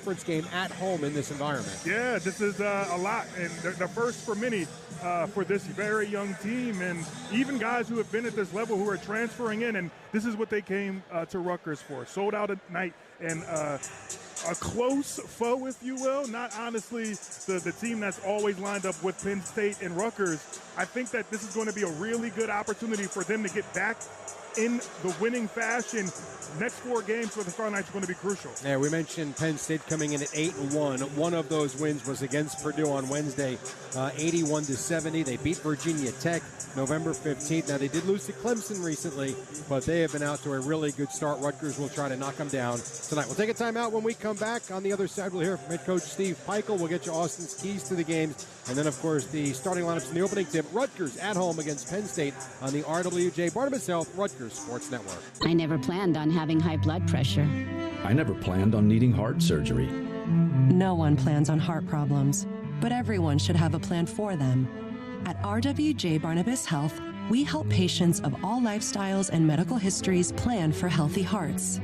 conference game at home in this environment. Yeah, this is a lot, and the first for many for this very young team, and even guys who have been at this level who are transferring in, and this is what they came to Rutgers for. Sold out at night, and a close foe, if you will, not honestly the team that's always lined up with Penn State and Rutgers. I think that this is going to be a really good opportunity for them to get back in the winning fashion. Next 4 games for the Scarlet Knights are going to be crucial. Yeah, we mentioned Penn State coming in at 8-1. One of those wins was against Purdue on Wednesday, 81-70. They beat Virginia Tech November 15th. Now, they did lose to Clemson recently, but they have been out to a really good start. Rutgers will try to knock them down tonight. We'll take a timeout. When we come back, on the other side, we'll hear from head coach Steve Peichel. We'll get you Austin's keys to the games. And then, of course, the starting lineups in the opening tip. Rutgers at home against Penn State on the RWJ Barnabas Health Rutgers Sports Network. I never planned on having high blood pressure. I never planned on needing heart surgery. No one plans on heart problems, but everyone should have a plan for them. At RWJ Barnabas Health, we help patients of all lifestyles and medical histories plan for healthy hearts.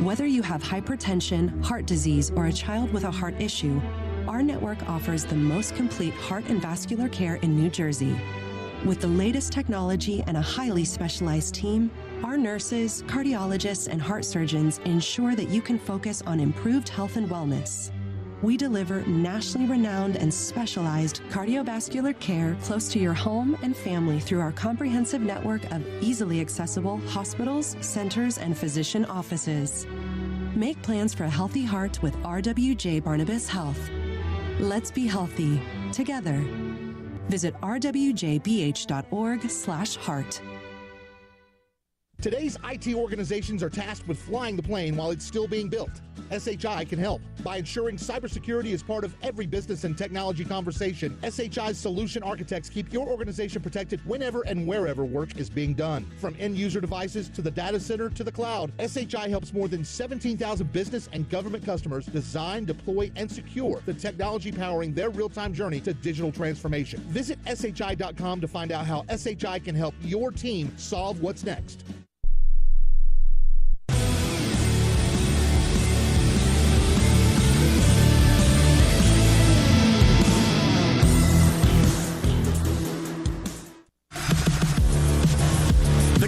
Whether you have hypertension, heart disease, or a child with a heart issue, our network offers the most complete heart and vascular care in New Jersey. With the latest technology and a highly specialized team, our nurses, cardiologists, and heart surgeons ensure that you can focus on improved health and wellness. We deliver nationally renowned and specialized cardiovascular care close to your home and family through our comprehensive network of easily accessible hospitals, centers, and physician offices. Make plans for a healthy heart with RWJ Barnabas Health. Let's be healthy together. Visit rwjbh.org/heart. Today's IT organizations are tasked with flying the plane while it's still being built. SHI can help by ensuring cybersecurity is part of every business and technology conversation. SHI's solution architects keep your organization protected whenever and wherever work is being done. From end-user devices to the data center to the cloud, SHI helps more than 17,000 business and government customers design, deploy, and secure the technology powering their real-time journey to digital transformation. Visit SHI.com to find out how SHI can help your team solve what's next.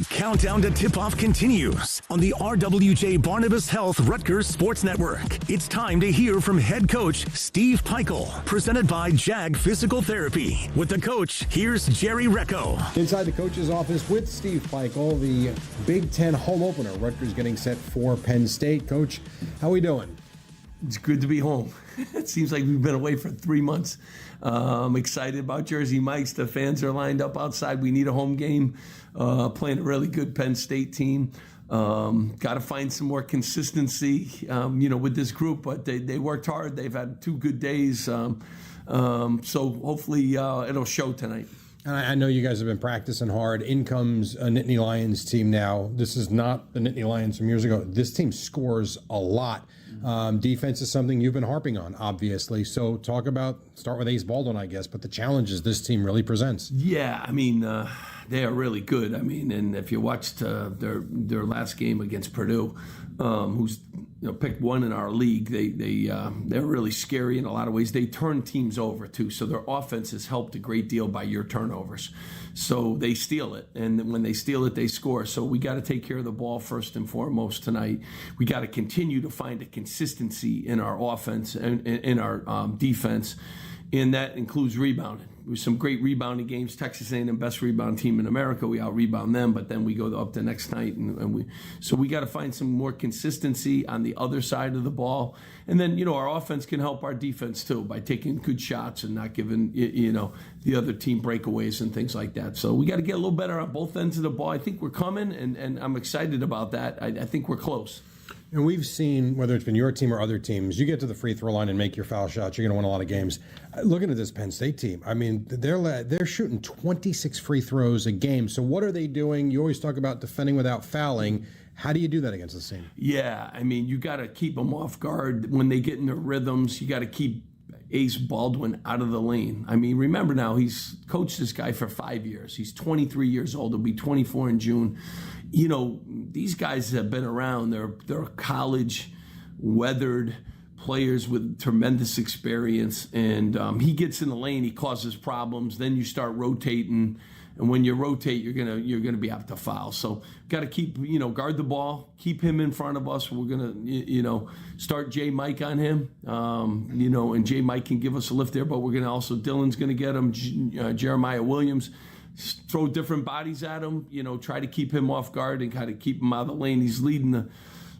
Countdown to tip-off continues on the RWJ Barnabas Health Rutgers Sports Network. It's time to hear from head coach Steve Peichel, presented by JAG Physical Therapy. With the coach, here's Jerry Recco. Inside the coach's office with Steve Peichel, the Big Ten home opener. Rutgers getting set for Penn State. Coach, how we doing? It's good to be home. It seems like we've been away for 3 months. I'm excited about Jersey Mike's. The fans are lined up outside. We need a home game. Playing a really good Penn State team. Got to find some more consistency, with this group. But they worked hard. They've had 2 good days. So hopefully it'll show tonight. I know you guys have been practicing hard. In comes a Nittany Lions team now. This is not the Nittany Lions from years ago. This team scores a lot. Defense is something you've been harping on, obviously. So start with Ace Baldwin, I guess, but the challenges this team really presents. Yeah, they are really good. And if you watched their last game against Purdue, who's picked 1 in our league, they're really scary in a lot of ways. They turn teams over too, so their offense has helped a great deal by your turnovers. So they steal it, and when they steal it, they score. So we got to take care of the ball first and foremost tonight. We got to continue to find a consistency in our offense and in our defense, and that includes rebounding. With some great rebounding games. Texas A&M, best rebound team in America. We out-rebound them, but then we go up the next night. So we got to find some more consistency on the other side of the ball. And then, our offense can help our defense, too, by taking good shots and not giving, the other team breakaways and things like that. So we got to get a little better on both ends of the ball. I think we're coming, and I'm excited about that. I think we're close. And we've seen, whether it's been your team or other teams, you get to the free throw line and make your foul shots, you're going to win a lot of games. Looking at this Penn State team, they're shooting 26 free throws a game. So what are they doing? You always talk about defending without fouling. How do you do that against this team? Yeah, you got to keep them off guard. When they get in their rhythms, you got to keep Ace Baldwin out of the lane. Remember now, he's coached this guy for 5 years. He's 23 years old. He'll be 24 in June. These guys have been around. They're college weathered players with tremendous experience, and he gets in the lane, he causes problems. Then you start rotating, and when you rotate, you're gonna be apt to foul. So got to keep guard the ball, keep him in front of us. We're gonna start J. Mike on him, and J. Mike can give us a lift there. But we're gonna also Dylan's gonna get him, Jeremiah Williams. Throw different bodies at him, try to keep him off guard and kind of keep him out of the lane. He's leading the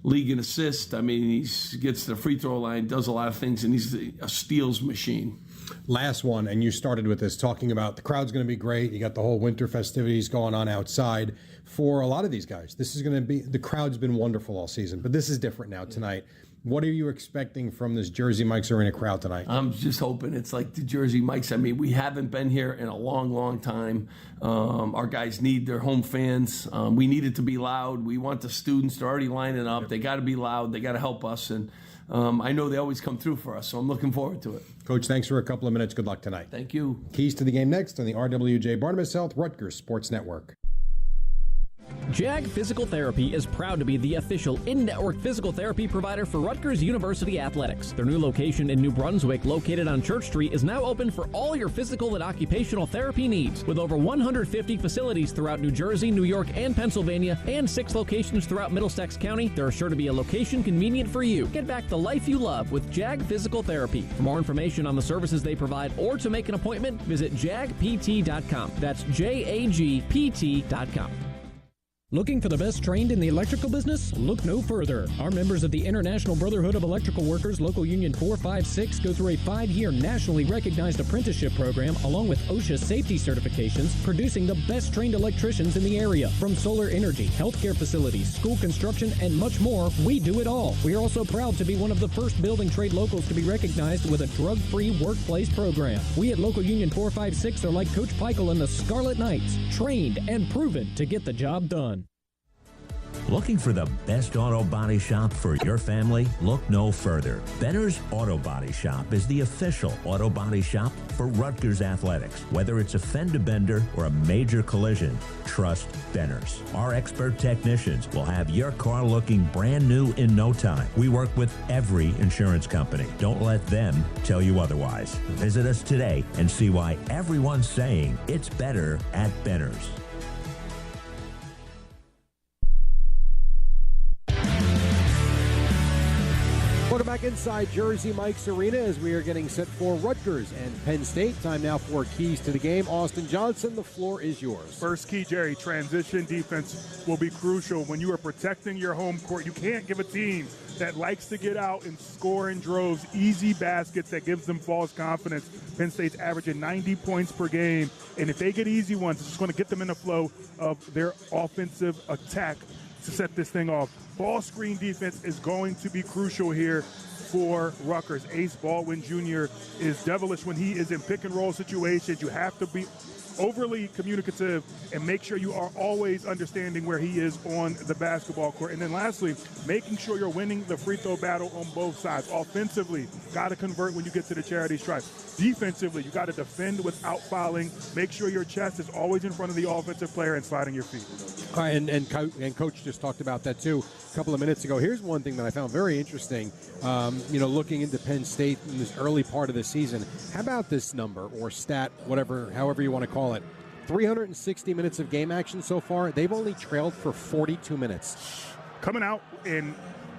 league in assists. I mean, he gets to the free throw line, does a lot of things, and he's a steals machine. Last one, and you started with this, talking about the crowd's going to be great. You got the whole winter festivities going on outside. For a lot of these guys, this is going to be, the crowd's been wonderful all season, but this is different now tonight. What are you expecting from this Jersey Mike's Arena crowd tonight? I'm just hoping it's like the Jersey Mike's. I mean, we haven't been here in a long, long time. Our guys need their home fans. We need it to be loud. We want the students to already lining up. They got to be loud. They got to help us. And I know they always come through for us, so I'm looking forward to it. Coach, thanks for a couple of minutes. Good luck tonight. Thank you. Keys to the game next on the RWJ Barnabas Health Rutgers Sports Network. JAG Physical Therapy is proud to be the official in-network physical therapy provider for Rutgers University Athletics. Their new location in New Brunswick, located on Church Street, is now open for all your physical and occupational therapy needs. With over 150 facilities throughout New Jersey, New York, and Pennsylvania, and 6 locations throughout Middlesex County, there are sure to be a location convenient for you. Get back the life you love with JAG Physical Therapy. For more information on the services they provide or to make an appointment, visit jagpt.com. That's jagpt.com. Looking for the best trained in the electrical business? Look no further. Our members of the International Brotherhood of Electrical Workers, Local Union 456, go through a 5-year nationally recognized apprenticeship program along with OSHA safety certifications, producing the best trained electricians in the area. From solar energy, healthcare facilities, school construction, and much more, we do it all. We are also proud to be one of the first building trade locals to be recognized with a drug-free workplace program. We at Local Union 456 are like Coach Peichel and the Scarlet Knights, trained and proven to get the job done. Looking for the best auto body shop for your family? Look no further. Benner's Auto Body Shop is the official auto body shop for Rutgers Athletics. Whether it's a fender bender or a major collision, trust Benner's. Our expert technicians will have your car looking brand new in no time. We work with every insurance company. Don't let them tell you otherwise. Visit us today and see why everyone's saying it's better at Benner's. Welcome back inside Jersey Mike's Arena as we are getting set for Rutgers and Penn State. Time now for keys to the game. Austin Johnson, the floor is yours. First key, Jerry, transition defense will be crucial. When you are protecting your home court, you can't give a team that likes to get out and score in droves easy baskets that gives them false confidence. Penn State's averaging 90 points per game, and if they get easy ones, it's just going to get them in the flow of their offensive attack to set this thing off. Ball screen defense is going to be crucial here for Rutgers. Ace Baldwin Jr. is devilish when he is in pick and roll situations. You have to be overly communicative and make sure you are always understanding where he is on the basketball court. And then lastly, making sure you're winning the free throw battle on both sides. Offensively, got to convert when you get to the charity stripe. Defensively, you got to defend without fouling. Make sure your chest is always in front of the offensive player and sliding your feet. All right, and Coach just talked about that too a couple of minutes ago. Here's one thing that I found very interesting, looking into Penn State in this early part of the season. How about this number or stat, however you want to call it? 360 minutes of game action so far. They've only trailed for 42 minutes. Coming out in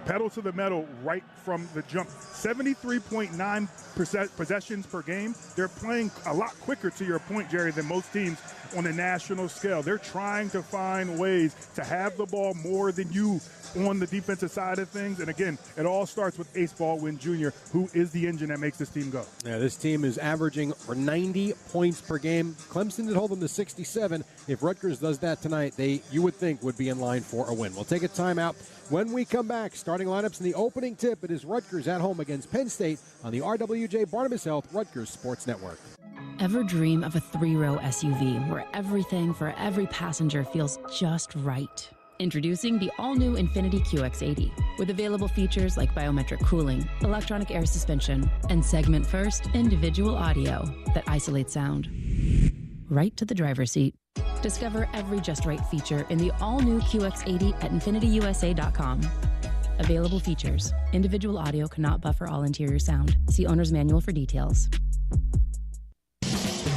pedal to the metal right from the jump. 73.9% possessions per game. They're playing a lot quicker, to your point, Jerry, than most teams on a national scale. They're trying to find ways to have the ball more than you on the defensive side of things. And again, it all starts with Ace Baldwin Jr., who is the engine that makes this team go. Yeah, this team is averaging for 90 points per game. Clemson did hold them to 67. If Rutgers does that tonight, you would think would be in line for a win. We'll take a timeout. When we come back, starting lineups in the opening tip, it is Rutgers at home against Penn State on the RWJ Barnabas Health Rutgers Sports Network. Ever dream of a 3-row SUV where everything for every passenger feels just right? Introducing the all-new Infiniti QX80 with available features like biometric cooling, electronic air suspension, and segment-first individual audio that isolates sound right to the driver's seat. Discover every just right feature in the all-new QX80 at InfinityUSA.com. Available features. Individual audio cannot buffer all interior sound. See owner's manual for details.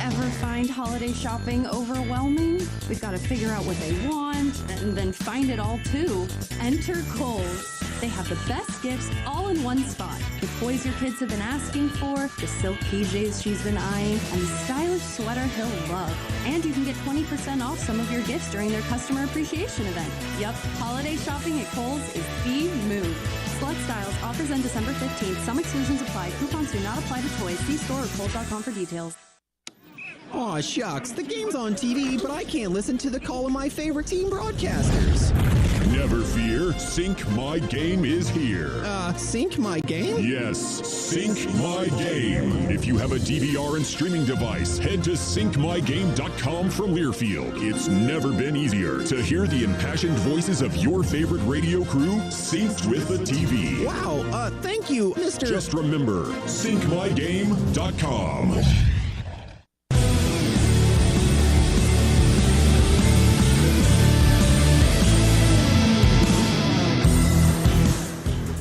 Ever find holiday shopping overwhelming? We've got to figure out what they want and then find it all too. Enter Kohl's. They have the best gifts all in one spot. The toys your kids have been asking for, the silk PJs she's been eyeing, and the stylish sweater he'll love. And you can get 20% off some of your gifts during their customer appreciation event. Yup, holiday shopping at Kohl's is the move. Select styles, offers end December 15th. Some exclusions apply. Coupons do not apply to toys. See store or Kohl's.com for details. Aw, shucks. The game's on TV, but I can't listen to the call of my favorite team broadcasters. Never fear. Sync My Game is here. Sync My Game? Yes, Sync My Game. If you have a DVR and streaming device, head to syncmygame.com from Learfield. It's never been easier to hear the impassioned voices of your favorite radio crew synced with the TV. Wow, thank you, Mr. Just remember, syncmygame.com.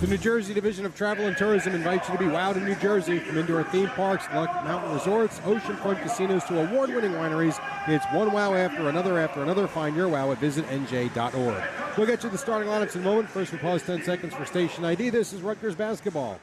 The New Jersey Division of Travel and Tourism invites you to be wowed in New Jersey. From indoor theme parks, mountain resorts, oceanfront casinos to award-winning wineries, it's one wow after another. Find your wow at visitnj.org. We'll get you the starting lineups in a moment. First, we pause 10 seconds for station ID. This is Rutgers basketball.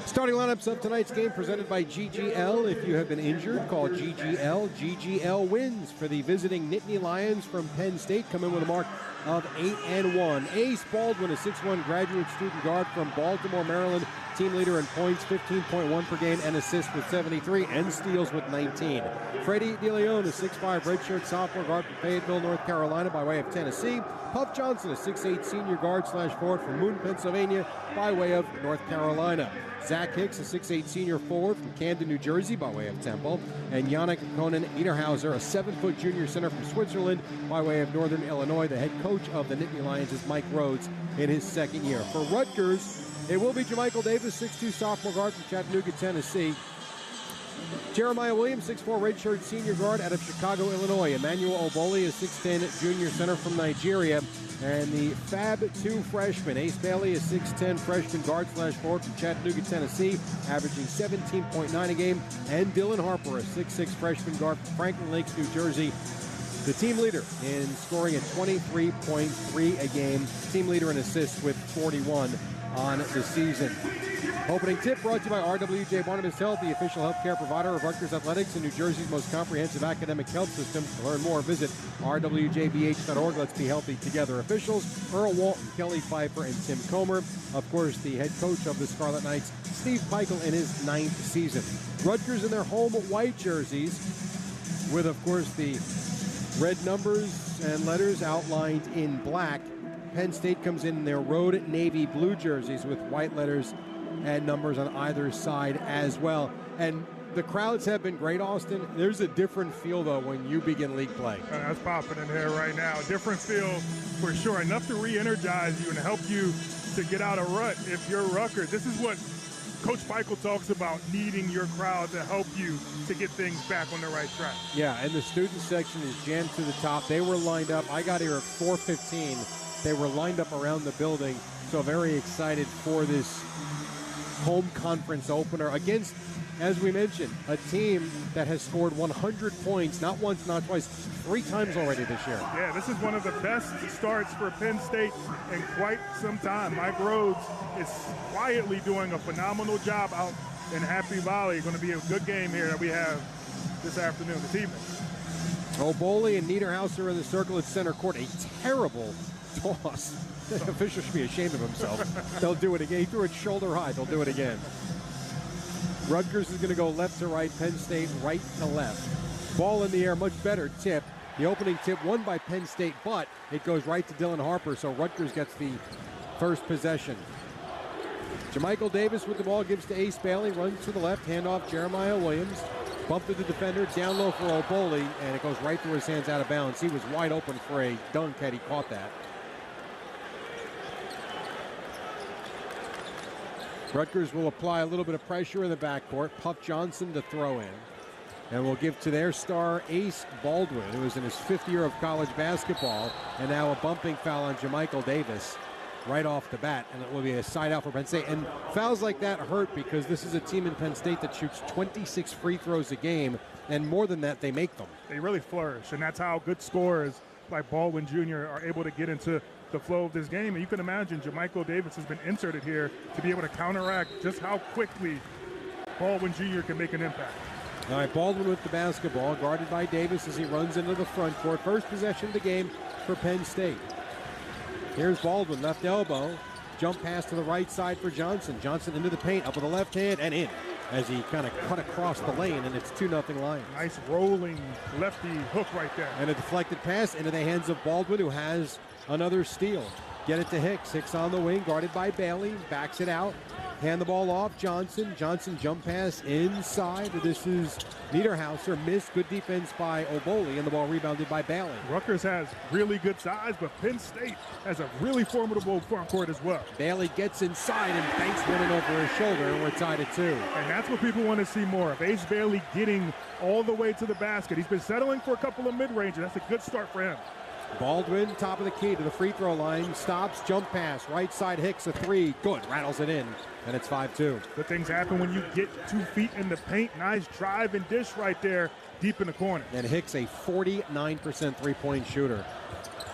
Starting lineups of tonight's game presented by GGL. If you have been injured, call GGL. GGL wins for the visiting Nittany Lions from Penn State. Come in with a mark of 8-1. Ace Baldwin, a 6'1 graduate student guard from Baltimore, Maryland. Team leader in points, 15.1 per game, and assists with 73, and steals with 19. Freddie DeLeon, a 6'5 redshirt sophomore guard from Fayetteville, North Carolina, by way of Tennessee. Puff Johnson, a 6'8 senior guard/forward from Moon, Pennsylvania, by way of North Carolina. Zach Hicks, a 6'8 senior forward from Camden, New Jersey, by way of Temple. And Yannick Conan Niederhauser, a 7-foot junior center from Switzerland, by way of Northern Illinois. The head coach of the Nittany Lions is Mike Rhodes in his second year. For Rutgers, it will be Jermichael Davis, 6'2 sophomore guard from Chattanooga, Tennessee. Jeremiah Williams, 6'4 redshirt senior guard out of Chicago, Illinois. Emmanuel Oboli, a 6'10 junior center from Nigeria. And the Fab 2 freshman, Ace Bailey, a 6'10 freshman guard/forward from Chattanooga, Tennessee, averaging 17.9 a game. And Dylan Harper, a 6'6 freshman guard from Franklin Lakes, New Jersey, the team leader in scoring at 23.3 a game. Team leader in assists with 41 on the season. Opening tip brought to you by RWJ Barnabas Health, the official healthcare provider of Rutgers Athletics and New Jersey's most comprehensive academic health system. To learn more, visit rwjbh.org. Let's be healthy together. Officials, Earl Walton, Kelly Pfeiffer, and Tim Comer. Of course, the head coach of the Scarlet Knights, Steve Peichel, in his 9th season. Rutgers in their home white jerseys with, of course, the red numbers and letters outlined in black. Penn State comes in their road navy blue jerseys with white letters and numbers on either side as well. And the crowds have been great, Austin. There's a different feel, though, when you begin league play. That's popping in here right now. Different feel for sure. Enough to re-energize you and help you to get out of rut if you're Rutgers. This is what Coach Peichel talks about, needing your crowd to help you to get things back on the right track. Yeah, and the student section is jammed to the top. They were lined up. I got here at 4:15. They were lined up around the building. So very excited for this home conference opener against, as we mentioned, a team that has scored 100 points, not once, not twice, 3 times already this year. Yeah, this is one of the best starts for Penn State in quite some time. Mike Rhodes is quietly doing a phenomenal job out in Happy Valley. Going to be a good game here that we have this afternoon, this evening. Oboli and Niederhauser in the circle at center court. A terrible toss. The official should be ashamed of himself. They'll do it again. He threw it shoulder high. They'll do it again. Rutgers is going to go left to right. Penn State right to left. Ball in the air, much better tip. The opening tip won by Penn State, but it goes right to Dylan Harper, so Rutgers gets the first possession. Jermichael Davis with the ball, gives to Ace Bailey, runs to the left, handoff Jeremiah Williams. Bump to the defender, down low for Oboli, and it goes right through his hands out of bounds. He was wide open for a dunk had he caught that. Rutgers will apply a little bit of pressure in the backcourt. Puff Johnson to throw in. And we'll give to their star Ace Baldwin, who is in his 5th year of college basketball, and now a bumping foul on Jamichael Davis right off the bat, and it will be a side out for Penn State. And fouls like that hurt because this is a team in Penn State that shoots 26 free throws a game, and more than that, they make them. They really flourish, and that's how good scorers like Baldwin Jr. are able to get into the flow of this game. And you can imagine Jamichael Davis has been inserted here to be able to counteract just how quickly Baldwin Jr. can make an impact. All right, Baldwin with the basketball, guarded by Davis as he runs into the front court. First possession of the game for Penn State. Here's Baldwin, left elbow. Jump pass to the right side for Johnson. Johnson into the paint, up with the left hand, and in as he kind of cut across the lane, and it's 2-0 Lions. Nice rolling lefty hook right there. And a deflected pass into the hands of Baldwin, who has another steal. Get it to Hicks. Hicks on the wing, guarded by Bailey. Backs it out. Hand the ball off. Johnson. Johnson jump pass inside. This is Niederhauser. Missed. Good defense by Oboli, and the ball rebounded by Bailey. Rutgers has really good size, but Penn State has a really formidable front court as well. Bailey gets inside and banks one in over his shoulder, and we're tied at 2. And that's what people want to see more of. Ace Bailey getting all the way to the basket. He's been settling for a couple of mid-range, and that's a good start for him. Baldwin, top of the key to the free throw line. Stops, jump pass. Right side, Hicks, a 3. Good. Rattles it in. And it's 5-2. Good things happen when you get 2 feet in the paint. Nice drive and dish right there, deep in the corner. And Hicks, a 49% three-point shooter.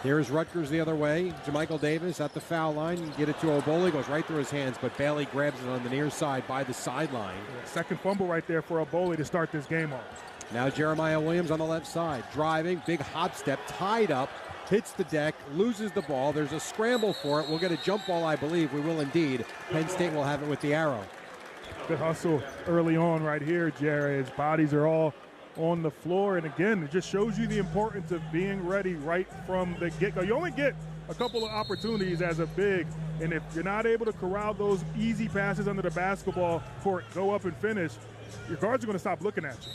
Here's Rutgers the other way. Jamichael Davis at the foul line. Get it to Oboli. Goes right through his hands, but Bailey grabs it on the near side by the sideline. Second fumble right there for Oboli to start this game off. Now Jeremiah Williams on the left side. Driving, big hop step, tied up. Hits the deck, loses the ball. There's a scramble for it. We'll get a jump ball, I believe. We will indeed. Penn State will have it with the arrow. Good hustle early on right here, Jerry. His bodies are all on the floor. And again, it just shows you the importance of being ready right from the get-go. You only get a couple of opportunities as a big, and if you're not able to corral those easy passes under the basketball for it, go up and finish, your guards are going to stop looking at you.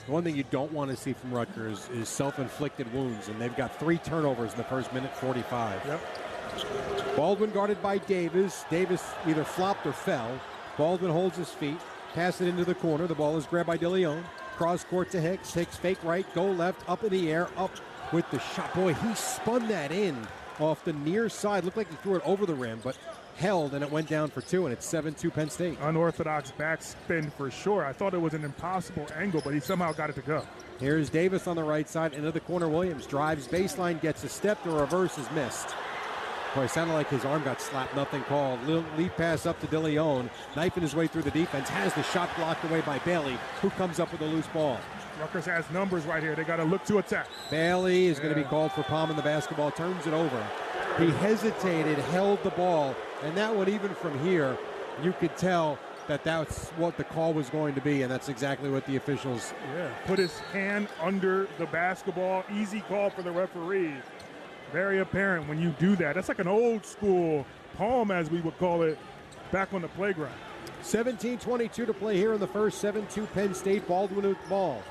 The one thing you don't want to see from Rutgers is self-inflicted wounds, and they've got 3 turnovers in the first minute, 45. Yep. Baldwin guarded by Davis. Davis either flopped or fell. Baldwin holds his feet, pass it into the corner. The ball is grabbed by DeLeon. Cross court to Hicks. Hicks fake right, go left, up in the air, up with the shot. Boy, he spun that in off the near side. Looked like he threw it over the rim, but held, and it went down for 2, and it's 7-2 Penn State. Unorthodox backspin for sure. I thought it was an impossible angle, but he somehow got it to go. Here's Davis on the right side, into the corner. Williams drives baseline, gets a step. The reverse is missed. Boy, it sounded like his arm got slapped. Nothing called. Little lead pass up to DeLeon. Knifing his way through the defense. Has the shot blocked away by Bailey, who comes up with a loose ball. Rutgers has numbers right here. They got to look to attack. Bailey is going to be called for palm in the basketball. Turns it over. He hesitated, held the ball, and that one, even from here, you could tell that that's what the call was going to be, and that's exactly what the officials. Yeah, put his hand under the basketball. Easy call for the referee. Very apparent when you do that. That's like an old school palm, as we would call it, back on the playground. 17:22 to play here in the first. 7-2 Penn State. Baldwin with the ball.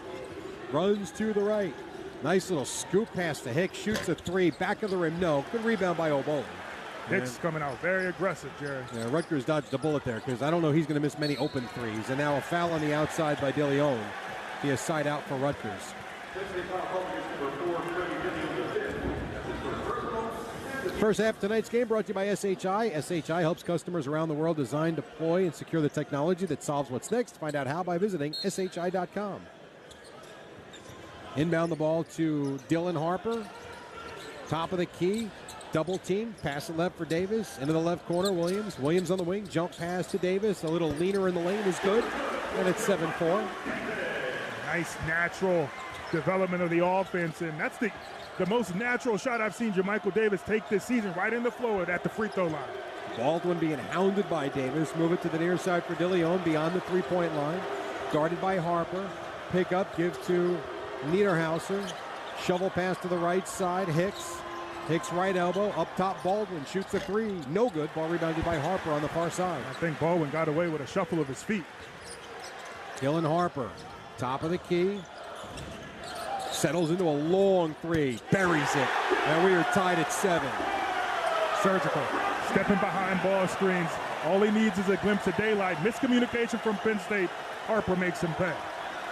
Runs to the right. Nice little scoop pass to Hicks. Shoots a 3. Back of the rim. No. Good rebound by Oboli. Hicks coming out very aggressive, Jerry. Yeah, Rutgers dodged a bullet there because I don't know he's going to miss many open threes. And now a foul on the outside by DeLeon. Be a side out for Rutgers. First half of tonight's game brought to you by SHI. SHI helps customers around the world design, deploy, and secure the technology that solves what's next. Find out how by visiting SHI.com. Inbound the ball to Dylan Harper. Top of the key. Double team. Pass it left for Davis. Into the left corner, Williams. Williams on the wing. Jump pass to Davis. A little leaner in the lane is good. And it's 7-4. Nice natural development of the offense. And that's the most natural shot I've seen Jamichael Davis take this season, right in the floor at the free throw line. Baldwin being hounded by Davis. Move it to the near side for DeLeon beyond the three-point line. Guarded by Harper. Pick up, give to Niederhauser. Shovel pass to the right side. Hicks. Hicks right elbow. Up top, Baldwin shoots a 3. No good. Ball rebounded by Harper on the far side. I think Baldwin got away with a shuffle of his feet. Dylan Harper. Top of the key. Settles into a long 3. Buries it. And we are tied at 7. Surgical. Stepping behind ball screens. All he needs is a glimpse of daylight. Miscommunication from Penn State. Harper makes him pay.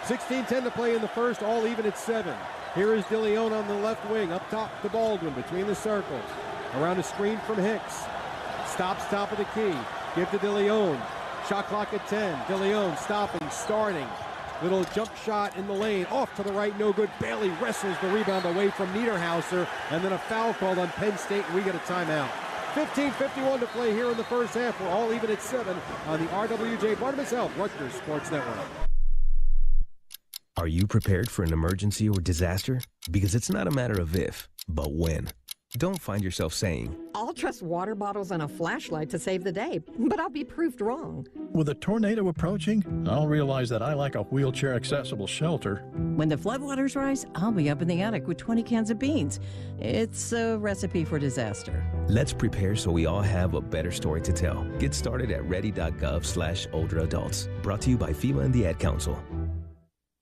16-10 to play in the first, all even at 7. Here is DeLeon on the left wing, up top to Baldwin between the circles. Around a screen from Hicks. Stops top of the key. Give to DeLeon. Shot clock at 10. DeLeon stopping, starting. Little jump shot in the lane. Off to the right, no good. Bailey wrestles the rebound away from Niederhauser. And then a foul called on Penn State, and we get a timeout. 15:51 to play here in the first half. We're all even at 7 on the RWJ Barnabas Health Rutgers Sports Network. Are you prepared for an emergency or disaster? Because it's not a matter of if, but when. Don't find yourself saying, I'll trust water bottles and a flashlight to save the day, but I'll be proved wrong. With a tornado approaching, I'll realize that I like a wheelchair-accessible shelter. When the floodwaters rise, I'll be up in the attic with 20 cans of beans. It's a recipe for disaster. let's prepare so we all have a better story to tell. Get started at ready.gov/older adults. Brought to you by FEMA and the Ad Council.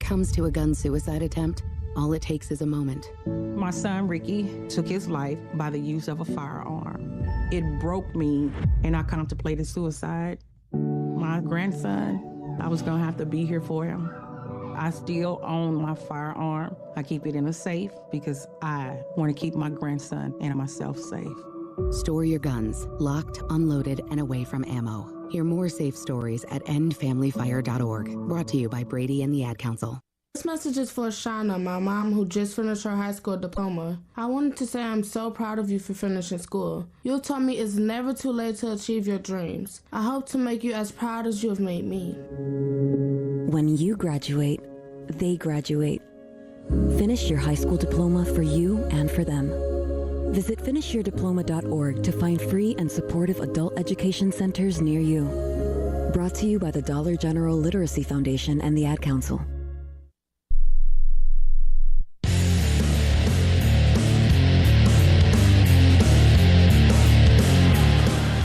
Comes to a gun suicide attempt, all it takes is a moment. My son, Ricky, took his life by the use of a firearm. It broke me, and I contemplated suicide. My grandson, I was gonna have to be here for him. I still own my firearm. I keep it in a safe because I want to keep my grandson and myself safe. Store your guns, locked, unloaded, and away from ammo. Hear more safe stories at endfamilyfire.org. Brought to you by Brady and the Ad Council. This message is for Shauna, my mom who just finished her high school diploma. I wanted to say I'm so proud of you for finishing school. You taught me it's never too late to achieve your dreams. I hope to make you as proud as you have made me. When you graduate, they graduate. Finish your high school diploma for you and for them. Visit finishyourdiploma.org to find free and supportive adult education centers near you. Brought to you by the Dollar General Literacy Foundation and the Ad Council.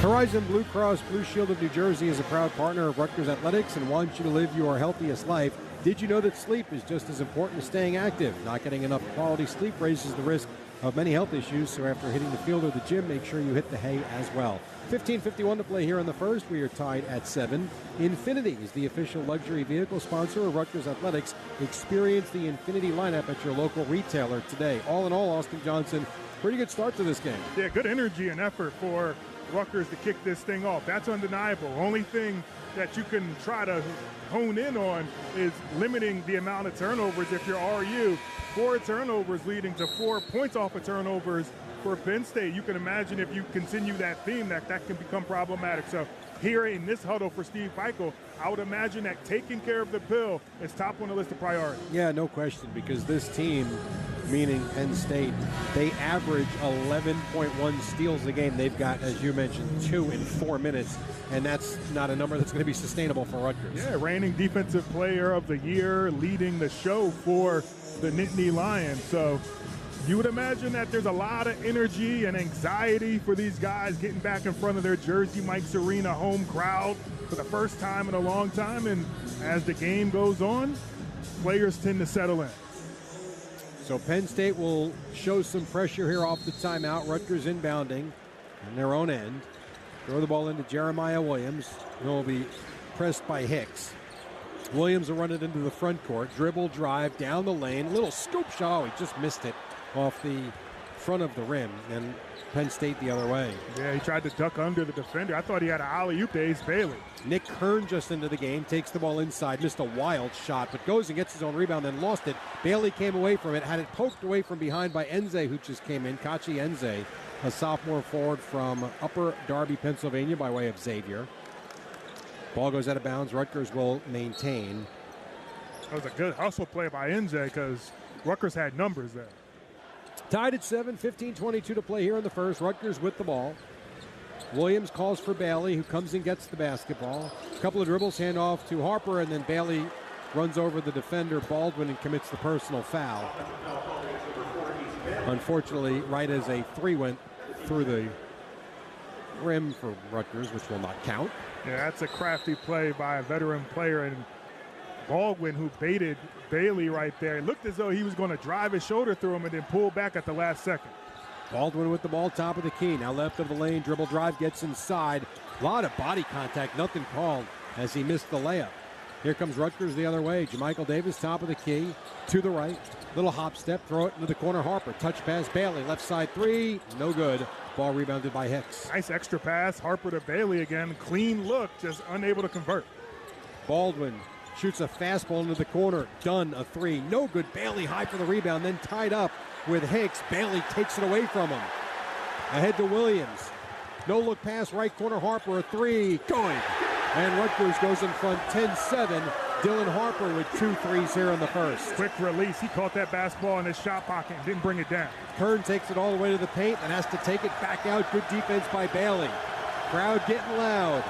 Horizon Blue Cross Blue Shield of New Jersey is a proud partner of Rutgers Athletics and wants you to live your healthiest life. Did you know that sleep is just as important as staying active? Not getting enough quality sleep raises the risk of many health issues, so after hitting the field or the gym, make sure you hit the hay as well. 15:51 to play here in the first. We are tied at 7. Infiniti is the official luxury vehicle sponsor of Rutgers Athletics. Experience the Infiniti lineup at your local retailer today. All in all, Austin Johnson, pretty good start to this game. Yeah, good energy and effort for Rutgers to kick this thing off. That's undeniable. Only thing that you can try to hone in on is limiting the amount of turnovers if you're RU. 4 turnovers leading to 4 points off of turnovers for Penn State. You can imagine if you continue that theme that can become problematic. So here in this huddle for Steve Peichel, I would imagine that taking care of the pill is top on the list of priorities. Yeah, no question, because this team, meaning Penn State, they average 11.1 steals a game. They've got, as you mentioned, 2 in 4 minutes, and that's not a number that's going to be sustainable for Rutgers. Yeah, reigning defensive player of the year, leading the show for the Nittany Lions. So you would imagine that there's a lot of energy and anxiety for these guys getting back in front of their Jersey Mike's Arena home crowd for the first time in a long time. And as the game goes on, players tend to settle in. So Penn State will show some pressure here off the timeout. Rutgers inbounding on their own end. Throw the ball into Jeremiah Williams. He'll be pressed by Hicks. Williams will run it into the front court. Dribble, drive, down the lane. Little scoop shot. Oh, he just missed it off the front of the rim. And Penn State the other way. Yeah, he tried to duck under the defender. I thought he had an alley-oop to Ace Bailey. Nick Kern just into the game, takes the ball inside, missed a wild shot, but goes and gets his own rebound, then lost it. Bailey came away from it, had it poked away from behind by Enze, who just came in. Kachi Enze, a sophomore forward from Upper Darby, Pennsylvania, by way of Xavier. Ball goes out of bounds. Rutgers will maintain. That was a good hustle play by Enze because Rutgers had numbers there. Tied at 7, 15:22 to play here in the first. Rutgers with the ball. Williams calls for Bailey, who comes and gets the basketball. A couple of dribbles, hand off to Harper, and then Bailey runs over the defender, Baldwin, and commits the personal foul. Unfortunately, right as a 3 went through the rim for Rutgers, which will not count. Yeah, that's a crafty play by a veteran player, and Baldwin, who baited Bailey right there. It looked as though he was going to drive his shoulder through him and then pull back at the last second. Baldwin with the ball, top of the key. Now left of the lane, dribble drive, gets inside. A lot of body contact, nothing called as he missed the layup. Here comes Rutgers the other way. Jamichael Davis, top of the key, to the right. Little hop step, throw it into the corner. Harper, touch pass, Bailey, left side three, no good. Ball rebounded by Hicks. Nice extra pass, Harper to Bailey again. Clean look, just unable to convert. Baldwin shoots a fastball into the corner. Dunn, a three, no good. Bailey high for the rebound, then tied up with Hicks. Bailey takes it away from him. Ahead to Williams. No look pass, right corner, Harper, a three, going. And Rutgers goes in front 10-7. Dylan Harper with 2 threes here in the first. Quick release. He caught that basketball in his shot pocket and didn't bring it down. Kern takes it all the way to the paint and has to take it back out. Good defense by Bailey. Crowd getting loud.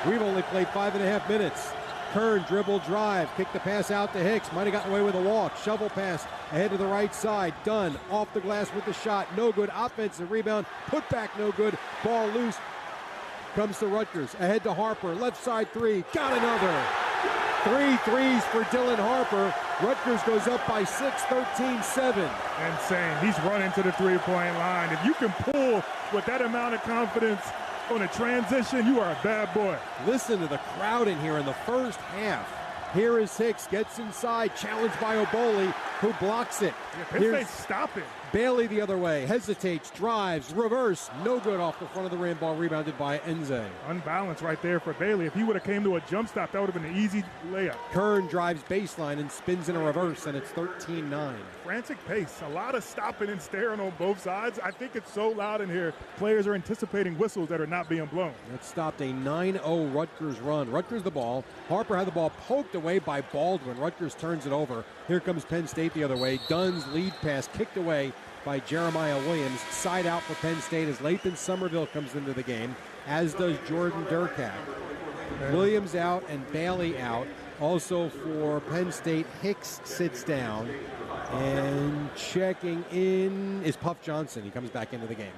We've only played 5.5 minutes. Kern dribble drive, kick the pass out to Hicks. Might have gotten away with a walk. Shovel pass ahead to the right side. Dunn off the glass with the shot. No good. Offensive rebound. Put back no good. Ball loose. Comes to Rutgers. Ahead to Harper. Left side three. Got another. 3 threes for Dylan Harper. Rutgers goes up by 6, 13-7. Insane. He's running to the three-point line. If you can pull with that amount of confidence on a transition, you are a bad boy. Listen to the crowd in here in the first half. Here is Hicks, gets inside, challenged by Oboli, who blocks it. Yeah, Penn State's stopping. Bailey the other way, hesitates, drives, reverse, no good off the front of the rim. Ball rebounded by Enze. Unbalanced right there for Bailey. If he would have came to a jump stop, that would have been an easy layup. Kern drives baseline and spins in a reverse, and it's 13-9. Frantic pace, a lot of stopping and staring on both sides. I think it's so loud in here, players are anticipating whistles that are not being blown. That stopped a 9-0 Rutgers run. Rutgers the ball. Harper had the ball poked away by Baldwin. Rutgers turns it over. Here comes Penn State the other way. Dunn's lead pass kicked away by Jeremiah Williams. Side out for Penn State as Lathan Somerville comes into the game, as does Jordan Durkat. Williams out and Bailey out. Also for Penn State, Hicks sits down. And checking in is Puff Johnson. He comes back into the game.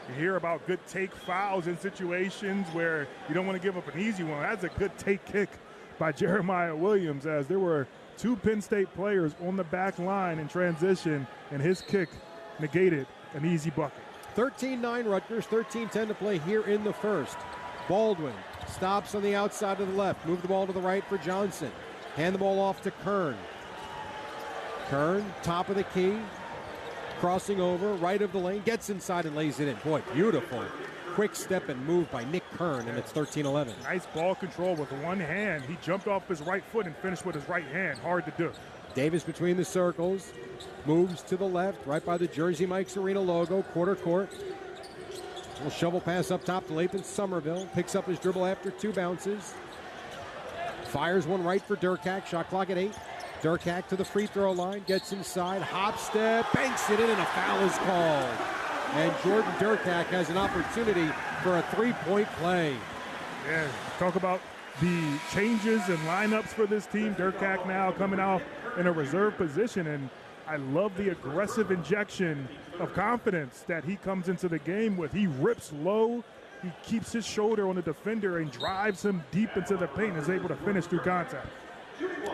You hear about good take fouls in situations where you don't want to give up an easy one. That's a good take kick by Jeremiah Williams, as there were 2 Penn State players on the back line in transition, and his kick negated an easy bucket. 13-9 Rutgers, 13-10 to play here in the first. Baldwin stops on the outside of the left. Move the ball to the right for Johnson. Hand the ball off to Kern. Kern, top of the key. Crossing over, right of the lane. Gets inside and lays it in. Boy, beautiful. Quick step and move by Nick Kern, and it's 13-11. Nice ball control with one hand. He jumped off his right foot and finished with his right hand. Hard to do. Davis between the circles. Moves to the left, right by the Jersey Mike's Arena logo, quarter court. Little shovel pass up top to Lathan Somerville. Picks up his dribble after 2 bounces. Fires one right for Durkat. Shot clock at 8. Durkat to the free throw line. Gets inside. Hop step. Banks it in, and a foul is called. And Jordan Durkat has an opportunity for a 3-point play. Yeah, talk about the changes and lineups for this team. Durkat now coming out in a reserve position, and I love the aggressive injection of confidence that he comes into the game with. He rips low, he keeps his shoulder on the defender and drives him deep into the paint and is able to finish through contact.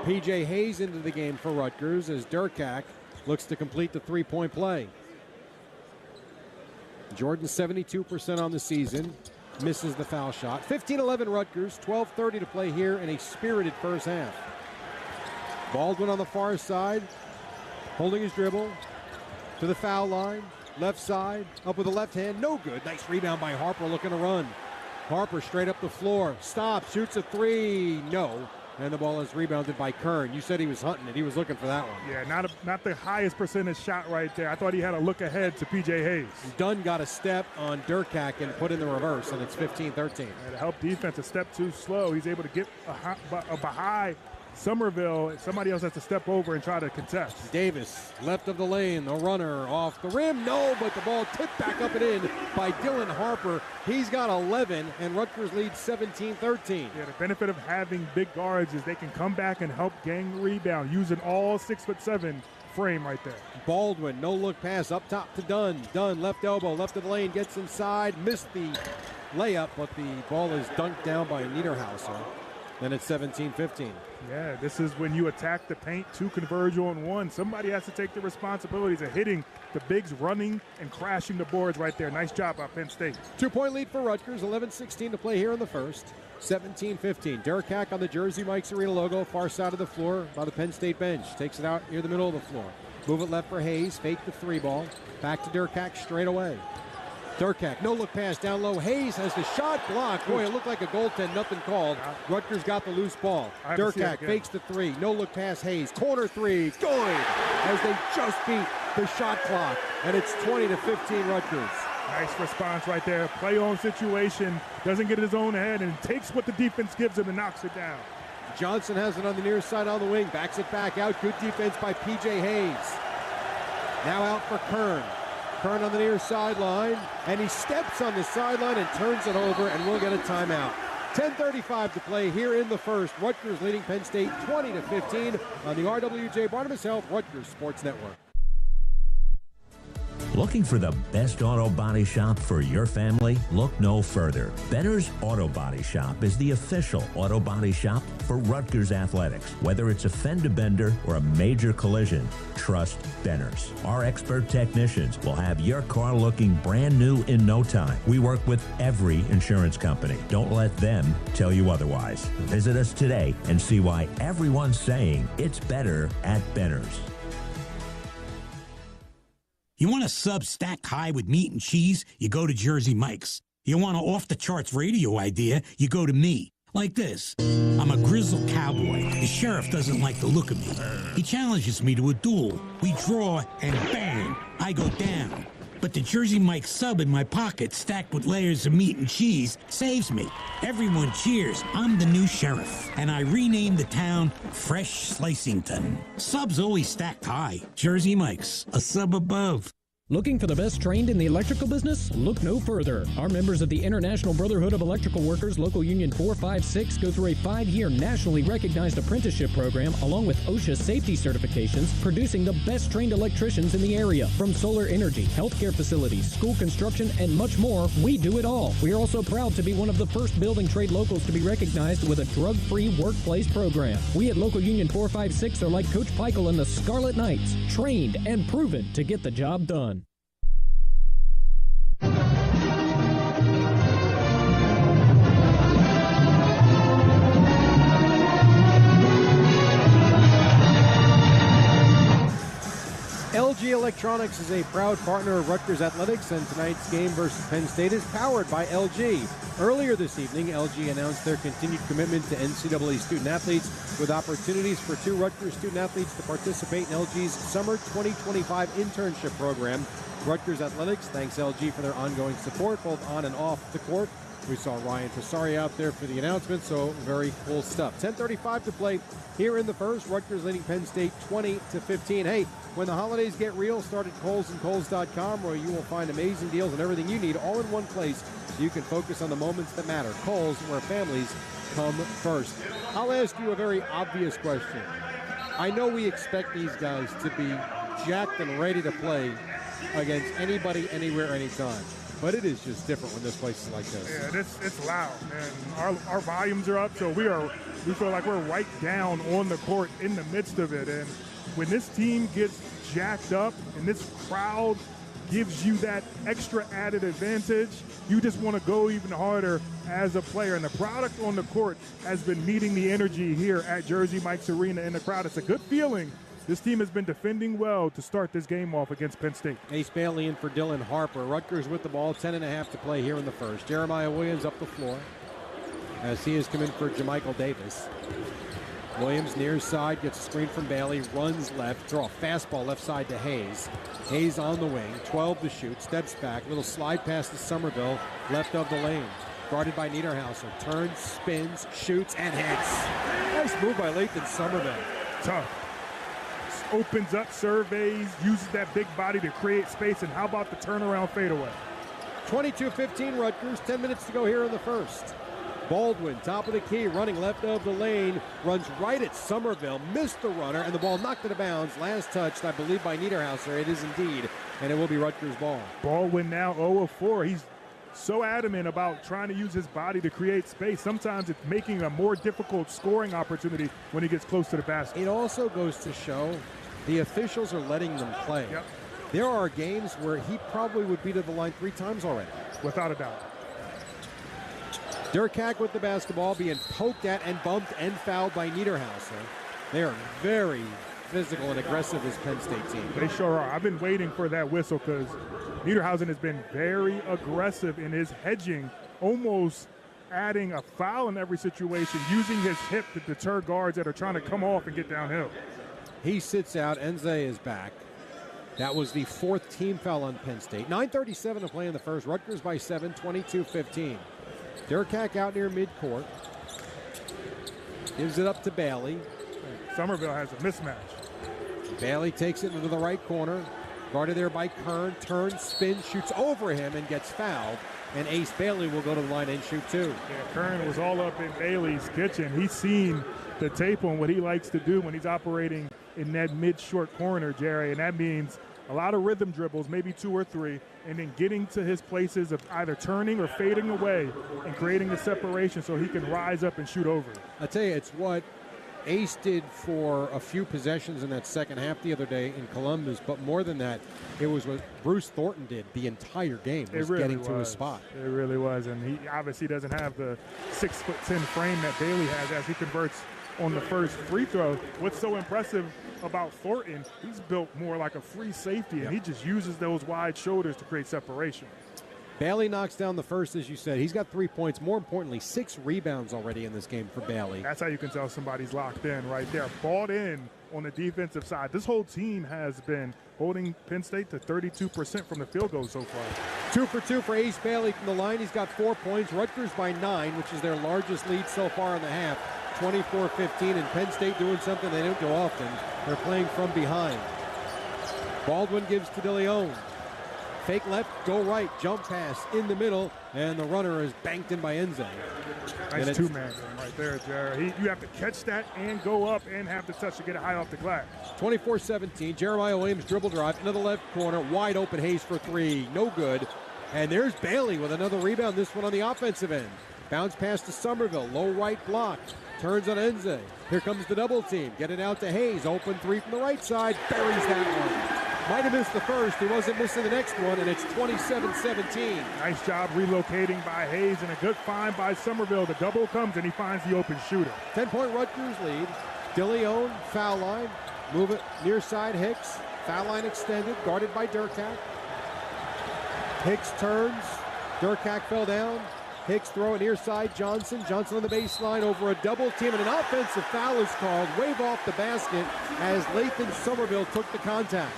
P.J. Hayes into the game for Rutgers as Durkat looks to complete the 3-point play. Jordan 72% on the season, misses the foul shot. 15-11 Rutgers, 12:30 to play here in a spirited first half. Baldwin on the far side, holding his dribble to the foul line, left side, up with the left hand, no good. Nice rebound by Harper looking to run. Harper straight up the floor, stops, shoots a 3, no. And the ball is rebounded by Kern. You said he was hunting it. He was looking for that one. Yeah, not the highest percentage shot right there. I thought he had a look ahead to P.J. Hayes. Dunn got a step on Durkat and put in the reverse, and it's 15-13. To help defense, a step too slow. He's able to get behind Somerville. Somebody else has to step over and try to contest. Davis, left of the lane, the runner off the rim. No, but the ball tipped back up and in by Dylan Harper. He's got 11, and Rutgers leads 17-13. Yeah, the benefit of having big guards is they can come back and help gang rebound using all 6'7" frame right there. Baldwin, no look pass up top to Dunn. Dunn, left elbow, left of the lane, gets inside, missed the layup, but the ball is dunked down by Niederhauser. Then it's 17-15. Yeah, this is when you attack the paint, 2 converge on 1. Somebody has to take the responsibilities of hitting the bigs, running and crashing the boards right there. Nice job by Penn State. 2-point lead for Rutgers, 11-16 to play here in the first. 17-15. Derek Hack on the Jersey Mike's Arena logo, far side of the floor by the Penn State bench. Takes it out near the middle of the floor. Move it left for Hayes, fake the 3 ball. Back to Derek Hack straight away. Durkak, no look pass down low. Hayes has the shot blocked. Boy, it looked like a goaltend, nothing called. Rutgers got the loose ball. Durkak fakes the 3, no look pass Hayes. Corner 3, good! As they just beat the shot clock. And it's 20-15 Rutgers. Nice response right there. Play on situation, doesn't get his own head and takes what the defense gives him and knocks it down. Johnson has it on the near side on the wing, backs it back out. Good defense by P.J. Hayes. Now out for Kern. Kern on the near sideline, and he steps on the sideline and turns it over, and we'll get a timeout. 10:35 to play here in the first. Rutgers leading Penn State 20-15 on the RWJ Barnabas Health Rutgers Sports Network. Looking for the best auto body shop for your family? Look no further. Benner's Auto Body Shop is the official auto body shop for Rutgers Athletics. Whether it's a fender bender or a major collision, trust Benner's. Our expert technicians will have your car looking brand new in no time. We work with every insurance company. Don't let them tell you otherwise. Visit us today and see why everyone's saying it's better at Benner's. You want a sub stacked high with meat and cheese? You go to Jersey Mike's. You want an off-the-charts radio idea? You go to me. Like this. I'm a grizzled cowboy. The sheriff doesn't like the look of me. He challenges me to a duel. We draw, and bang, I go down. But the Jersey Mike's sub in my pocket, stacked with layers of meat and cheese, saves me. Everyone cheers. I'm the new sheriff. And I renamed the town Fresh Slicington. Subs always stacked high. Jersey Mike's, a sub above. Looking for the best trained in the electrical business? Look no further. Our members of the International Brotherhood of Electrical Workers, Local Union 456, go through a 5-year nationally recognized apprenticeship program along with OSHA safety certifications, producing the best trained electricians in the area. From solar energy, healthcare facilities, school construction, and much more, we do it all. We are also proud to be one of the first building trade locals to be recognized with a drug-free workplace program. We at Local Union 456 are like Coach Peichel and the Scarlet Knights, trained and proven to get the job done. LG Electronics is a proud partner of Rutgers Athletics, and tonight's game versus Penn State is powered by LG. Earlier this evening, LG announced their continued commitment to NCAA student-athletes with opportunities for 2 Rutgers student-athletes to participate in LG's Summer 2025 internship program. Rutgers Athletics thanks LG for their ongoing support, both on and off the court. We saw Ryan Passari out there for the announcement, so very cool stuff. 10:35 to play here in the first. Rutgers leading Penn State 20-15. Hey, when the holidays get real, start at Kohl's and Kohl's.com, where you will find amazing deals and everything you need all in one place so you can focus on the moments that matter. Kohl's, where families come first. I'll ask you a very obvious question. I know we expect these guys to be jacked and ready to play against anybody, anywhere, anytime. But it is just different when this place is like this. Yeah, it's loud, and our volumes are up, so we feel like we're right down on the court in the midst of it. And when this team gets jacked up and this crowd gives you that extra added advantage, you just want to go even harder as a player. And the product on the court has been meeting the energy here at Jersey Mike's Arena in the crowd. It's a good feeling. This team has been defending well to start this game off against Penn State. Ace Bailey in for Dylan Harper. Rutgers with the ball, 10.5 to play here in the first. Jeremiah Williams up the floor as he has come in for Jamichael Davis. Williams near side, gets a screen from Bailey, runs left, throw a fastball left side to Hayes. Hayes on the wing, 12 to shoot, steps back, little slide pass to Somerville, left of the lane. Guarded by Niederhauser, turns, spins, shoots, and hits. Nice move by Lathan Somerville. Tough. Opens up, surveys, uses that big body to create space, and how about the turnaround fadeaway? 22-15 Rutgers, 10 minutes to go here in the first. Baldwin, top of the key, running left of the lane, runs right at Somerville, missed the runner, and the ball knocked it out of bounds. Last touched, I believe, by Niederhauser. It is indeed, and it will be Rutgers' ball. Baldwin now 0 of 4. He's so adamant about trying to use his body to create space. Sometimes it's making a more difficult scoring opportunity when he gets close to the basket. It also goes to show the officials are letting them play. Yep. There are games where he probably would be to the line 3 times already. Without a doubt. Durkak with the basketball, being poked at and bumped and fouled by Niederhauser. They are very physical and aggressive, as Penn State team. They sure are. I've been waiting for that whistle because Niederhausen has been very aggressive in his hedging, almost adding a foul in every situation, using his hip to deter guards that are trying to come off and get downhill. He sits out. Enze is back. That was the 4th team foul on Penn State. 9:37 to play in the first. Rutgers by 7, 22-15. Durkak out near midcourt. Gives it up to Bailey. Somerville has a mismatch. Bailey takes it into the right corner. Guarded there by Kern. Turns, spins, shoots over him, and gets fouled. And Ace Bailey will go to the line and shoot 2. Yeah, Kern was all up in Bailey's kitchen. He's seen the tape on what he likes to do when he's operating in that mid-short corner, Jerry. And that means a lot of rhythm dribbles, maybe 2 or 3, and then getting to his places of either turning or fading away and creating the separation so he can rise up and shoot over. I tell you, it's what Ace did for a few possessions in that second half the other day in Columbus, but more than that, it was what Bruce Thornton did the entire game, was getting to his spot. It really was, and he obviously doesn't have the 6'10" frame that Bailey has as he converts on the first free throw. What's so impressive about Thornton, he's built more like a free safety, and he just uses those wide shoulders to create separation. Bailey knocks down the first, as you said. He's got 3 points. More importantly, 6 rebounds already in this game for Bailey. That's how you can tell somebody's locked in right there. Balled in on the defensive side. This whole team has been holding Penn State to 32% from the field goal so far. 2 for 2 for Ace Bailey from the line. He's got 4 points. Rutgers by 9, which is their largest lead so far in the half. 24-15, and Penn State doing something they don't do often. They're playing from behind. Baldwin gives to DeLeon. Fake left, go right, jump pass in the middle, and the runner is banked in by Enze. Nice two-man game right there, Jared. You have to catch that and go up and have the touch to get it high off the glass. 24-17, Jeremiah Williams dribble drive into the left corner, wide open, Hayes for 3, no good. And there's Bailey with another rebound, this one on the offensive end. Bounce pass to Somerville, low right block, turns on Enze. Here comes the double team, get it out to Hayes, open 3 from the right side, buries that one. Might have missed the first, he wasn't missing the next one, and it's 27-17. Nice job relocating by Hayes, and a good find by Somerville. The double comes, and he finds the open shooter. 10-point Rutgers lead. DeLeon, foul line. Move it near side, Hicks. Foul line extended, guarded by Durkak. Hicks turns. Durkak fell down. Hicks throw it near side, Johnson. Johnson on the baseline over a double team, and an offensive foul is called. Wave off the basket as Lathan Somerville took the contact.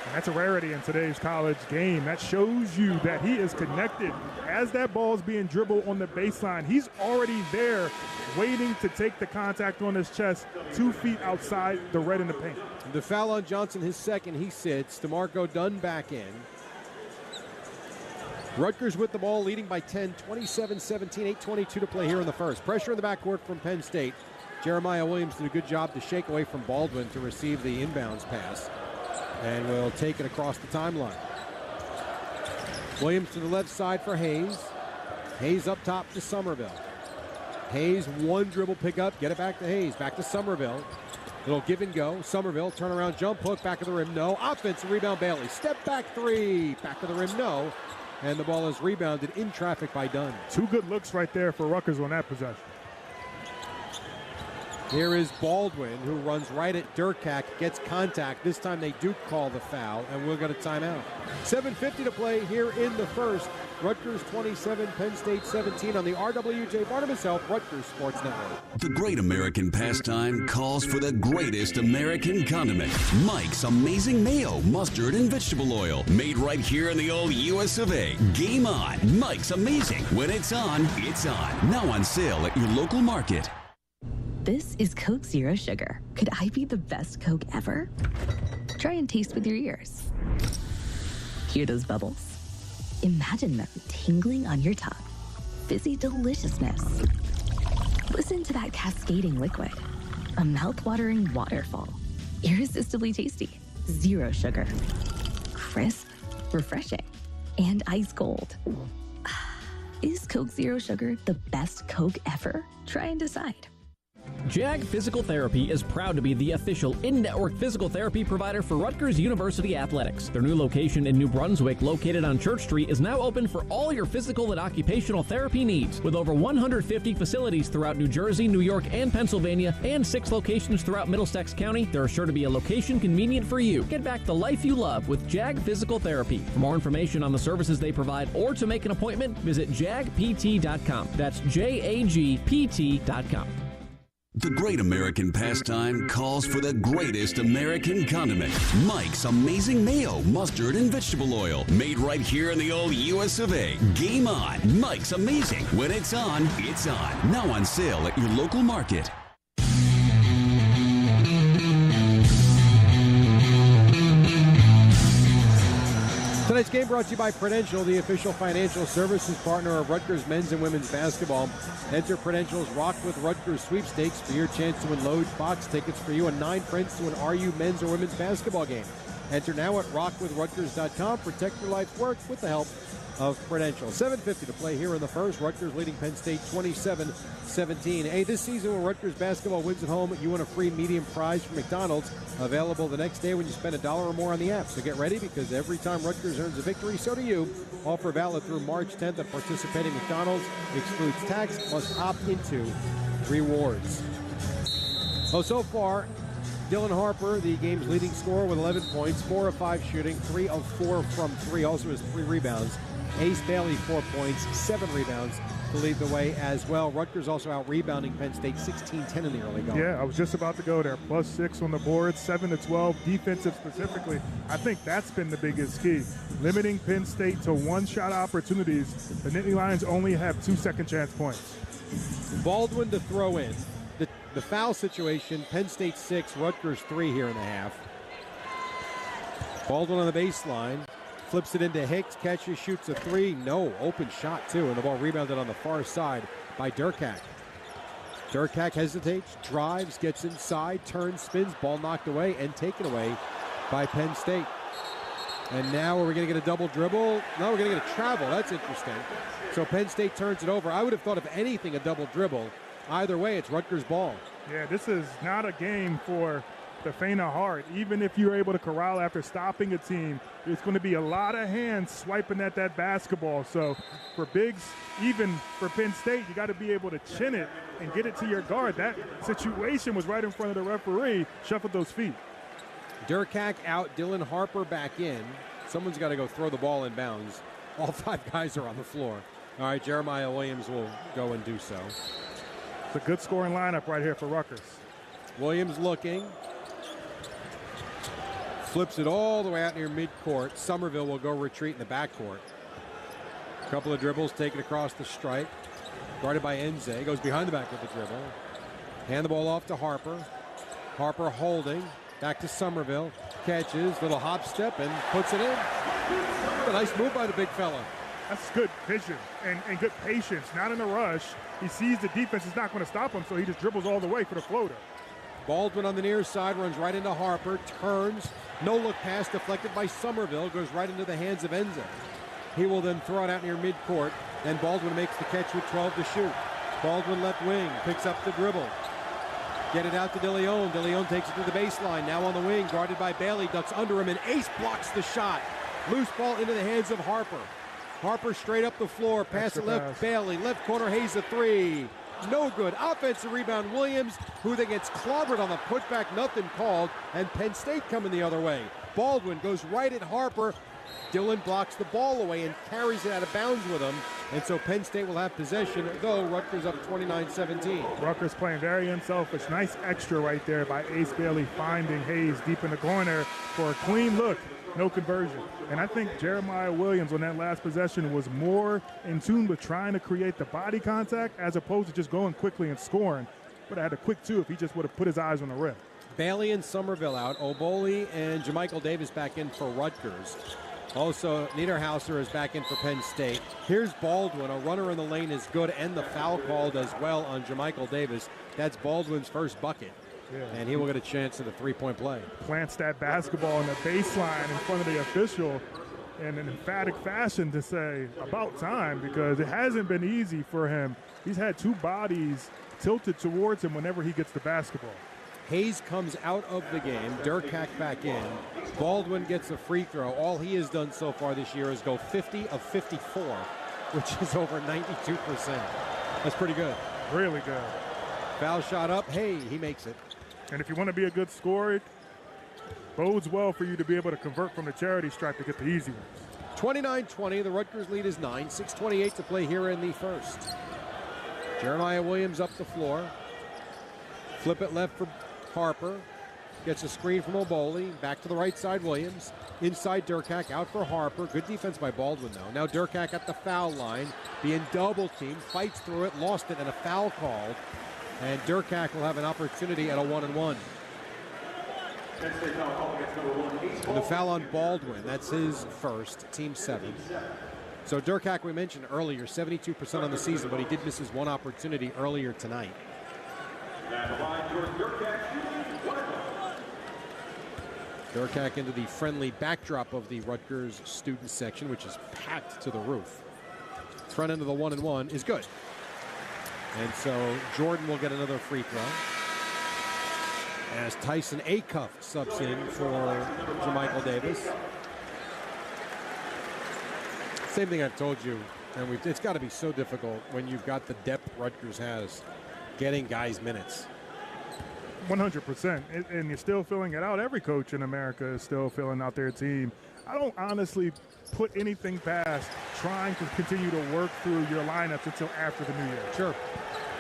And that's a rarity in today's college game. That shows you that he is connected. As that ball is being dribbled on the baseline, he's already there waiting to take the contact on his chest 2 feet outside the red in the paint. The foul on Johnson, his second, he sits. DeMarco Dunn back in. Rutgers with the ball, leading by 10, 27-17, 8:22 to play here in the first. Pressure in the backcourt from Penn State. Jeremiah Williams did a good job to shake away from Baldwin to receive the inbounds pass. And will take it across the timeline. Williams to the left side for Hayes. Hayes up top to Somerville. Hayes, one dribble pickup, get it back to Hayes. Back to Somerville. Little give and go. Somerville, turnaround jump hook, back of the rim, no. Offensive rebound, Bailey. Step back 3, back of the rim, no. And the ball is rebounded in traffic by Dunn. 2 good looks right there for Rutgers on that possession. Here is Baldwin, who runs right at Durkak, gets contact. This time they do call the foul, and we'll get a timeout. 7:50 to play here in the first. Rutgers 27, Penn State 17 on the RWJ Barnabas Health Rutgers Sports Network. The great American pastime calls for the greatest American condiment. Mike's Amazing Mayo, Mustard, and Vegetable Oil. Made right here in the old US of A. Game on. Mike's Amazing. When it's on, it's on. Now on sale at your local market. This is Coke Zero Sugar. Could I be the best Coke ever? Try and taste with your ears. Hear those bubbles? Imagine them tingling on your tongue. Fizzy deliciousness. Listen to that cascading liquid. A mouth-watering waterfall. Irresistibly tasty. Zero sugar. Crisp. Refreshing. and ice cold. Is Coke Zero Sugar the best Coke ever? Try and decide. JAG Physical Therapy is proud to be the official in-network physical therapy provider for Rutgers University Athletics. Their new location in New Brunswick, located on Church Street, is now open for all your physical and occupational therapy needs. With over 150 facilities throughout New Jersey, New York, and Pennsylvania, and 6 locations throughout Middlesex County, there are sure to be a location convenient for you. Get back the life you love with JAG Physical Therapy. For more information on the services they provide or to make an appointment, visit jagpt.com. That's JAGPT.com. The great American pastime calls for the greatest American condiment. Mike's Amazing Mayo, Mustard, and Vegetable Oil. Made right here in the old US of A. Game on. Mike's Amazing. When it's on, it's on. Now on sale at your local market. Tonight's game brought to you by Prudential, the official financial services partner of Rutgers men's and women's basketball. Enter Prudential's Rock with Rutgers sweepstakes for your chance to win load box tickets for you and 9 prints to an RU men's or women's basketball game. Enter now at rockwithrutgers.com. Protect your life's work with the help of Prudential. 7:50 to play here in the first. Rutgers leading Penn State 27-17. Hey, this season when Rutgers basketball wins at home, you win a free medium prize from McDonald's, available the next day when you spend $1 or more on the app. So get ready, because every time Rutgers earns a victory, so do you. Offer valid through March 10th at participating McDonald's. Excludes tax. Must opt into rewards. Oh, so far, Dylan Harper, the game's leading scorer, with 11 points, 4 of 5 shooting, 3 of 4 from 3. Also has 3 rebounds. Ace Bailey, 4 points, 7 rebounds to lead the way as well. Rutgers also out rebounding Penn State 16-10 in the early going. Yeah, I was just about to go there. +6 on the board, 7-12 defensive specifically. I think that's been the biggest key. Limiting Penn State to one-shot opportunities. The Nittany Lions only have 2 second-chance points. Baldwin to throw in. The foul situation, Penn State 6, Rutgers 3 here in the half. Baldwin on the baseline. Flips it into Hicks, catches, shoots a 3. No, open shot too, and the ball rebounded on the far side by Durkak. Durkak hesitates, drives, gets inside, turns, spins, ball knocked away and taken away by Penn State. And now are we going to get a double dribble? No, we're going to get a travel. That's interesting. So Penn State turns it over. I would have thought, if anything, a double dribble. Either way, it's Rutgers ball. Yeah, this is not a game for the faint of heart. Even if you're able to corral after stopping a team, it's going to be a lot of hands swiping at that basketball. So for bigs, even for Penn State, you got to be able to chin it and get it to your guard. That situation was right in front of the referee. Shuffled those feet. Durkak out, Dylan Harper back in. Someone's got to go throw the ball in bounds. All 5 guys are on the floor. All right, Jeremiah Williams will go and do so. It's a good scoring lineup right here for Rutgers. Williams looking. Flips it all the way out near midcourt. Somerville will go retreat in the backcourt. A couple of dribbles taken across the stripe. Guarded by Enze. Goes behind the back with the dribble. Hand the ball off to Harper. Harper holding. Back to Somerville. Catches. Little hop step and puts it in. A nice move by the big fella. That's good vision and good patience. Not in a rush. He sees the defense is not going to stop him, so he just dribbles all the way for the floater. Baldwin on the near side runs right into Harper. Turns. No look pass deflected by Somerville. Goes right into the hands of Enze. He will then throw it out near midcourt. And Baldwin makes the catch with 12 to shoot. Baldwin left wing. Picks up the dribble. Get it out to DeLeon. DeLeon takes it to the baseline. Now on the wing. Guarded by Bailey. Ducks under him. And Ace blocks the shot. Loose ball into the hands of Harper. Harper straight up the floor. Pass it left. Pass. Bailey. Left corner. Hayes a 3. No good. Offensive rebound. Williams, who then gets clobbered on the putback. Nothing called. And Penn State coming the other way. Baldwin goes right at Harper. Dylan blocks the ball away and carries it out of bounds with him. And so Penn State will have possession, though Rutgers up 29-17. Rutgers playing very unselfish. Nice extra right there by Ace Bailey, finding Hayes deep in the corner for a clean look. No conversion. And I think Jeremiah Williams on that last possession was more in tune with trying to create the body contact as opposed to just going quickly and scoring. But I had a quick 2 if he just would have put his eyes on the rim. Bailey and Somerville out. Oboli and JaMychal Davis back in for Rutgers. Also, Niederhauser is back in for Penn State. Here's Baldwin. A runner in the lane is good, and the foul called as well on JaMychal Davis. That's Baldwin's first bucket. Yeah. And he will get a chance at the 3-point play. Plants that basketball on the baseline in front of the official. in an emphatic fashion to say about time, because it hasn't been easy for him. He's had two bodies tilted towards him whenever he gets the basketball. Hayes comes out of the game. Durkak back in. Baldwin gets a free throw. All he has done so far this year is go 50 of 54, which is over 92%. That's pretty good. Really good. Foul shot up. Hey, he makes it. And if you want to be a good scorer, it bodes well for you to be able to convert from the charity stripe to get the easy ones. 29-20. The Rutgers lead is 9. 6:28 to play here in the first. Jeremiah Williams up the floor. Flip it left for Harper. Gets a screen from Oboli. Back to the right side, Williams. Inside Durkak, out for Harper. Good defense by Baldwin, though. Now Durkak at the foul line, being double-teamed. Fights through it, lost it, and a foul called. And Durkak will have an opportunity at a 1-and-1. And the foul on Baldwin, that's his first, team 7. So Durkak, we mentioned earlier, 72% on the season, but he did miss his one opportunity earlier tonight. Durkak into the friendly backdrop of the Rutgers student section, which is packed to the roof. Front end of the 1-and-1 is good. And so Jordan will get another free throw as Tyson Acuff subs in for Jermichael Davis. Same thing I've told you, and it's got to be so difficult when you've got the depth Rutgers has, getting guys minutes. 100%, and you're still filling it out. Every coach in America is still filling out their team. I don't honestly put anything past trying to continue to work through your lineups until after the new year. Sure,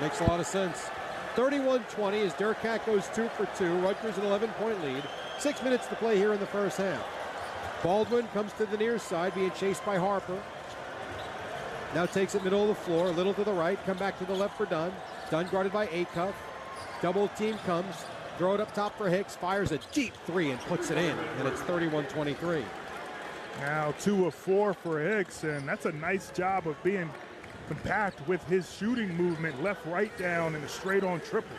makes a lot of sense. 31-20 as Durkak goes 2 for 2. Rutgers an 11-point lead. 6 minutes to play here in the first half. Baldwin comes to the near side, being chased by Harper. Now takes it middle of the floor, a little to the right, come back to the left for Dunn. Dunn guarded by Acuff. Double team comes, throw it up top for Hicks, fires a deep 3 and puts it in, and it's 31-23. Now 2 of 4 for Hicks, and that's a nice job of being compact with his shooting movement, left, right, down, and a straight-on triple.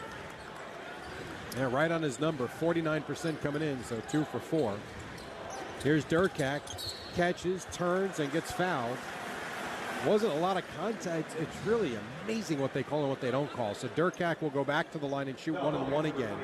Yeah, right on his number, 49% coming in, so 2 for 4. Here's Durkak, catches, turns, and gets fouled. Wasn't a lot of contact. It's really amazing what they call and what they don't call. So Durkak will go back to the line and shoot 1-and-1 again.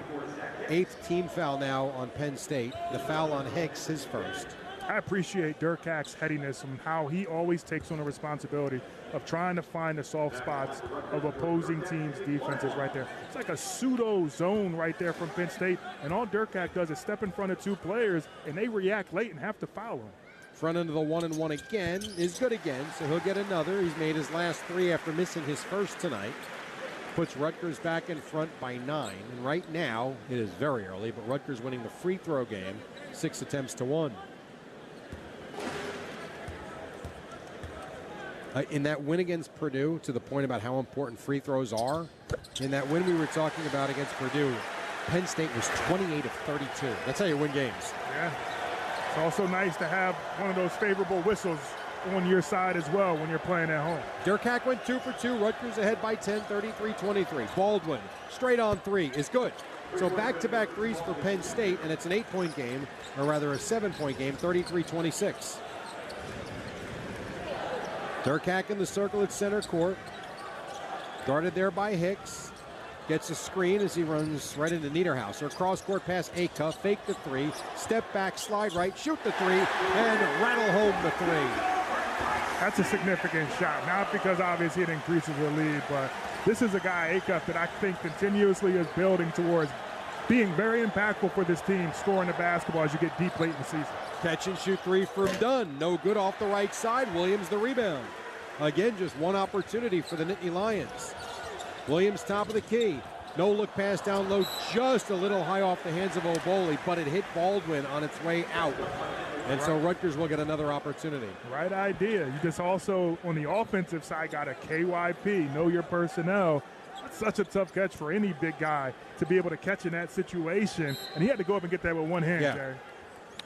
8th team foul now on Penn State. The foul on Hicks, his first. I appreciate Durkak's headiness and how he always takes on the responsibility of trying to find the soft spots of opposing teams' defenses right there. It's like a pseudo zone right there from Penn State, and all Durkak does is step in front of 2 players, and they react late and have to foul him. Front end of the 1-and-1 again is good again, so he'll get another. He's made his last 3 after missing his first tonight. Puts Rutgers back in front by 9. And right now, it is very early, but Rutgers winning the free throw game, 6 attempts to 1. In that win against Purdue, to the point about how important free throws are, in that win we were talking about against Purdue, Penn State was 28 of 32. That's how you win games. Yeah. It's also nice to have one of those favorable whistles on your side as well when you're playing at home. Durkak went 2 for 2. Rutgers ahead by 10, 33-23. Baldwin, straight on 3, is good. So back-to-back threes for Penn State, and it's an 8-point game, or rather a 7-point game, 33-26. Durkak in the circle at center court. Guarded there by Hicks. Gets a screen as he runs right into Niederhauser. Cross-court pass, Acuff, fake the 3, step back, slide right, shoot the 3, and rattle home the 3. That's a significant shot, not because obviously it increases the lead, but this is a guy, Acuff, that I think continuously is building towards being very impactful for this team, scoring the basketball as you get deep late in the season. Catch and shoot 3 from Dunn. No good off the right side. Williams the rebound. Again, just one opportunity for the Nittany Lions. Williams top of the key. No look pass down low, just a little high off the hands of Oboli, but it hit Baldwin on its way out. And so Rutgers will get another opportunity. Right idea. You just also, on the offensive side, got a KYP, know your personnel. That's such a tough catch for any big guy to be able to catch in that situation. And he had to go up and get that with one hand, Jerry.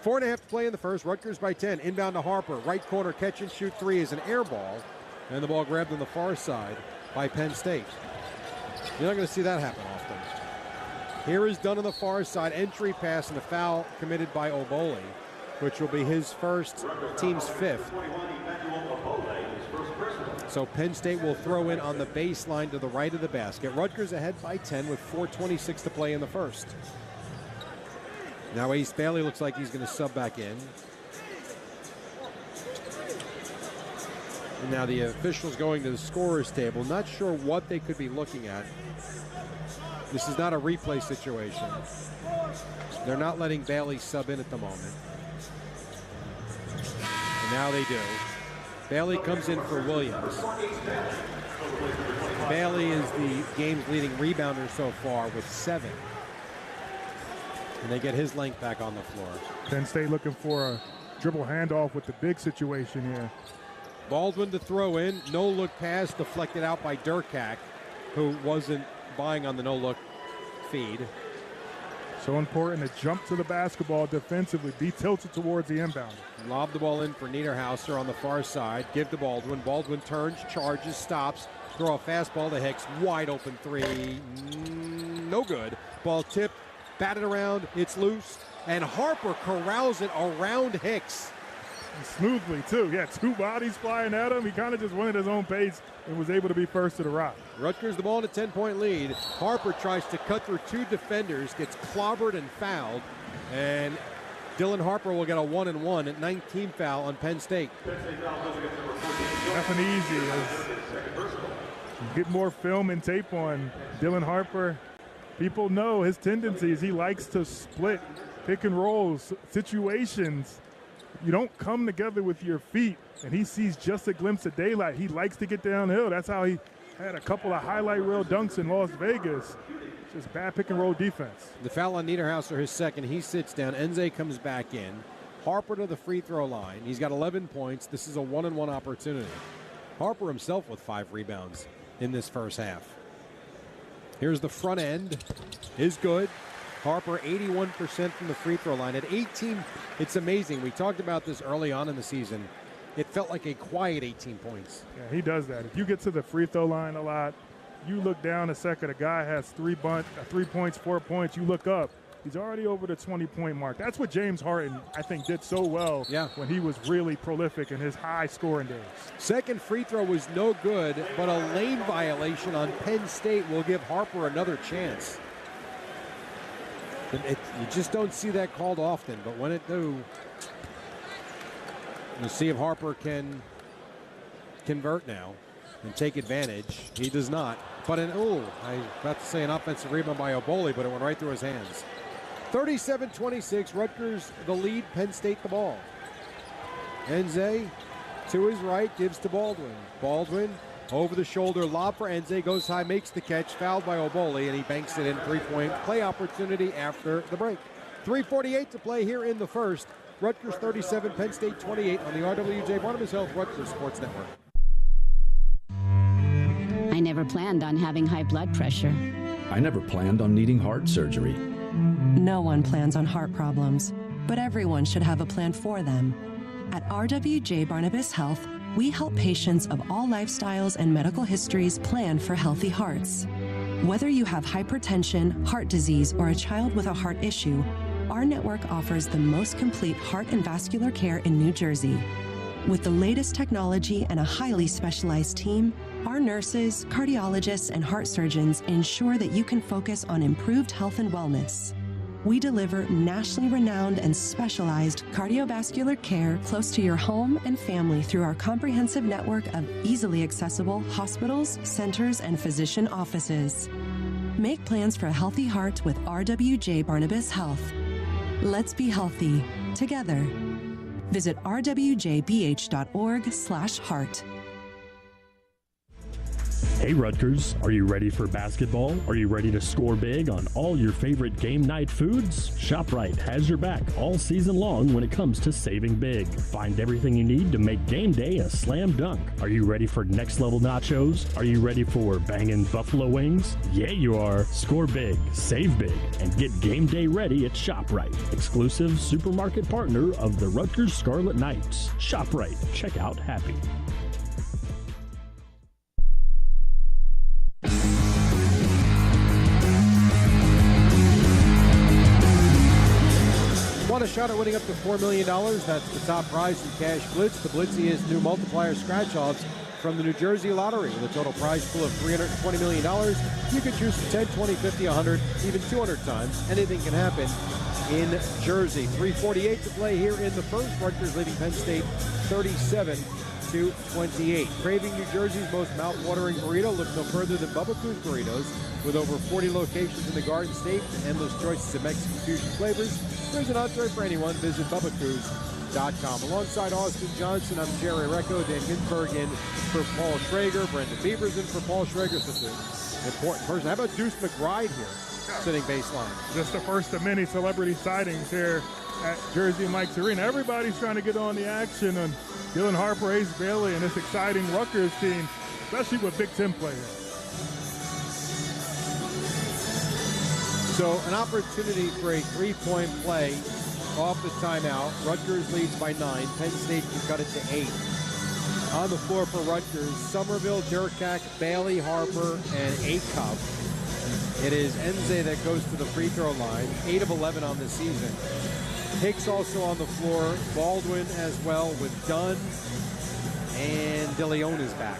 4.5 to play in the first. Rutgers by 10. Inbound to Harper. Right corner catch and shoot 3 is an air ball. And the ball grabbed on the far side by Penn State. You're not going to see that happen often. Here is Dunn on the far side. Entry pass and the foul committed by Oboli. which will be his first, team's fifth. So Penn State will throw in on the baseline to the right of the basket. Rutgers ahead by 10 with 4:26 to play in the first. Now Ace Bailey looks like he's going to sub back in. And now the officials going to the scorer's table. Not sure what they could be looking at. This is not a replay situation. They're not letting Bailey sub in at the moment. And now they do. Bailey comes in for Williams. Bailey is the game's leading rebounder so far with 7. And they get his length back on the floor. Penn State looking for a dribble handoff with the big situation here. Baldwin to throw in. No-look pass deflected out by Durkak, who wasn't buying on the no-look feed. So important to jump to the basketball defensively, be tilted towards the inbound. Lob the ball in for Niederhauser on the far side. Give to Baldwin. Baldwin turns, charges, stops. Throw a fastball to Hicks. Wide open three. No good. Ball tipped, batted around. It's loose. And Harper corrals it around Hicks. Smoothly, too. Yeah, 2 bodies flying at him. He kind of just went at his own pace and was able to be first to the rock. Rutgers the ball in a 10-point lead. Harper tries to cut through 2 defenders, gets clobbered and fouled. And Dylan Harper will get a 1-and-1 at 19 foul on Penn State. Nothing easy. Get more film and tape on Dylan Harper. People know his tendencies. He likes to split pick and rolls, situations. You don't come together with your feet, and he sees just a glimpse of daylight. He likes to get downhill. That's how he had a couple of highlight reel dunks in Las Vegas. Just bad pick and roll defense. The foul on Niederhauser, his second. He sits down. Enze comes back in. Harper to the free throw line. He's got 11 points. This is a 1-and-1 opportunity. Harper himself with 5 rebounds in this first half. Here's the front end. Is good. Harper 81% from the free throw line. At 18, it's amazing. We talked about this early on in the season. It felt like a quiet 18 points. Yeah, he does that. If you get to the free throw line a lot, you look down a second, a guy has 3 points, 4 points, you look up. He's already over the 20-point mark. That's what James Harden, I think, did so well when he was really prolific in his high-scoring days. Second free throw was no good, but a lane violation on Penn State will give Harper another chance. You just don't see that called often, but when it do, we'll see if Harper can convert now and take advantage. He does not. But I was about to say an offensive rebound by Oboli, but it went right through his hands. 37-26, Rutgers the lead, Penn State the ball. Enze to his right, gives to Baldwin. Baldwin over the shoulder, lob for Enze, goes high, makes the catch, fouled by Oboli, and he banks it in. 3-point play opportunity after the break. 3:48 to play here in the first. Rutgers 37, Penn State 28 on the RWJ Barnabas Health Rutgers Sports Network. I never planned on having high blood pressure. I never planned on needing heart surgery. No one plans on heart problems, but everyone should have a plan for them. At RWJ Barnabas Health, we help patients of all lifestyles and medical histories plan for healthy hearts. Whether you have hypertension, heart disease, or a child with a heart issue, our network offers the most complete heart and vascular care in New Jersey. With the latest technology and a highly specialized team, our nurses, cardiologists, and heart surgeons ensure that you can focus on improved health and wellness. We deliver nationally renowned and specialized cardiovascular care close to your home and family through our comprehensive network of easily accessible hospitals, centers, and physician offices. Make plans for a healthy heart with RWJ Barnabas Health. Let's be healthy together. Visit rwjbh.org/heart. Hey Rutgers, are you ready for basketball? Are you ready to score big on all your favorite game night foods? ShopRite has your back all season long when it comes to saving big. Find everything you need to make game day a slam dunk. Are you ready for next level nachos? Are you ready for bangin' buffalo wings? Yeah, you are. Score big, save big, and get game day ready at ShopRite, exclusive supermarket partner of the Rutgers Scarlet Knights. ShopRite, check out happy. Want to shot at winning up to $4 million. That's the top prize in Cash Blitz. The Blitzy is new multiplier scratch-offs from the New Jersey Lottery with a total prize pool of $320 million. You can choose 10, 20, 50, 100, even 200 times. Anything can happen in Jersey. 3:48 to play here in the first. Rutgers leading Penn State 37-28. Craving New Jersey's most mouth-watering burrito? Look no further than Bubba Coos Burritos. With over 40 locations in the Garden State and endless choices of Mexican fusion flavors, there's an entree for anyone. Visit BubbaCoos.com. Alongside Austin Johnson, I'm Jerry Recco. Dan Ginsberg in for Paul Schrager. Brendan Beavers in for Paul Schrager. Such an important person. How about Deuce McBride here, sitting baseline? Just the first of many celebrity sightings here at Jersey Mike's Arena. Everybody's trying to get on the action on Dylan Harper, Ace Bailey, and this exciting Rutgers team, especially with Big Ten players. So an opportunity for a three-point play off the timeout. Rutgers leads by 9. Penn State can cut it to 8. On the floor for Rutgers, Somerville, Durkak, Bailey, Harper, and Acuff. It is Enze that goes to the free throw line, 8 of 11 on the season. Hicks also on the floor, Baldwin as well with Dunn, and DeLeon is back.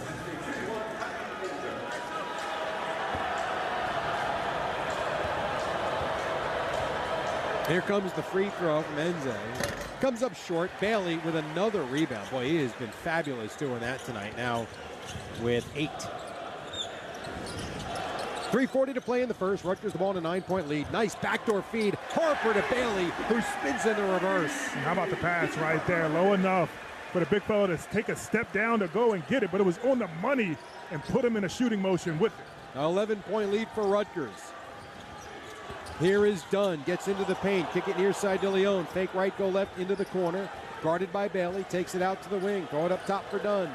Here comes the free throw from Enze. Comes up short. Bailey with another rebound. Boy, he has been fabulous doing that tonight now with 8. 3:40 to play in the first. Rutgers the ball in a 9-point lead. Nice backdoor feed. Harper to Bailey, who spins in the reverse. And how about the pass right there? Low enough for the big fella to take a step down to go and get it, but it was on the money and put him in a shooting motion with it. 11-point lead for Rutgers. Here is Dunn, gets into the paint, kick it near side to Leon, fake right, go left into the corner, guarded by Bailey, takes it out to the wing, throw it up top for Dunn.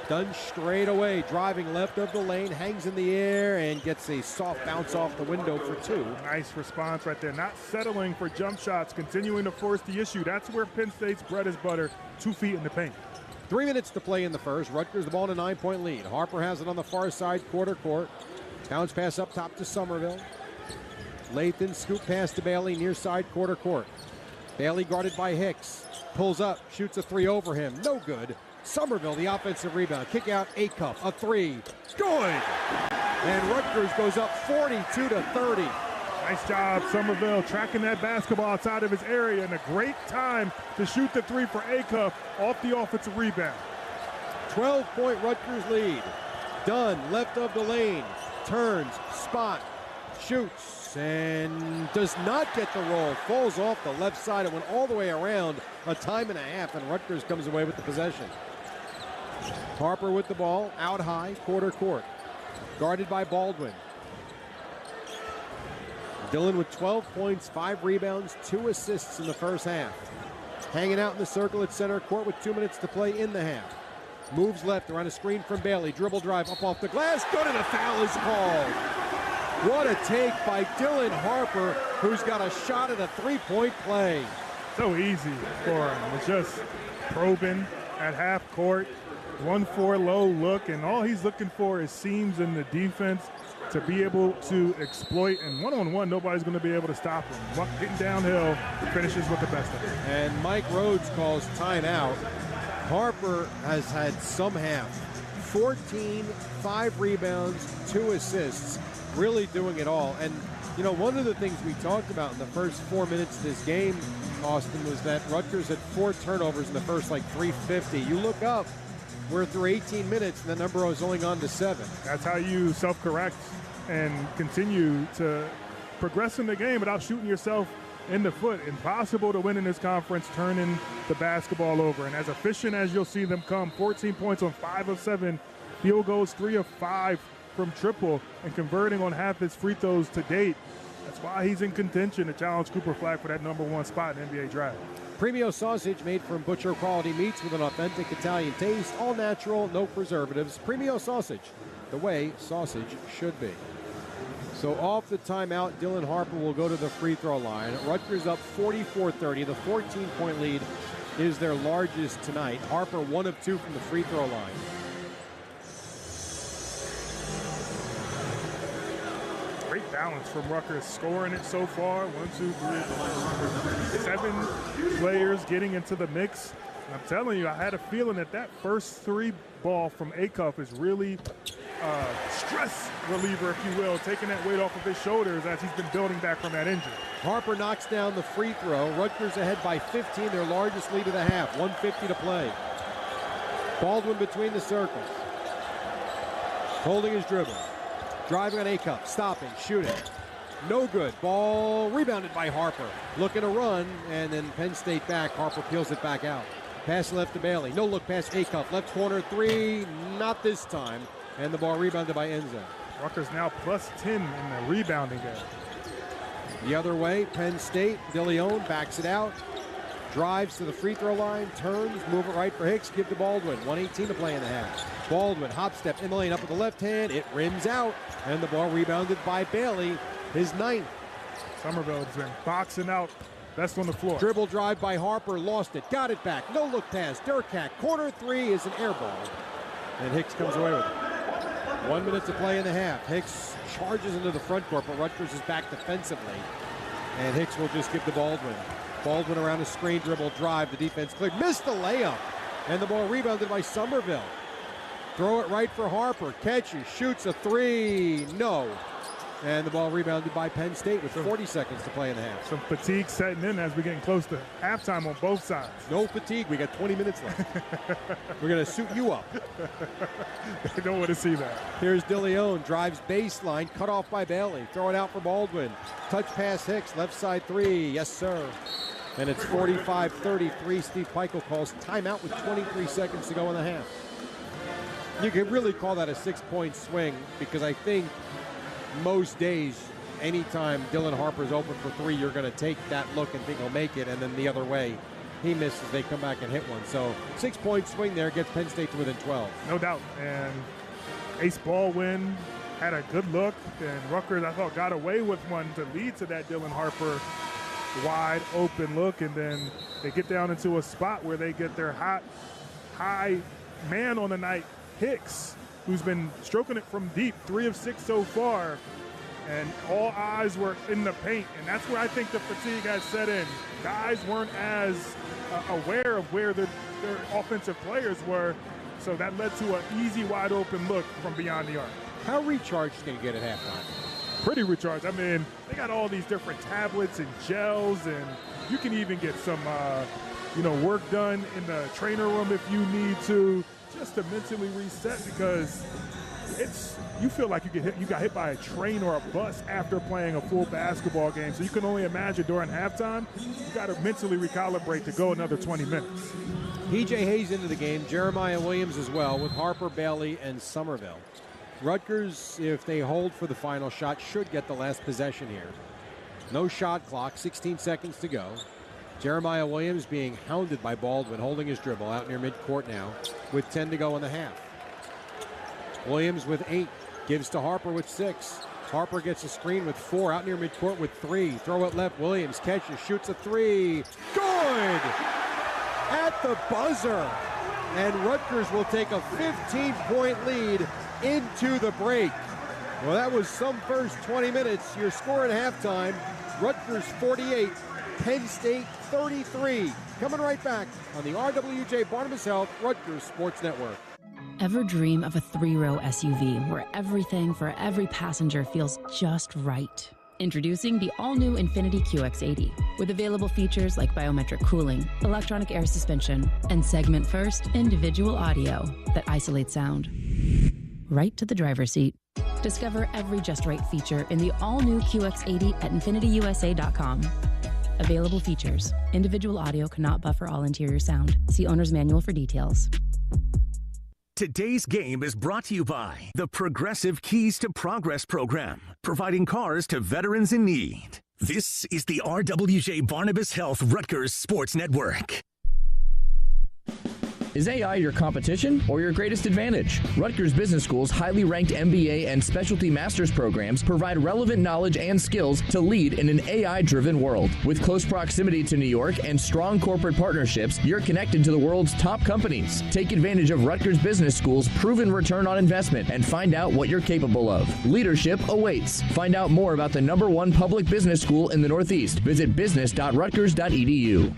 Dunn straight away, driving left of the lane, hangs in the air, and gets a soft bounce off the window for 2. Nice response right there, not settling for jump shots, continuing to force the issue. That's where Penn State's bread is butter, 2 feet in the paint. 3 minutes to play in the first. Rutgers the ball in a 9-point lead. Harper has it on the far side, quarter court. Bounce pass up top to Somerville. Lathan scoop pass to Bailey near side quarter court. Bailey guarded by Hicks. Pulls up, shoots a 3 over him. No good. Somerville the offensive rebound. Kick out Acuff. A 3. Good. And Rutgers goes up 42-30. Nice job, Somerville, tracking that basketball outside of his area, and a great time to shoot the 3 for Acuff off the offensive rebound. 12-point Rutgers lead. Dunn, left of the lane, turns, spot, shoots, and does not get the roll. Falls off the left side. It went all the way around, a time and a half, and Rutgers comes away with the possession. Harper with the ball, out high, quarter court. Guarded by Baldwin. Dylan with 12 points, 5 rebounds, 2 assists in the first half. Hanging out in the circle at center court with 2 minutes to play in the half. Moves left around a screen from Bailey. Dribble drive up off the glass. Good, and a foul is called. What a take by Dylan Harper, who's got a shot at a 3-point play. So easy for him. It's just probing at half court. 1-4 low look, and all he's looking for is seams in the defense to be able to exploit, and one-on-one, nobody's going to be able to stop him. Getting downhill, finishes with the best of it. And Mike Rhodes calls timeout. Harper has had some half. 14, 5 rebounds, 2 assists, really doing it all. And, you know, one of the things we talked about in the first 4 minutes of this game, Austin, was that Rutgers had 4 turnovers in the first, 350. You look up, we're through 18 minutes, and the number is only gone to 7. That's how you self-correct and continue to progress in the game without shooting yourself in the foot. Impossible to win in this conference, turning the basketball over. And as efficient as you'll see them come, 14 points on 5 of 7 field goals, 3 of 5 from triple, and converting on half his free throws to date. That's why he's in contention to challenge Cooper Flack for that #1 spot in the NBA draft. Premio sausage made from butcher quality meats with an authentic Italian taste, all natural, no preservatives. Premio sausage, the way sausage should be. So off the timeout, Dylan Harper will go to the free throw line. Rutgers up 44-30. The 14-point lead is their largest tonight. Harper 1 of 2 from the free throw line. great balance from Rutgers, scoring it so far. 1, 2, 3, 7 players getting into the mix. And I'm telling you, I had a feeling that first 3 ball from Acuff is really stress reliever, if you will, taking that weight off of his shoulders as he's been building back from that injury. Harper knocks down the free throw. Rutgers ahead by 15, their largest lead of the half. 1:50 to play. Baldwin between the circles. Holding his dribble. Driving on Acuff. Stopping. Shooting. No good. Ball rebounded by Harper. Looking to run, and then Penn State back. Harper peels it back out. Pass left to Bailey. No look past Acuff. Left corner 3. Not this time. And the ball rebounded by Enzo. Rutgers now plus 10 in the rebounding game. The other way, Penn State. DeLeon backs it out. Drives to the free throw line. Turns. Move it right for Hicks. Give to Baldwin. 1:18 to play in the half. Baldwin, hop step in the lane up with the left hand. It rims out. And the ball rebounded by Bailey. His 9th. Somerville has been boxing out. Best on the floor. Dribble drive by Harper. Lost it. Got it back. No look pass. Durkak. Corner 3 is an air ball. And Hicks comes away with it. 1 minute to play in the half. Hicks charges into the front court, but Rutgers is back defensively. And Hicks will just give to Baldwin. Baldwin around a screen dribble drive. The defense cleared. Missed the layup. And the ball rebounded by Somerville. Throw it right for Harper. Catches. Shoots a 3. No. And the ball rebounded by Penn State with 40 seconds to play in the half. Some fatigue setting in as we're getting close to halftime on both sides. No fatigue. We got 20 minutes left. We're going to suit you up. They don't want to see that. Here's DeLeon. Drives baseline. Cut off by Bailey. Throw it out for Baldwin. Touch pass Hicks. Left side 3. Yes, sir. And it's 45-33. Steve Peichel calls timeout with 23 seconds to go in the half. You could really call that a 6-point swing because I think most days, anytime Dylan Harper's open for 3, you're going to take that look and think he'll make it, and then the other way, he misses, they come back and hit one. So 6-point swing there gets Penn State to within 12. No doubt. And Ace Baldwin had a good look, and Rutgers, I thought, got away with one to lead to that Dylan Harper wide open look, and then they get down into a spot where they get their high man on the night, Hicks, who's been stroking it from deep, 3 of 6 so far, and all eyes were in the paint, and that's where I think the fatigue has set in. Guys weren't as aware of where their offensive players were, so that led to an easy, wide open look from beyond the arc. How recharged can you get at halftime? Pretty recharged. I mean, they got all these different tablets and gels, and you can even get some, work done in the trainer room if you need to, just to mentally reset, because you feel like you got hit by a train or a bus after playing a full basketball game. So you can only imagine during halftime, you got to mentally recalibrate to go another 20 minutes. P.J. Hayes into the game, Jeremiah Williams as well, with Harper, Bailey, and Somerville. Rutgers, if they hold for the final shot, should get the last possession here. No shot clock, 16 seconds to go. Jeremiah Williams being hounded by Baldwin, holding his dribble out near midcourt now with 10 to go in the half. Williams with 8, gives to Harper with 6. Harper gets a screen with 4, out near midcourt with 3. Throw it left, Williams catches, shoots a 3. Good! At the buzzer. And Rutgers will take a 15-point lead into the break. Well, that was some first 20 minutes. Your score at halftime, Rutgers 48, Penn State 33. Coming right back on the RWJ Barnabas Health Rutgers Sports Network. Ever dream of a 3-row SUV where everything for every passenger feels just right? Introducing the all-new Infiniti QX80 with available features like biometric cooling, electronic air suspension, and segment-first individual audio that isolates sound right to the driver's seat. Discover every just right feature in the all-new QX80 at InfinityUSA.com. Available features. Individual audio cannot buffer all interior sound. See owner's manual for details. Today's game is brought to you by the Progressive Keys to Progress program, providing cars to veterans in need. This is the RWJ Barnabas Health Rutgers Sports Network. Is AI your competition or your greatest advantage? Rutgers Business School's highly ranked MBA and specialty master's programs provide relevant knowledge and skills to lead in an AI-driven world. With close proximity to New York and strong corporate partnerships, you're connected to the world's top companies. Take advantage of Rutgers Business School's proven return on investment and find out what you're capable of. Leadership awaits. Find out more about the #1 public business school in the Northeast. Visit business.rutgers.edu.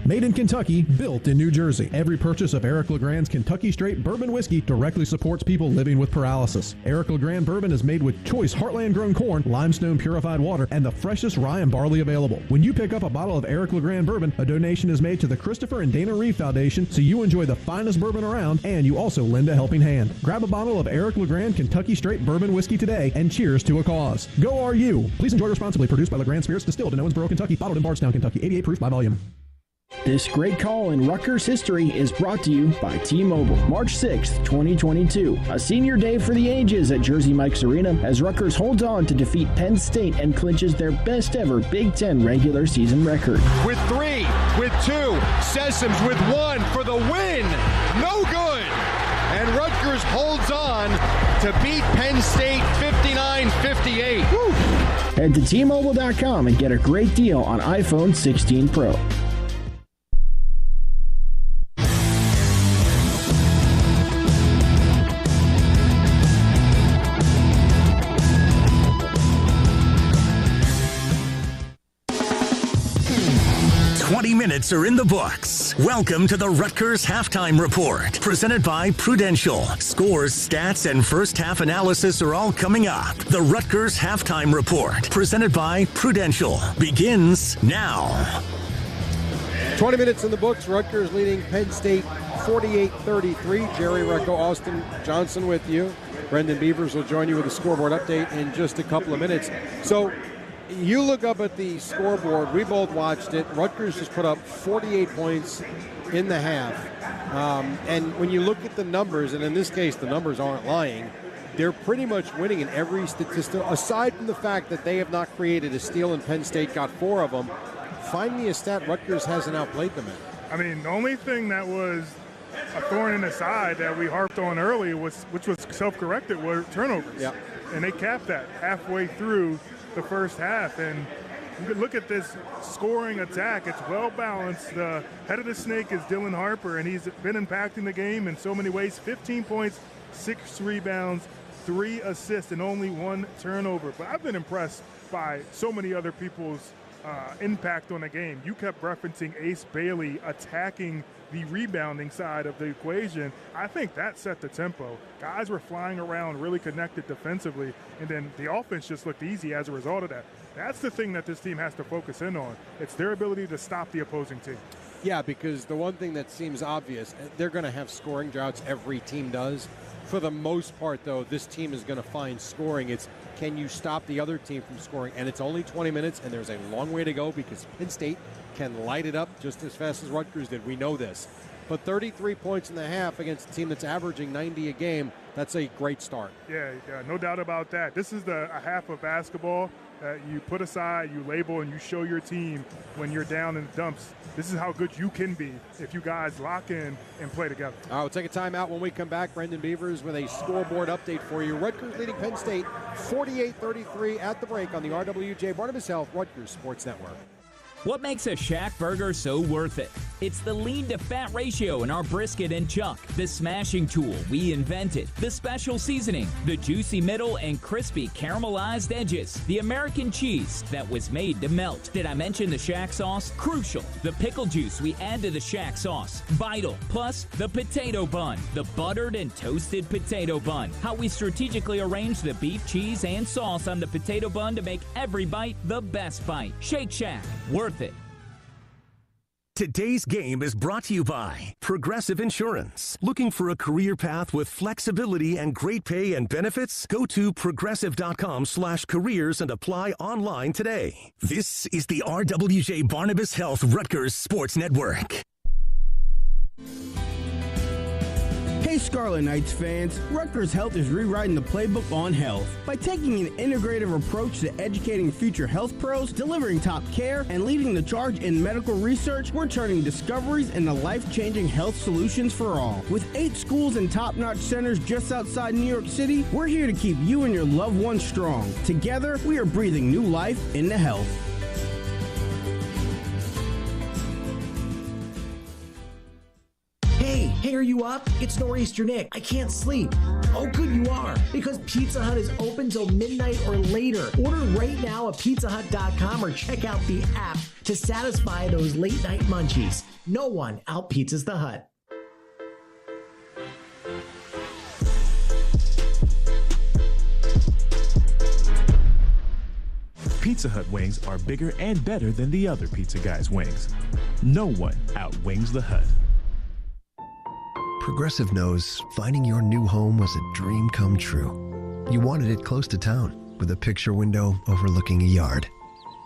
Made in Kentucky, built in New Jersey. Every purchase of Eric LeGrand's Kentucky Straight Bourbon Whiskey directly supports people living with paralysis. Eric LeGrand Bourbon is made with choice Heartland-grown corn, limestone purified water, and the freshest rye and barley available. When you pick up a bottle of Eric LeGrand Bourbon, a donation is made to the Christopher and Dana Reeve Foundation, so you enjoy the finest bourbon around, and you also lend a helping hand. Grab a bottle of Eric LeGrand Kentucky Straight Bourbon Whiskey today, and cheers to a cause. Go RU! Please enjoy responsibly. Produced by LeGrand Spirits, distilled in Owensboro, Kentucky, bottled in Bardstown, Kentucky. 88 proof by volume. This great call in Rutgers history is brought to you by T-Mobile. March 6th, 2022. A senior day for the ages at Jersey Mike's Arena as Rutgers holds on to defeat Penn State and clinches their best ever Big Ten regular season record. With 3, with 2, Sessoms with 1 for the win. No good. And Rutgers holds on to beat Penn State 59-58. Woo. Head to T-Mobile.com and get a great deal on iPhone 16 Pro. Minutes are in the books. Welcome to the Rutgers Halftime Report, presented by Prudential. Scores, stats, and first half analysis are all coming up. The Rutgers Halftime Report, presented by Prudential, begins now. 20 minutes in the books. Rutgers leading Penn State 48-33. Jerry Recco, Austin Johnson with you. Brendan Beavers will join you with a scoreboard update in just a couple of minutes. So, you look up at the scoreboard. We both watched it. Rutgers just put up 48 points in the half. And when you look at the numbers, and in this case the numbers aren't lying, they're pretty much winning in every statistic, aside from the fact that they have not created a steal and Penn State got 4 of them. Find me a stat Rutgers hasn't outplayed them in. I mean, the only thing that was a thorn in the side that we harped on early, which was self-corrected, were turnovers. Yeah. And they capped that halfway through the first half, and you can look at this scoring attack. It's well balanced. The head of the snake is Dylan Harper, and he's been impacting the game in so many ways. 15 points, 6 rebounds, 3 assists, and only 1 turnover. But I've been impressed by so many other people's impact on the game. You kept referencing Ace Bailey attacking the rebounding side of the equation. I think that set the tempo. Guys were flying around, really connected defensively, and then the offense just looked easy as a result of that. That's the thing that this team has to focus in on. It's their ability to stop the opposing team. Yeah, because the one thing that seems obvious, they're going to have scoring droughts. Every team does. For the most part, though, this team is going to find scoring. It's can you stop the other team from scoring? And it's only 20 minutes, and there's a long way to go because Penn State can light it up just as fast as Rutgers did. We know this. But 33 points in the half against a team that's averaging 90 a game, that's a great start. Yeah, no doubt about that. This is a half of basketball that you put aside, you label, and you show your team when you're down in the dumps. This is how good you can be if you guys lock in and play together. All right, we'll take a timeout. When we come back, Brendan Beavers with a scoreboard update for you. Rutgers leading Penn State 48-33 at the break on the RWJ Barnabas Health Rutgers Sports Network. What makes a Shack burger so worth it? It's the lean to fat ratio in our brisket and chuck, the smashing tool we invented, the special seasoning, the juicy middle and crispy caramelized edges, the American cheese that was made to melt. Did I mention the Shack sauce? Crucial. The pickle juice we add to the Shack sauce. Vital. Plus, the potato bun, the buttered and toasted potato bun. How we strategically arrange the beef, cheese, and sauce on the potato bun to make every bite the best bite. Shake Shack. Worth it. Today's game is brought to you by Progressive Insurance. Looking for a career path with flexibility and great pay and benefits? Go to progressive.com/careers and apply online today. This is the RWJ Barnabas Health Rutgers Sports Network. Hey Scarlet Knights fans, Rutgers Health is rewriting the playbook on health. By taking an integrative approach to educating future health pros, delivering top care, and leading the charge in medical research, we're turning discoveries into life-changing health solutions for all. With 8 schools and top-notch centers just outside New York City, we're here to keep you and your loved ones strong. Together, we are breathing new life into health. Hey, are you up? It's Nor'easter Nick. I can't sleep. Oh, good you are, because Pizza Hut is open till midnight or later. Order right now at pizzahut.com or check out the app to satisfy those late night munchies. No one out-pizzas the Hut. Pizza Hut wings are bigger and better than the other pizza guys' wings. No one outwings the Hut. Progressive knows finding your new home was a dream come true. You wanted it close to town, with a picture window overlooking a yard.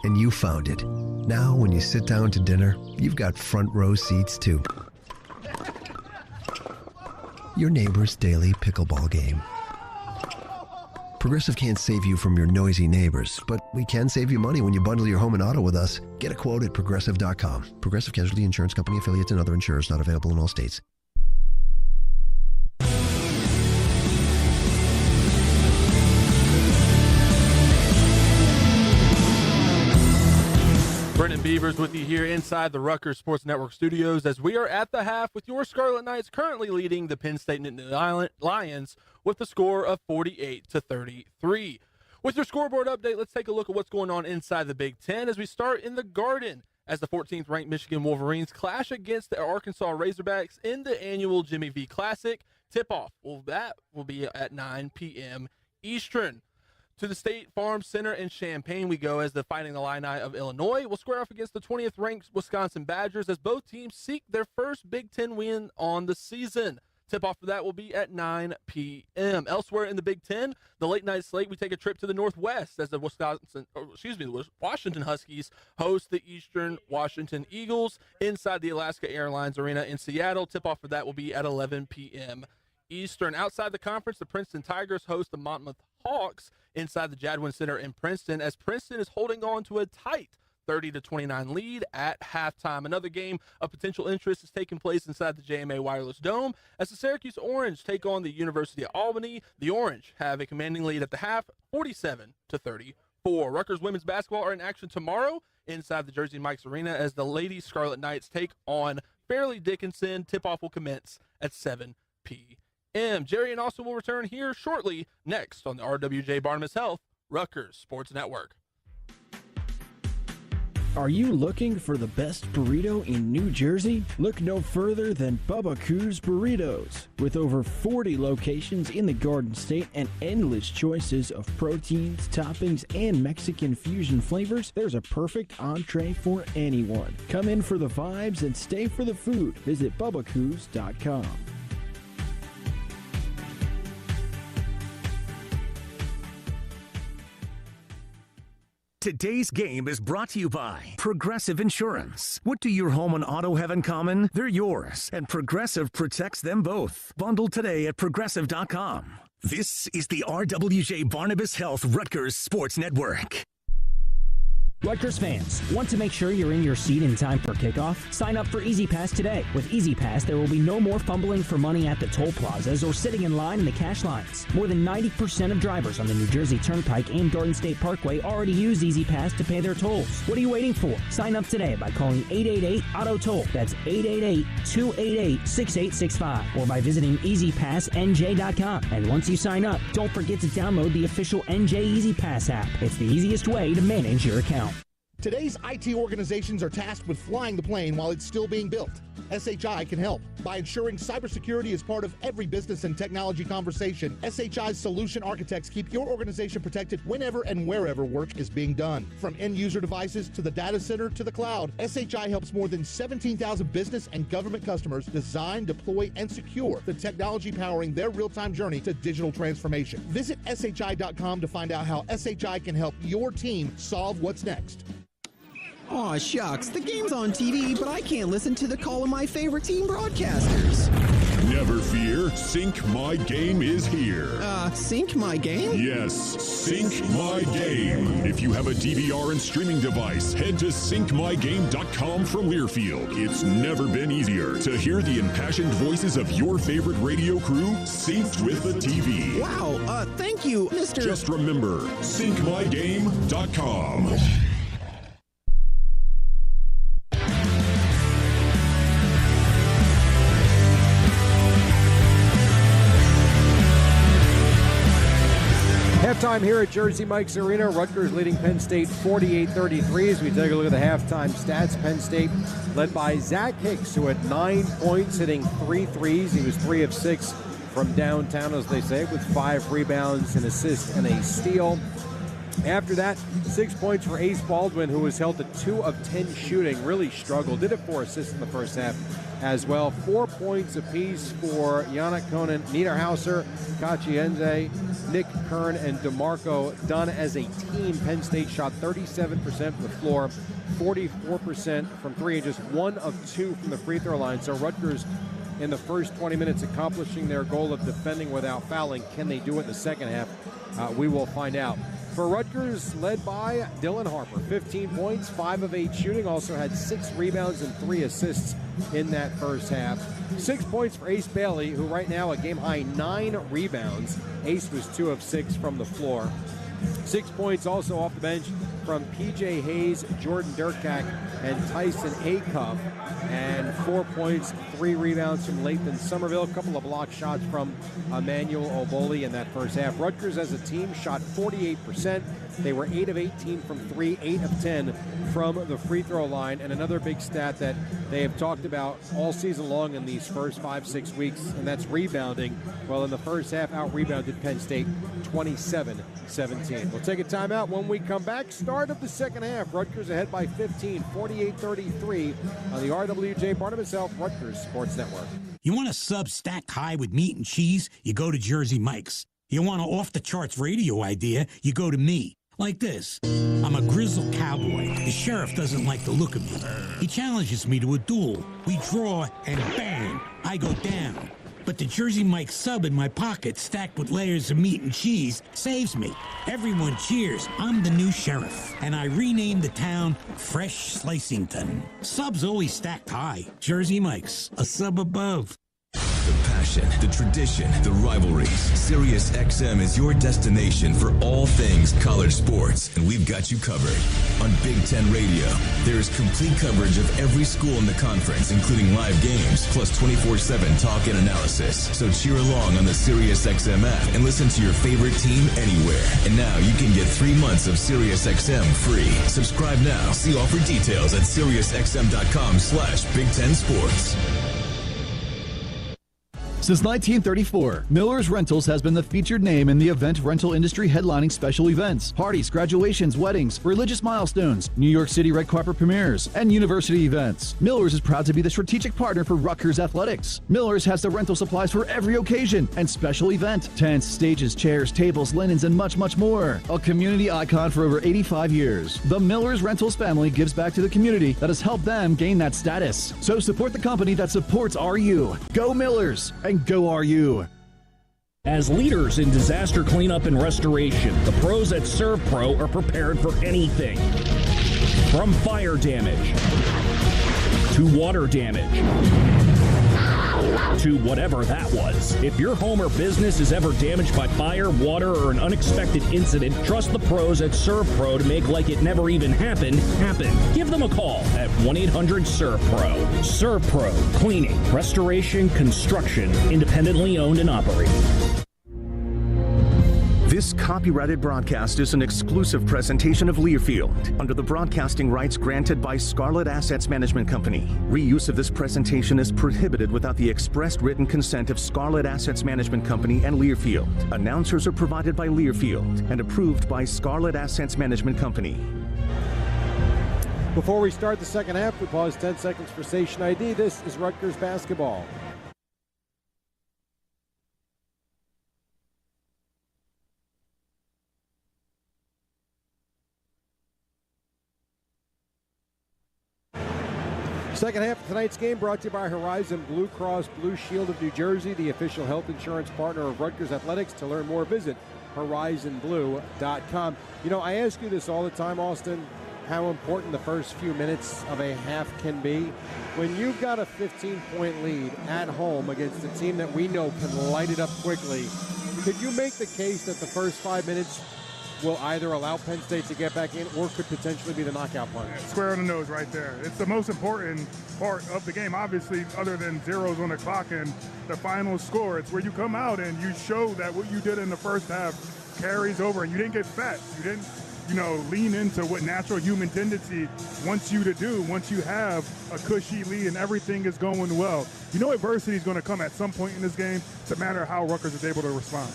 And you found it. Now, when you sit down to dinner, you've got front row seats to your neighbor's daily pickleball game. Progressive can't save you from your noisy neighbors, but we can save you money when you bundle your home and auto with us. Get a quote at Progressive.com. Progressive Casualty Insurance Company, affiliates, and other insurers not available in all states. Brennan Beavers with you here inside the Rutgers Sports Network studios as we are at the half with your Scarlet Knights currently leading the Penn State Lions with the score of 48-33. With your scoreboard update, let's take a look at what's going on inside the Big Ten as we start in the Garden as the 14th ranked Michigan Wolverines clash against the Arkansas Razorbacks in the annual Jimmy V Classic. Tip-off, that will be at 9 p.m. Eastern. To the State Farm Center in Champaign we go as the Fighting Illini of Illinois will square off against the 20th ranked Wisconsin Badgers as both teams seek their first Big Ten win on the season. Tip-off for that will be at 9 p.m. Elsewhere in the Big Ten, the late night slate, we take a trip to the Northwest as the Washington Huskies host the Eastern Washington Eagles inside the Alaska Airlines Arena in Seattle. Tip-off for that will be at 11 p.m. Eastern. Outside the conference, the Princeton Tigers host the Monmouth Hawks inside the Jadwin Center in Princeton as Princeton is holding on to a tight 30-29 lead at halftime. Another game of potential interest is taking place inside the JMA Wireless Dome as the Syracuse Orange take on the University of Albany. The Orange have a commanding lead at the half, 47-34. Rutgers women's basketball are in action tomorrow inside the Jersey Mike's Arena as the Lady Scarlet Knights take on Fairleigh Dickinson. Tip-off will commence at 7 p.m. Jerry and Austin will return here shortly, next on the RWJ Barnabas Health Rutgers Sports Network. Are you looking for the best burrito in New Jersey? Look no further than Bubba Coos Burritos. With over 40 locations in the Garden State and endless choices of proteins, toppings, and Mexican fusion flavors, there's a perfect entree for anyone. Come in for the vibes and stay for the food. Visit BubbaCoos.com. Today's game is brought to you by Progressive Insurance. What do your home and auto have in common? They're yours, and Progressive protects them both. Bundle today at Progressive.com. This is the RWJ Barnabas Health Rutgers Sports Network. Rutgers fans, want to make sure you're in your seat in time for kickoff? Sign up for Easy Pass today. With Easy Pass, there will be no more fumbling for money at the toll plazas or sitting in line in the cash lines. More than 90% of drivers on the New Jersey Turnpike and Garden State Parkway already use Easy Pass to pay their tolls. What are you waiting for? Sign up today by calling 888-AUTO-TOLL. That's 888-288-6865. Or by visiting EasyPassNJ.com. And once you sign up, don't forget to download the official NJ Easy Pass app. It's the easiest way to manage your account. Today's IT organizations are tasked with flying the plane while it's still being built. SHI can help by ensuring cybersecurity is part of every business and technology conversation. SHI's solution architects keep your organization protected whenever and wherever work is being done. From end-user devices to the data center to the cloud, SHI helps more than 17,000 business and government customers design, deploy, and secure the technology powering their real-time journey to digital transformation. Visit SHI.com to find out how SHI can help your team solve what's next. Aw, shucks, the game's on TV, but I can't listen to the call of my favorite team broadcasters. Never fear, Sync My Game is here. Sync My Game? Yes, Sync My Game. If you have a DVR and streaming device, head to syncmygame.com from Learfield. It's never been easier to hear the impassioned voices of your favorite radio crew synced with the TV. Wow, thank you, Mr. Just remember, syncmygame.com. Halftime here at Jersey Mike's Arena. Rutgers leading Penn State 48-33. As we take a look at the halftime stats, Penn State led by Zach Hicks, who had 9 points, hitting 3 threes. He was 3 of 6 from downtown, as they say, with 5 rebounds, an assist, and a steal. After that, 6 points for Ace Baldwin, who was held to 2 of 10 shooting. Really struggled. Did have 4 assists in the first half as well. 4 points apiece for Yannick Conan, Niederhauser, Kachienze, Nick Kern, and DeMarco Dunn. As a team, Penn State shot 37% from the floor, 44% from 3, and just 1 of 2 from the free throw line. So Rutgers, in the first 20 minutes, accomplishing their goal of defending without fouling. Can they do it in the second half? We will find out. For Rutgers, led by Dylan Harper, 15 points, 5 of 8 shooting, also had 6 rebounds and 3 assists in that first half. 6 points for Ace Bailey, who right now a game-high 9 rebounds. Ace was 2 of 6 from the floor. 6 points also off the bench from P.J. Hayes, Jordan Durkak, and Tyson Acuff. And 4 points, 3 rebounds from Lathan Somerville. A couple of block shots from Emmanuel Oboli in that first half. Rutgers as a team shot 48%. They were 8 of 18 from 3, 8 of 10 from the free throw line. And another big stat that they have talked about all season long in these first 5-6 weeks, and that's rebounding. Well, in the first half, out-rebounded Penn State 27-17. We'll take a timeout. When we come back, start of the second half. Rutgers ahead by 15, 48-33 on the RWJ Barnabas Health Rutgers Sports Network. You want a sub stacked high with meat and cheese? You go to Jersey Mike's. You want an off-the-charts radio idea? You go to me. Like this. I'm a grizzled cowboy. The sheriff doesn't like the look of me. He challenges me to a duel. We draw, and bang, I go down. But the Jersey Mike sub in my pocket, stacked with layers of meat and cheese, saves me. Everyone cheers. I'm the new sheriff. And I renamed the town Fresh Slicington. Subs always stacked high. Jersey Mike's, a sub above. The passion, the tradition, the rivalries. Sirius XM is your destination for all things college sports, and we've got you covered. On Big Ten Radio, there is complete coverage of every school in the conference, including live games, plus 24/7 talk and analysis. So cheer along on the Sirius XM app and listen to your favorite team anywhere. And now you can get 3 months of Sirius XM free. Subscribe now. See offer details at SiriusXM.com/Big Ten Sports. Since 1934, Miller's Rentals has been the featured name in the event rental industry, headlining special events, parties, graduations, weddings, religious milestones, New York City red carpet premieres, and university events. Miller's is proud to be the strategic partner for Rutgers Athletics. Miller's has the rental supplies for every occasion and special event. Tents, stages, chairs, tables, linens, and much, much more. A community icon for over 85 years. The Miller's Rentals family gives back to the community that has helped them gain that status. So support the company that supports RU. Go Miller's! And go RU. As leaders in disaster cleanup and restoration, the pros at ServPro are prepared for anything. From fire damage to water damage to whatever that was. If your home or business is ever damaged by fire, water, or an unexpected incident, trust the pros at ServPro to make like it never even happened happen. Give them a call at 1-800-ServPro. ServPro, cleaning, restoration, construction, independently owned and operated. This copyrighted broadcast is an exclusive presentation of Learfield under the broadcasting rights granted by Scarlet Assets Management Company. Reuse of this presentation is prohibited without the expressed written consent of Scarlet Assets Management Company and Learfield. Announcers are provided by Learfield and approved by Scarlet Assets Management Company. Before we start the second half, we pause 10 seconds for station ID. This is Rutgers basketball. Second half of tonight's game brought to you by Horizon Blue Cross Blue Shield of New Jersey, the official health insurance partner of Rutgers Athletics. To learn more, visit horizonblue.com. You know, I ask you this all the time, Austin, how important the first few minutes of a half can be. When you've got a 15-point lead at home against a team that we know can light it up quickly, could you make the case that the first 5 minutes will either allow Penn State to get back in or could potentially be the knockout punch? Square on the nose right there. It's the most important part of the game, obviously, other than zeros on the clock and the final score. It's where you come out and you show that what you did in the first half carries over, and you didn't get fat. You didn't, lean into what natural human tendency wants you to do once you have a cushy lead and everything is going well. Adversity is going to come at some point in this game. It's a matter of how Rutgers is able to respond.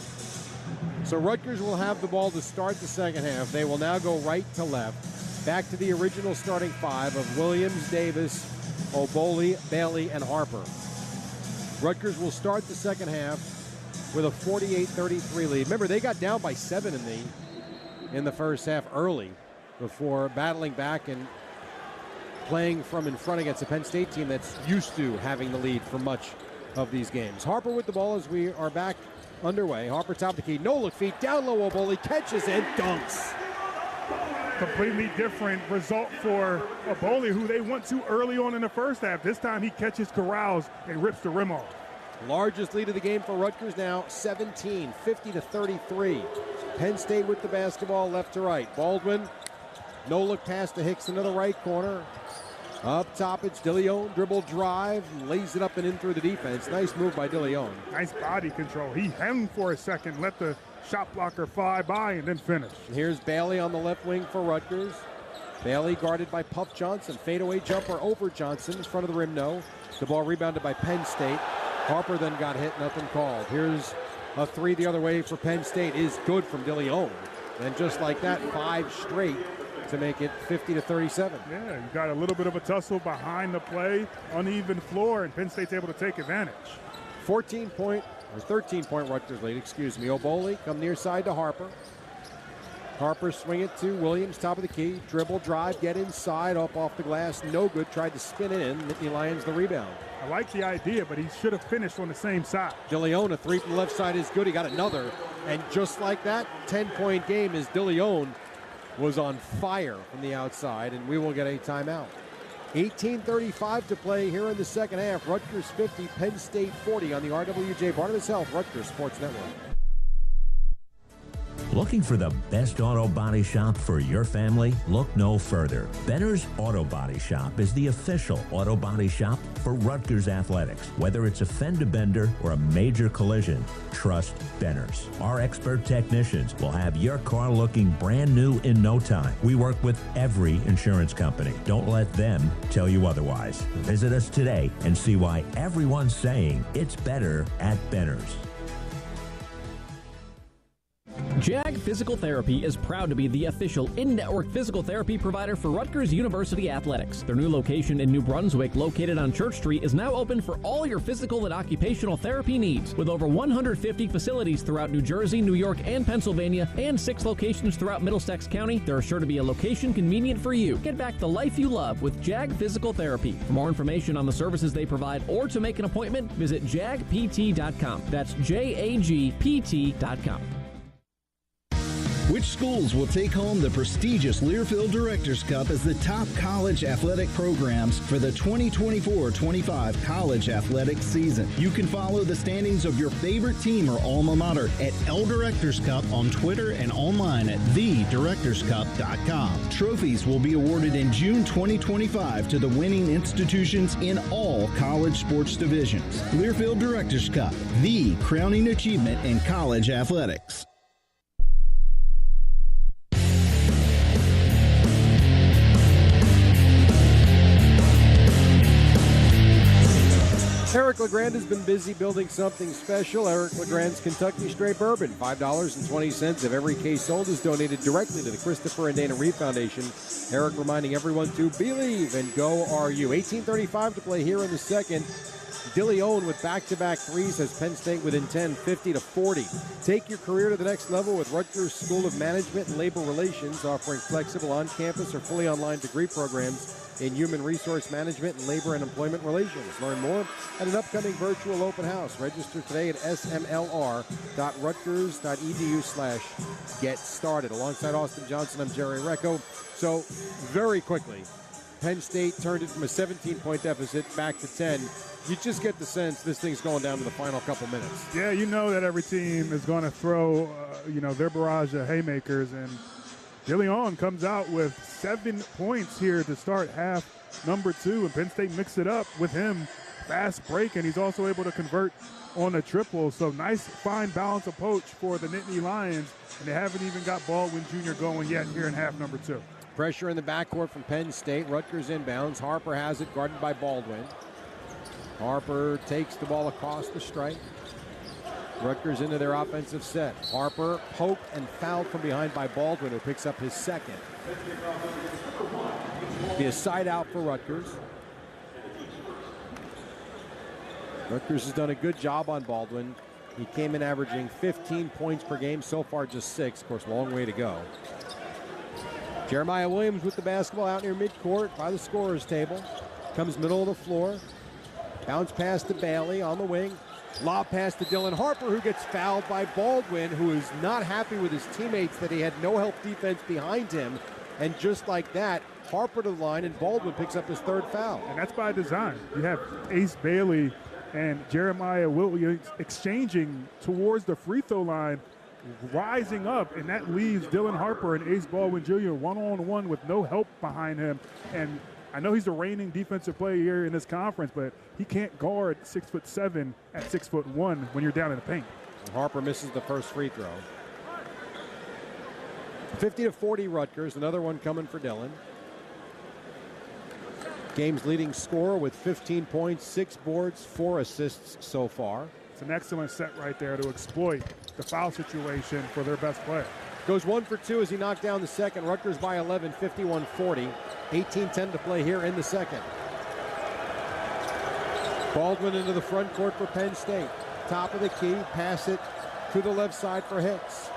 So Rutgers will have the ball to start the second half. They will now go right to left. Back to the original starting five of Williams, Davis, Oboli, Bailey, and Harper. Rutgers will start the second half with a 48-33 lead. Remember, they got down by 7 in the first half early before battling back and playing from in front against a Penn State team that's used to having the lead for much of these games. Harper with the ball as we are back underway. Harper top of the key, no look feet, down low, Oboli catches and dunks. Completely different result for Oboli, who they went to early on in the first half. This time he catches, corrals, and rips the rim off. Largest lead of the game for Rutgers now, 17, 50-33. Penn State with the basketball left to right. Baldwin, no look pass to Hicks into the right corner. Up top, it's DeLeon, dribble drive, lays it up and in through the defense. Nice move by DeLeon. Nice body control. He hemmed for a second, let the shot blocker fly by, and then finish. Here's Bailey on the left wing for Rutgers. Bailey guarded by Puff Johnson. Fadeaway jumper over Johnson. Front of the rim, no. The ball rebounded by Penn State. Harper then got hit, nothing called. Here's a three the other way for Penn State. Is good from DeLeon. And just like that, 5 straight to make it 50-37. Yeah, you got a little bit of a tussle behind the play, uneven floor, and Penn State's able to take advantage. 13-point Rutgers lead, Oboli come near side to Harper. Harper swing it to Williams, top of the key, dribble, drive, get inside, up off the glass, no good, tried to spin it in, Nittany Lions the rebound. I like the idea, but he should have finished on the same side. DeLeon, a three from the left side is good, he got another, and just like that, 10-point game as DeLeon was on fire from the outside, and we will get a timeout. 18:35 to play here in the second half. Rutgers 50, Penn State 40 on the RWJ Barnabas Health Rutgers Sports Network. Looking for the best auto body shop for your family? Look no further. Benner's Auto Body Shop is the official auto body shop for Rutgers Athletics. Whether it's a fender bender or a major collision, trust Benner's. Our expert technicians will have your car looking brand new in no time. We work with every insurance company. Don't let them tell you otherwise. Visit us today and see why everyone's saying it's better at Benner's. JAG Physical Therapy is proud to be the official in-network physical therapy provider for Rutgers University Athletics. Their new location in New Brunswick, located on Church Street, is now open for all your physical and occupational therapy needs. With over 150 facilities throughout New Jersey, New York, and Pennsylvania, and 6 locations throughout Middlesex County, there is sure to be a location convenient for you. Get back the life you love with JAG Physical Therapy. For more information on the services they provide or to make an appointment, visit jagpt.com. That's JAGPT.com. Which schools will take home the prestigious Learfield Directors Cup as the top college athletic programs for the 2024-25 college athletic season? You can follow the standings of your favorite team or alma mater at L Directors Cup on Twitter and online at thedirectorscup.com. Trophies will be awarded in June 2025 to the winning institutions in all college sports divisions. Learfield Directors Cup, the crowning achievement in college athletics. Eric LeGrand has been busy building something special. Eric LeGrand's Kentucky Straight Bourbon. $5.20 of every case sold is donated directly to the Christopher and Dana Reeve Foundation. Eric reminding everyone to believe and go RU. 18:35 to play here in the second. DeLeon with back-to-back threes has Penn State within 10, 50-40. Take your career to the next level with Rutgers School of Management and Labor Relations, offering flexible on-campus or fully online degree programs in human resource management and labor and employment relations. Learn more at an upcoming virtual open house. Register today at smlr.rutgers.edu/get started. Alongside Austin Johnson, I'm Jerry Recco. So very quickly, Penn State turned it from a 17-point deficit back to 10. You just get the sense this thing's going down to the final couple minutes. Yeah, you know that every team is going to throw, their barrage of haymakers, and DeLeon comes out with 7 points here to start half number 2, and Penn State mixed it up with him. Fast break, and he's also able to convert on a triple. So nice, fine balance approach for the Nittany Lions, and they haven't even got Baldwin Jr. going yet here in half number 2. Pressure in the backcourt from Penn State. Rutgers inbounds. Harper has it, guarded by Baldwin. Harper takes the ball across the stripe. Rutgers into their offensive set. Harper poked and fouled from behind by Baldwin, who picks up his second. Be a side out for Rutgers. Rutgers has done a good job on Baldwin. He came in averaging 15 points per game. So far, just 6. Of course, long way to go. Jeremiah Williams with the basketball out near midcourt by the scorer's table. Comes middle of the floor. Bounce pass to Bailey on the wing. Lob pass to Dylan Harper, who gets fouled by Baldwin, who is not happy with his teammates that he had no help defense behind him. And just like that, Harper to the line, and Baldwin picks up his 3rd foul. And that's by design. You have Ace Bailey and Jeremiah Williams exchanging towards the free throw line, rising up, and that leaves Dylan Harper and Ace Baldwin Jr. one-on-one with no help behind him. And I know he's the reigning defensive player here in this conference, but he can't guard 6'7" at 6'1" when you're down in the paint. Harper misses the first free throw. 50-40 Rutgers, another one coming for Dylan. Game's leading scorer with 15 points, 6 boards, 4 assists so far. It's an excellent set right there to exploit the foul situation for their best player. Goes 1 for 2 as he knocked down the second. Rutgers by 11, 51-40. 18-10 to play here in the second. Baldwin into the front court for Penn State. Top of the key, pass it to the left side for Hicks.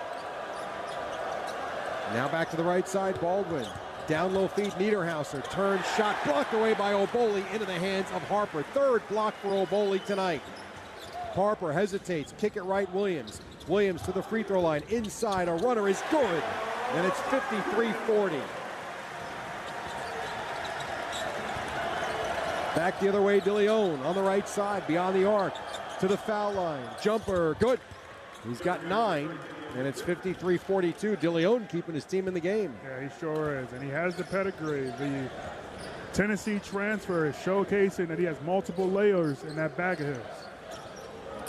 Now back to the right side, Baldwin. Down low feed, Niederhauser. Turn, shot blocked away by Oboli into the hands of Harper. 3rd block for Oboli tonight. Harper hesitates, kick it right, Williams. Williams to the free throw line, inside, a runner is good. And it's 53-40. Back the other way, DeLeon on the right side, beyond the arc, to the foul line. Jumper, good. He's got 9, and it's 53-42. DeLeon keeping his team in the game. Yeah, he sure is, and he has the pedigree. The Tennessee transfer is showcasing that he has multiple layers in that bag of his.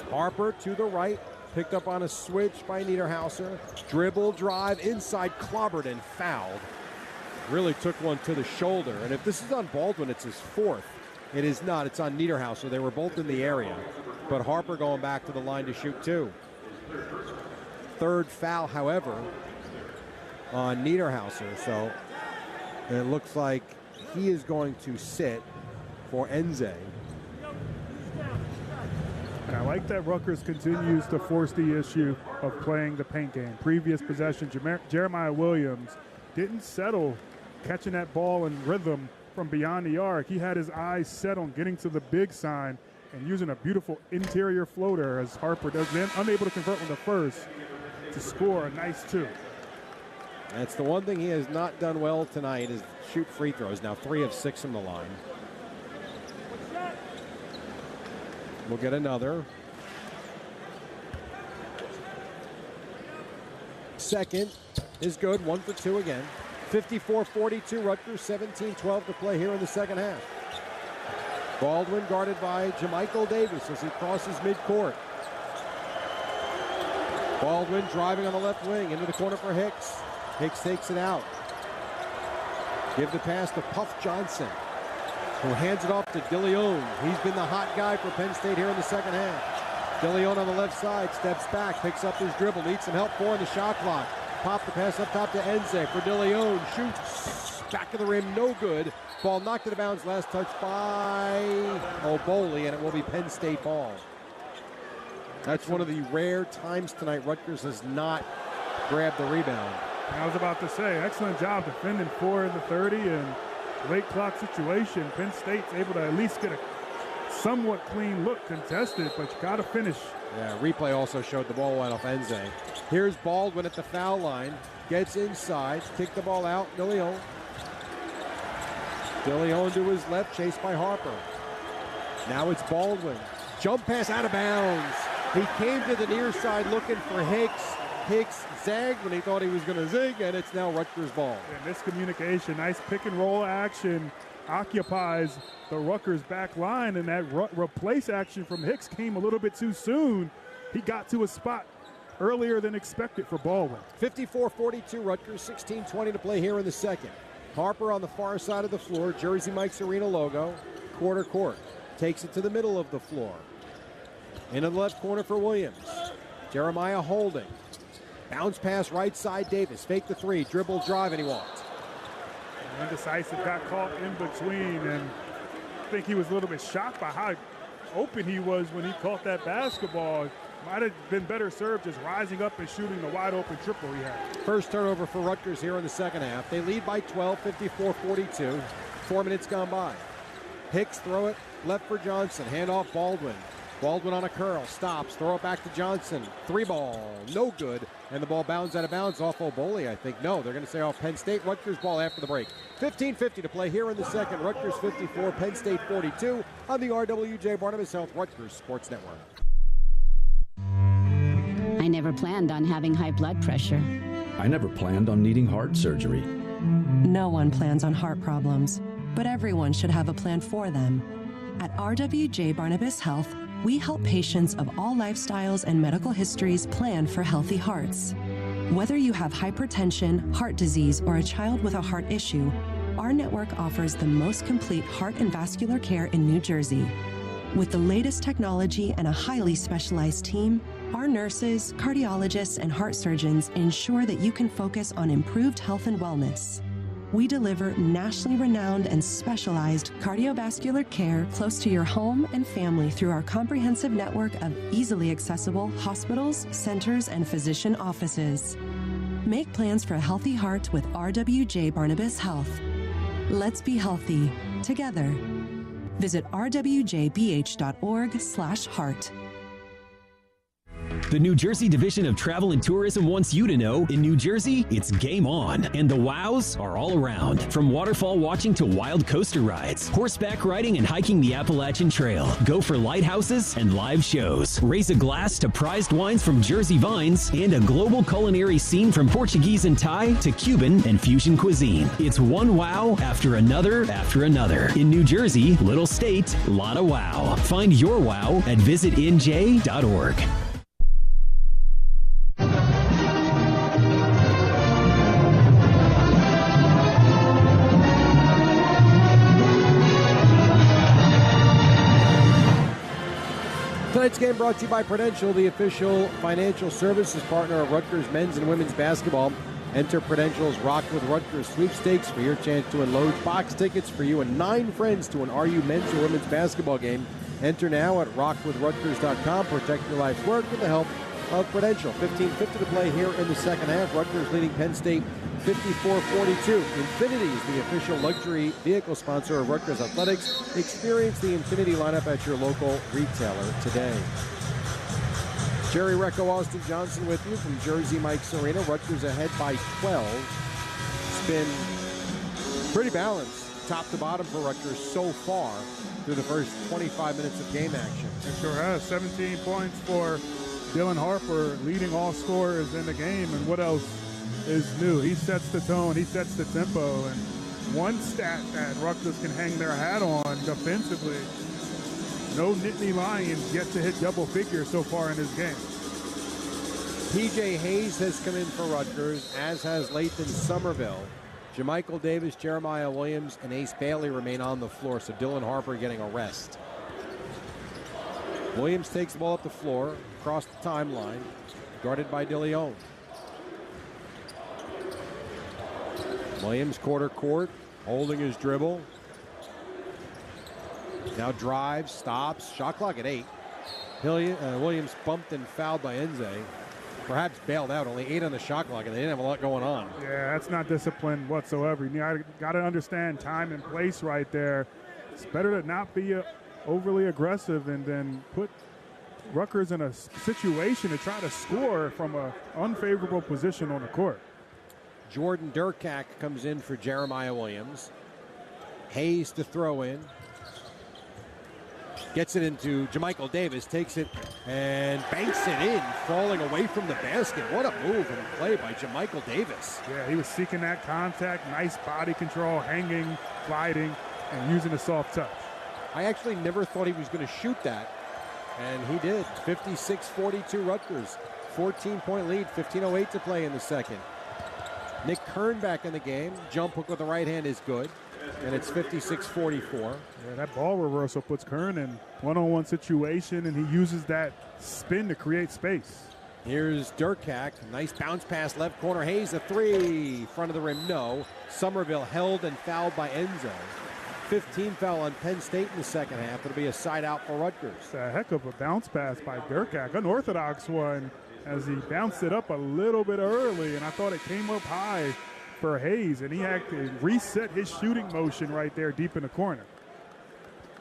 Harper to the right, picked up on a switch by Niederhauser. Dribble, drive, inside, clobbered and fouled. Really took one to the shoulder, and if this is on Baldwin, it's his 4th. It is not. It's on Niederhauser. They were both in the area. But Harper going back to the line to shoot 2. 3rd foul, however, on Niederhauser. So it looks like he is going to sit for Enze. And I like that Rutgers continues to force the issue of playing the paint game. Previous possession, Jeremiah Williams didn't settle catching that ball in rhythm from beyond the arc. He had his eyes set on getting to the big sign and using a beautiful interior floater as Harper does, then unable to convert on the first to score a nice 2. That's the one thing he has not done well tonight is shoot free throws. Now 3 of 6 from the line. We'll get another. Second is good, 1 for 2 again. 54-42, Rutgers, 17-12 to play here in the second half. Baldwin guarded by Jamichael Davis as he crosses midcourt. Baldwin driving on the left wing into the corner for Hicks. Hicks takes it out. Give the pass to Puff Johnson, who hands it off to DeLeon. He's been the hot guy for Penn State here in the second half. DeLeon on the left side, steps back, picks up his dribble, needs some help for in the shot clock. Pop the pass up top to Enze for DeLeon. Shoots, back of the rim, no good. Ball knocked out of bounds, last touch by Oboli, and it will be Penn State ball. That's one of the rare times tonight Rutgers has not grabbed the rebound. I was about to say, excellent job defending for the 30, and late clock situation, Penn State's able to at least get a somewhat clean look contested, but you got to finish. Yeah, replay also showed the ball went off Enze. Here's Baldwin at the foul line. Gets inside, kick the ball out, DeLeon. DeLeon to his left, chased by Harper. Now it's Baldwin. Jump pass out of bounds. He came to the near side looking for Hicks. Hicks zagged when he thought he was going to zig, and it's now Rutgers ball. And miscommunication, nice pick and roll action occupies the Rutgers back line, and that replace action from Hicks came a little bit too soon. He got to a spot earlier than expected for Baldwin. 54-42 Rutgers, 16:20 to play here in the second. Harper on the far side of the floor, Jersey Mike's Arena logo, quarter court. Takes it to the middle of the floor. Into the left corner for Williams. Jeremiah holding. Bounce pass right side Davis. Fake the three, dribble, drive, and he walked. Indecisive, got caught in between, and I think he was a little bit shocked by how open he was when he caught that basketball. Might have been better served just rising up and shooting the wide open triple he had. First turnover for Rutgers here in the second half. They lead by 12, 54-42. 4 minutes gone by. Hicks throw it left for Johnson. Hand off Baldwin. Baldwin on a curl, stops, throw it back to Johnson. Three ball, no good. And the ball bounds out of bounds off Oboli, I think. No, they're going to say off Penn State. Rutgers ball after the break. 15:50 to play here in the second. Rutgers 54, Penn State 42 on the RWJ Barnabas Health Rutgers Sports Network. I never planned on having high blood pressure. I never planned on needing heart surgery. No one plans on heart problems, but everyone should have a plan for them. At RWJ Barnabas Health, we help patients of all lifestyles and medical histories plan for healthy hearts. Whether you have hypertension, heart disease, or a child with a heart issue, our network offers the most complete heart and vascular care in New Jersey. With the latest technology and a highly specialized team, our nurses, cardiologists, and heart surgeons ensure that you can focus on improved health and wellness. We deliver nationally renowned and specialized cardiovascular care close to your home and family through our comprehensive network of easily accessible hospitals, centers, and physician offices. Make plans for a healthy heart with RWJ Barnabas Health. Let's be healthy together. Visit rwjbh.org/heart. The New Jersey Division of Travel and Tourism wants you to know, in New Jersey, it's game on, and the wows are all around. From waterfall watching to wild coaster rides, horseback riding and hiking the Appalachian Trail. Go for lighthouses and live shows. Raise a glass to prized wines from Jersey vines and a global culinary scene from Portuguese and Thai to Cuban and fusion cuisine. It's one wow after another after another. In New Jersey, little state, lot of wow. Find your wow at visitnj.org. Tonight's game brought to you by Prudential, the official financial services partner of Rutgers men's and women's basketball. Enter Prudential's Rock with Rutgers sweepstakes for your chance to unload box tickets for you and 9 friends to an RU men's or women's basketball game. Enter now at rockwithrutgers.com. Protect your life's work with the help of Prudential. 15:50 to play here in the second half. Rutgers leading Penn State 54-42. Infiniti is the official luxury vehicle sponsor of Rutgers Athletics. Experience the Infiniti lineup at your local retailer today. Jerry Recco, Austin Johnson with you from Jersey Mike's Arena. Rutgers ahead by 12. It's been pretty balanced, top to bottom for Rutgers so far through the first 25 minutes of game action. It sure has. 17 points for Dylan Harper, leading all scorers in the game. And what else is new? He sets the tone, he sets the tempo. And one stat that Rutgers can hang their hat on defensively, no Nittany Lions yet to hit double figures so far in this game. P.J. Hayes has come in for Rutgers, as has Lathan Somerville. Jamichael Davis, Jeremiah Williams, and Ace Bailey remain on the floor, so Dylan Harper getting a rest. Williams takes the ball up the floor, across the timeline, guarded by DeLeon. Williams quarter court, holding his dribble. Now drives, stops, shot clock at 8. Williams bumped and fouled by Enze. perhaps bailed out. Only 8 on the shot clock, and they didn't have a lot going on. Yeah, that's not discipline whatsoever. You got to understand time and place right there. It's better to not be overly aggressive and then put Rutgers in a situation to try to score from an unfavorable position on the court. Jordan Durkak comes in for Jeremiah Williams. Hayes to throw in. Gets it into JaMychal Davis, takes it and banks it in, falling away from the basket. What a move and play by JaMychal Davis. Yeah, he was seeking that contact, nice body control, hanging, gliding, and using a soft touch. I actually never thought he was going to shoot that, and he did. 56-42 Rutgers, 14-point lead, 15:08 to play in the second. Nick Kern back in the game. Jump hook with the right hand is good, and it's 56-44. Yeah, that ball reversal puts Kern in one-on-one situation, and he uses that spin to create space. Here's Durkak. Nice bounce pass left corner. Hayes a three. Front of the rim, no. Somerville held and fouled by Enzo. 15 foul on Penn State in the second half. It'll be a side out for Rutgers. It's a heck of a bounce pass by Durkak, unorthodox one, as he bounced it up a little bit early, and I thought it came up high for Hayes, and he had to reset his shooting motion right there deep in the corner.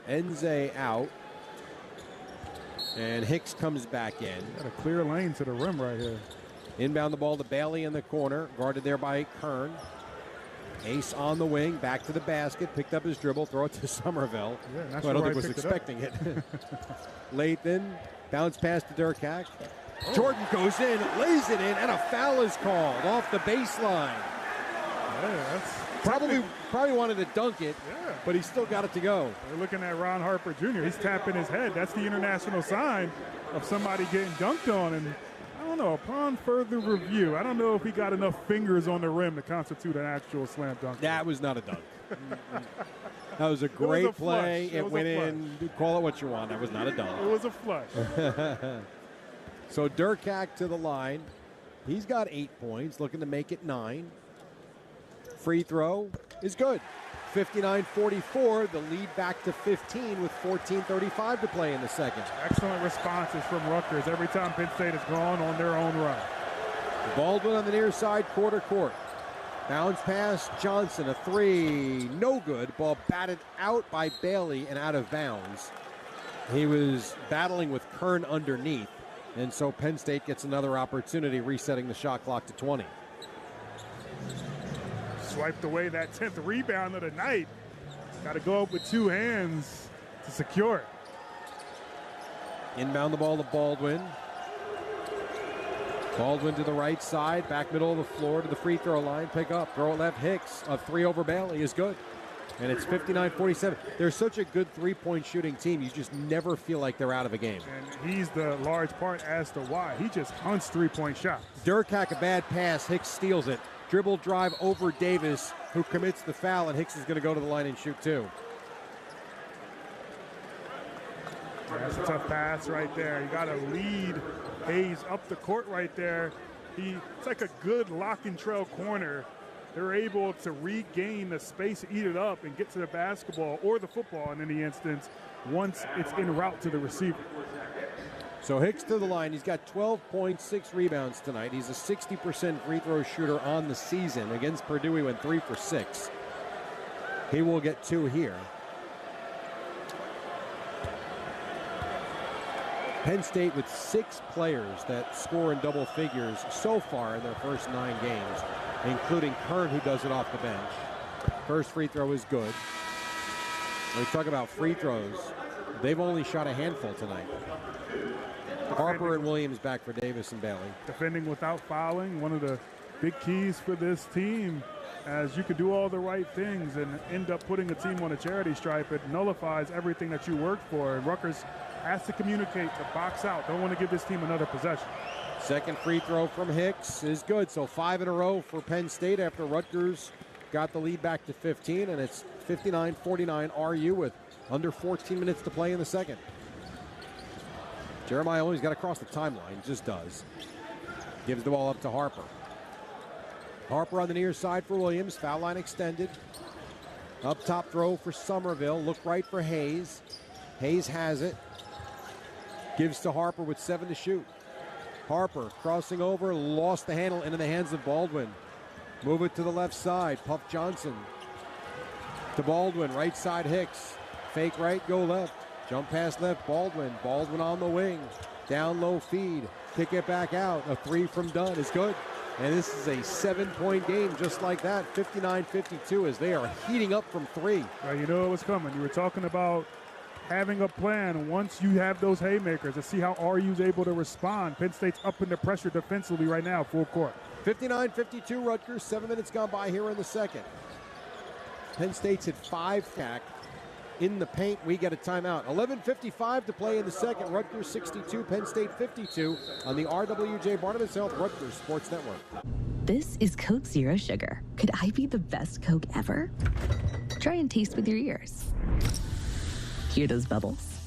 Enze out, and Hicks comes back in. Got a clear lane to the rim right here. Inbound the ball to Bailey in the corner, guarded there by Kern. Ace on the wing, back to the basket, picked up his dribble, throw it to Somerville. Yeah, who I don't think was expecting it. Lathan, bounce pass to Durkak. Oh. Jordan goes in, lays it in, and a foul is called off the baseline. Yeah, probably wanted to dunk it, but he still got it to go. We're looking at Ron Harper Jr. He's tapping his head. That's the international sign of somebody getting dunked on. And I don't know, upon further review, I don't know if he got enough fingers on the rim to constitute an actual slam dunk. That was not a dunk. That was a great play. It went in. Call it what you want. That was not a dunk. It was a flush. So Durkak to the line. He's got 8 points, looking to make it 9. Free throw is good. 59-44, the lead back to 15 with 14:35 to play in the second. Excellent responses from Rutgers every time Penn State has gone on their own run. Baldwin on the near side, quarter court. Bounce pass, Johnson, a three, no good. Ball batted out by Bailey and out of bounds. He was battling with Kern underneath, and so Penn State gets another opportunity, resetting the shot clock to 20. Swiped away that 10th rebound of the night. Got to go up with two hands to secure it. Inbound the ball to Baldwin. Baldwin to the right side, back middle of the floor to the free throw line, pick up, throw it left, Hicks. A three over Bailey is good. And it's 59-47. They're such a good three-point shooting team, you just never feel like they're out of a game. And he's the large part as to why. He just hunts three-point shots. Durkak, a bad pass, Hicks steals it. Dribble drive over Davis, who commits the foul, and Hicks is going to go to the line and shoot two. That's a tough pass right there. You got to lead Hayes up the court right there. It's like a good lock and trail corner. They're able to regain the space, eat it up, and get to the basketball or the football in any instance once it's en route to the receiver. So Hicks to the line. He's got 12.6 rebounds tonight. He's a 60% free throw shooter on the season. Against Purdue, he went 3 for 6. He will get 2 here. Penn State with 6 players that score in double figures so far in their first 9 games, including Kern, who does it off the bench. First free throw is good. When we talk about free throws, they've only shot a handful tonight. Harper and Williams back for Davis and Bailey. Defending without fouling, one of the big keys for this team, as you could do all the right things and end up putting a team on a charity stripe. It nullifies everything that you worked for. And Rutgers has to communicate to box out. Don't want to give this team another possession. Second free throw from Hicks is good. So 5 in a row for Penn State after Rutgers got the lead back to 15. And it's 59-49 RU with under 14 minutes to play in the second. Jeremiah always got across the timeline, just does. Gives the ball up to Harper. Harper on the near side for Williams, foul line extended. Up top throw for Somerville, look right for Hayes. Hayes has it. Gives to Harper with 7 to shoot. Harper crossing over, lost the handle into the hands of Baldwin. Move it to the left side. Puff Johnson to Baldwin. Right side Hicks. Fake right, go left. Jump pass left, Baldwin. Baldwin on the wing. Down low feed. Kick it back out. A three from Dunn is good. And this is a 7-point game just like that. 59-52 as they are heating up from three. Well, you know it was coming. You were talking about having a plan once you have those haymakers to see how RU's able to respond. Penn State's up in the pressure defensively right now, full court. 59-52 Rutgers, 7 minutes gone by here in the second. Penn State's at 5 tack in the paint. We get a timeout. 11:55 to play in the second. Rutgers 62, Penn State 52 on the RWJ Barnabas Health Rutgers Sports Network. This is Coke Zero Sugar. Could I be the best Coke ever? Try and taste with your ears. Hear those bubbles?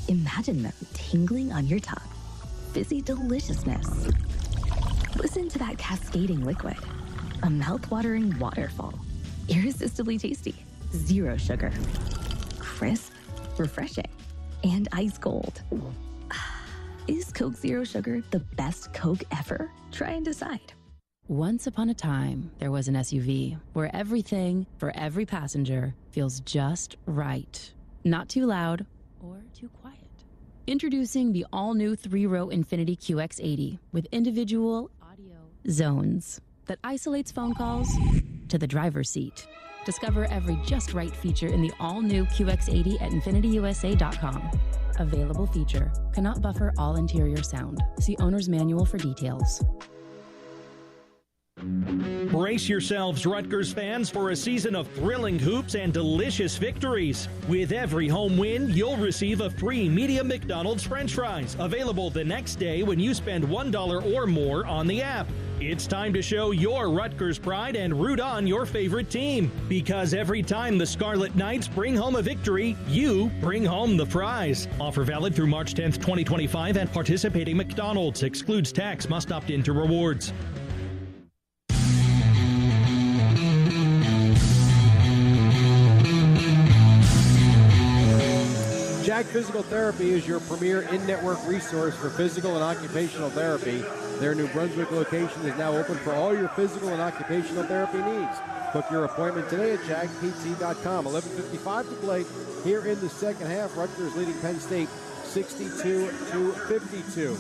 Imagine them tingling on your tongue. Fizzy deliciousness. Listen to that cascading liquid. A mouth-watering waterfall. Irresistibly tasty. Zero sugar. Crisp, refreshing, and ice cold. Is Coke Zero Sugar the best Coke ever? Try and decide. Once upon a time, there was an SUV where everything for every passenger feels just right. Not too loud or too quiet. Introducing the all-new 3-row Infiniti QX80 with individual audio zones that isolates phone calls to the driver's seat. Discover every just right feature in the all-new QX80 at InfinityUSA.com. Available feature. Cannot buffer all interior sound. See owner's manual for details. Brace yourselves, Rutgers fans, for a season of thrilling hoops and delicious victories. With every home win, you'll receive a free medium McDonald's French fries, available the next day when you spend $1 or more on the app. It's time to show your Rutgers pride and root on your favorite team. Because every time the Scarlet Knights bring home a victory, you bring home the prize. Offer valid through March 10th, 2025 at participating McDonald's. Excludes tax. Must opt into rewards. JAG Physical Therapy is your premier in-network resource for physical and occupational therapy. Their New Brunswick location is now open for all your physical and occupational therapy needs. Book your appointment today at jagpt.com. 11:55 to play here in the second half. Rutgers leading Penn State 62-52.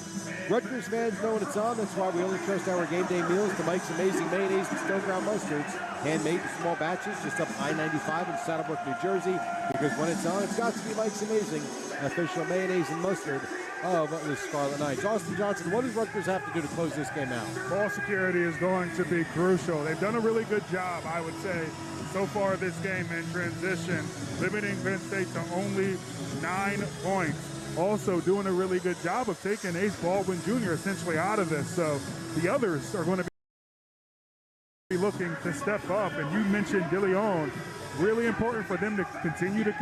Rutgers fans know when it's on. That's why we only trust our game day meals to Mike's Amazing Mayonnaise and Stone Ground Mustards. Handmade in small batches just up I-95 in Saddlebrook, New Jersey. Because when it's on, it's got to be Mike's Amazing, official mayonnaise and mustard of the Scarlet Knights. Austin Johnson, what does Rutgers have to do to close this game out? Ball security is going to be crucial. They've done a really good job, I would say, so far this game in transition, limiting Penn State to only 9 points. Also doing a really good job of taking Ace Baldwin Jr. essentially out of this. So the others are going to be looking to step up. And you mentioned DeLeon. Really important for them to continue to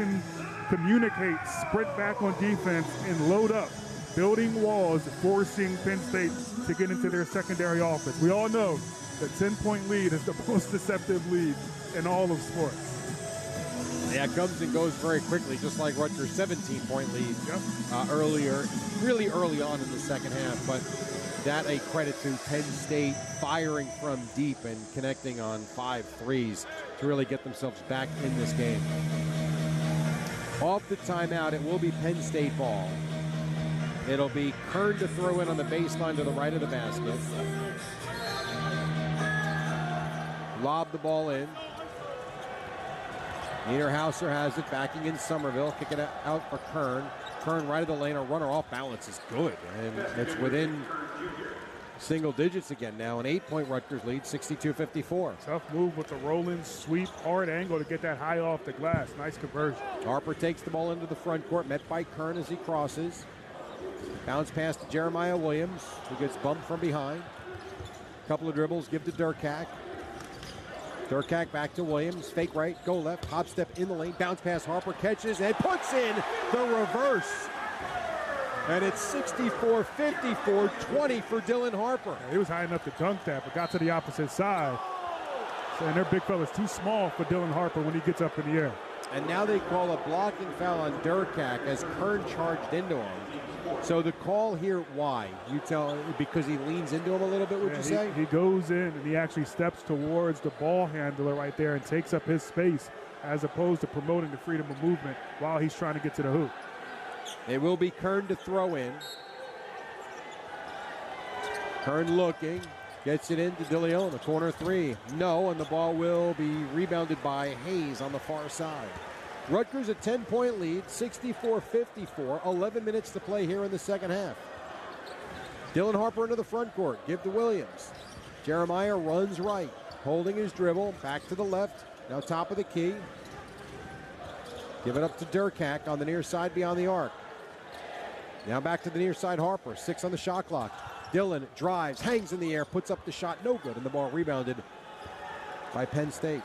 communicate, sprint back on defense, and load up, building walls, forcing Penn State to get into their secondary offense. We all know that 10-point lead is the most deceptive lead in all of sports. Yeah, it comes and goes very quickly, just like Rutgers' 17-point lead earlier, really early on in the second half. But that a credit to Penn State firing from deep and connecting on 5 threes to really get themselves back in this game. Off the timeout, it will be Penn State ball. It'll be Kern to throw in on the baseline to the right of the basket. Lob the ball in. Niederhauser has it, backing in Somerville, kicking it out for Kern. Kern right of the lane, a runner off balance is good, and it's within single digits again now. An 8-point Rutgers lead, 62-54. Tough move with the rolling sweep, hard angle to get that high off the glass. Nice conversion. Harper takes the ball into the front court, met by Kern as he crosses. Bounce pass to Jeremiah Williams, who gets bumped from behind. Couple of dribbles, give to Durkak. Durkak back to Williams, fake right, go left, hop step in the lane, bounce pass, Harper catches and puts in the reverse. And it's 64-54, 20 for Dylan Harper. Yeah, he was high enough to dunk that, but got to the opposite side. And their big fella's too small for Dylan Harper when he gets up in the air. And now they call a blocking foul on Durkak as Kern charged into him. So the call here, why? You tell, because he leans into him a little bit, would you say? He goes in and he actually steps towards the ball handler right there and takes up his space as opposed to promoting the freedom of movement while he's trying to get to the hoop. It will be Kern to throw in. Kern looking, gets it into DeLeon, a corner three. No, and the ball will be rebounded by Hayes on the far side. Rutgers a 10-point lead, 64-54, 11 minutes to play here in the second half. Dylan Harper into the front court, give to Williams. Jeremiah runs right, holding his dribble, back to the left, now top of the key. Give it up to Durkak on the near side beyond the arc. Now back to the near side, Harper, 6 on the shot clock. Dylan drives, hangs in the air, puts up the shot, no good, and the ball rebounded by Penn State.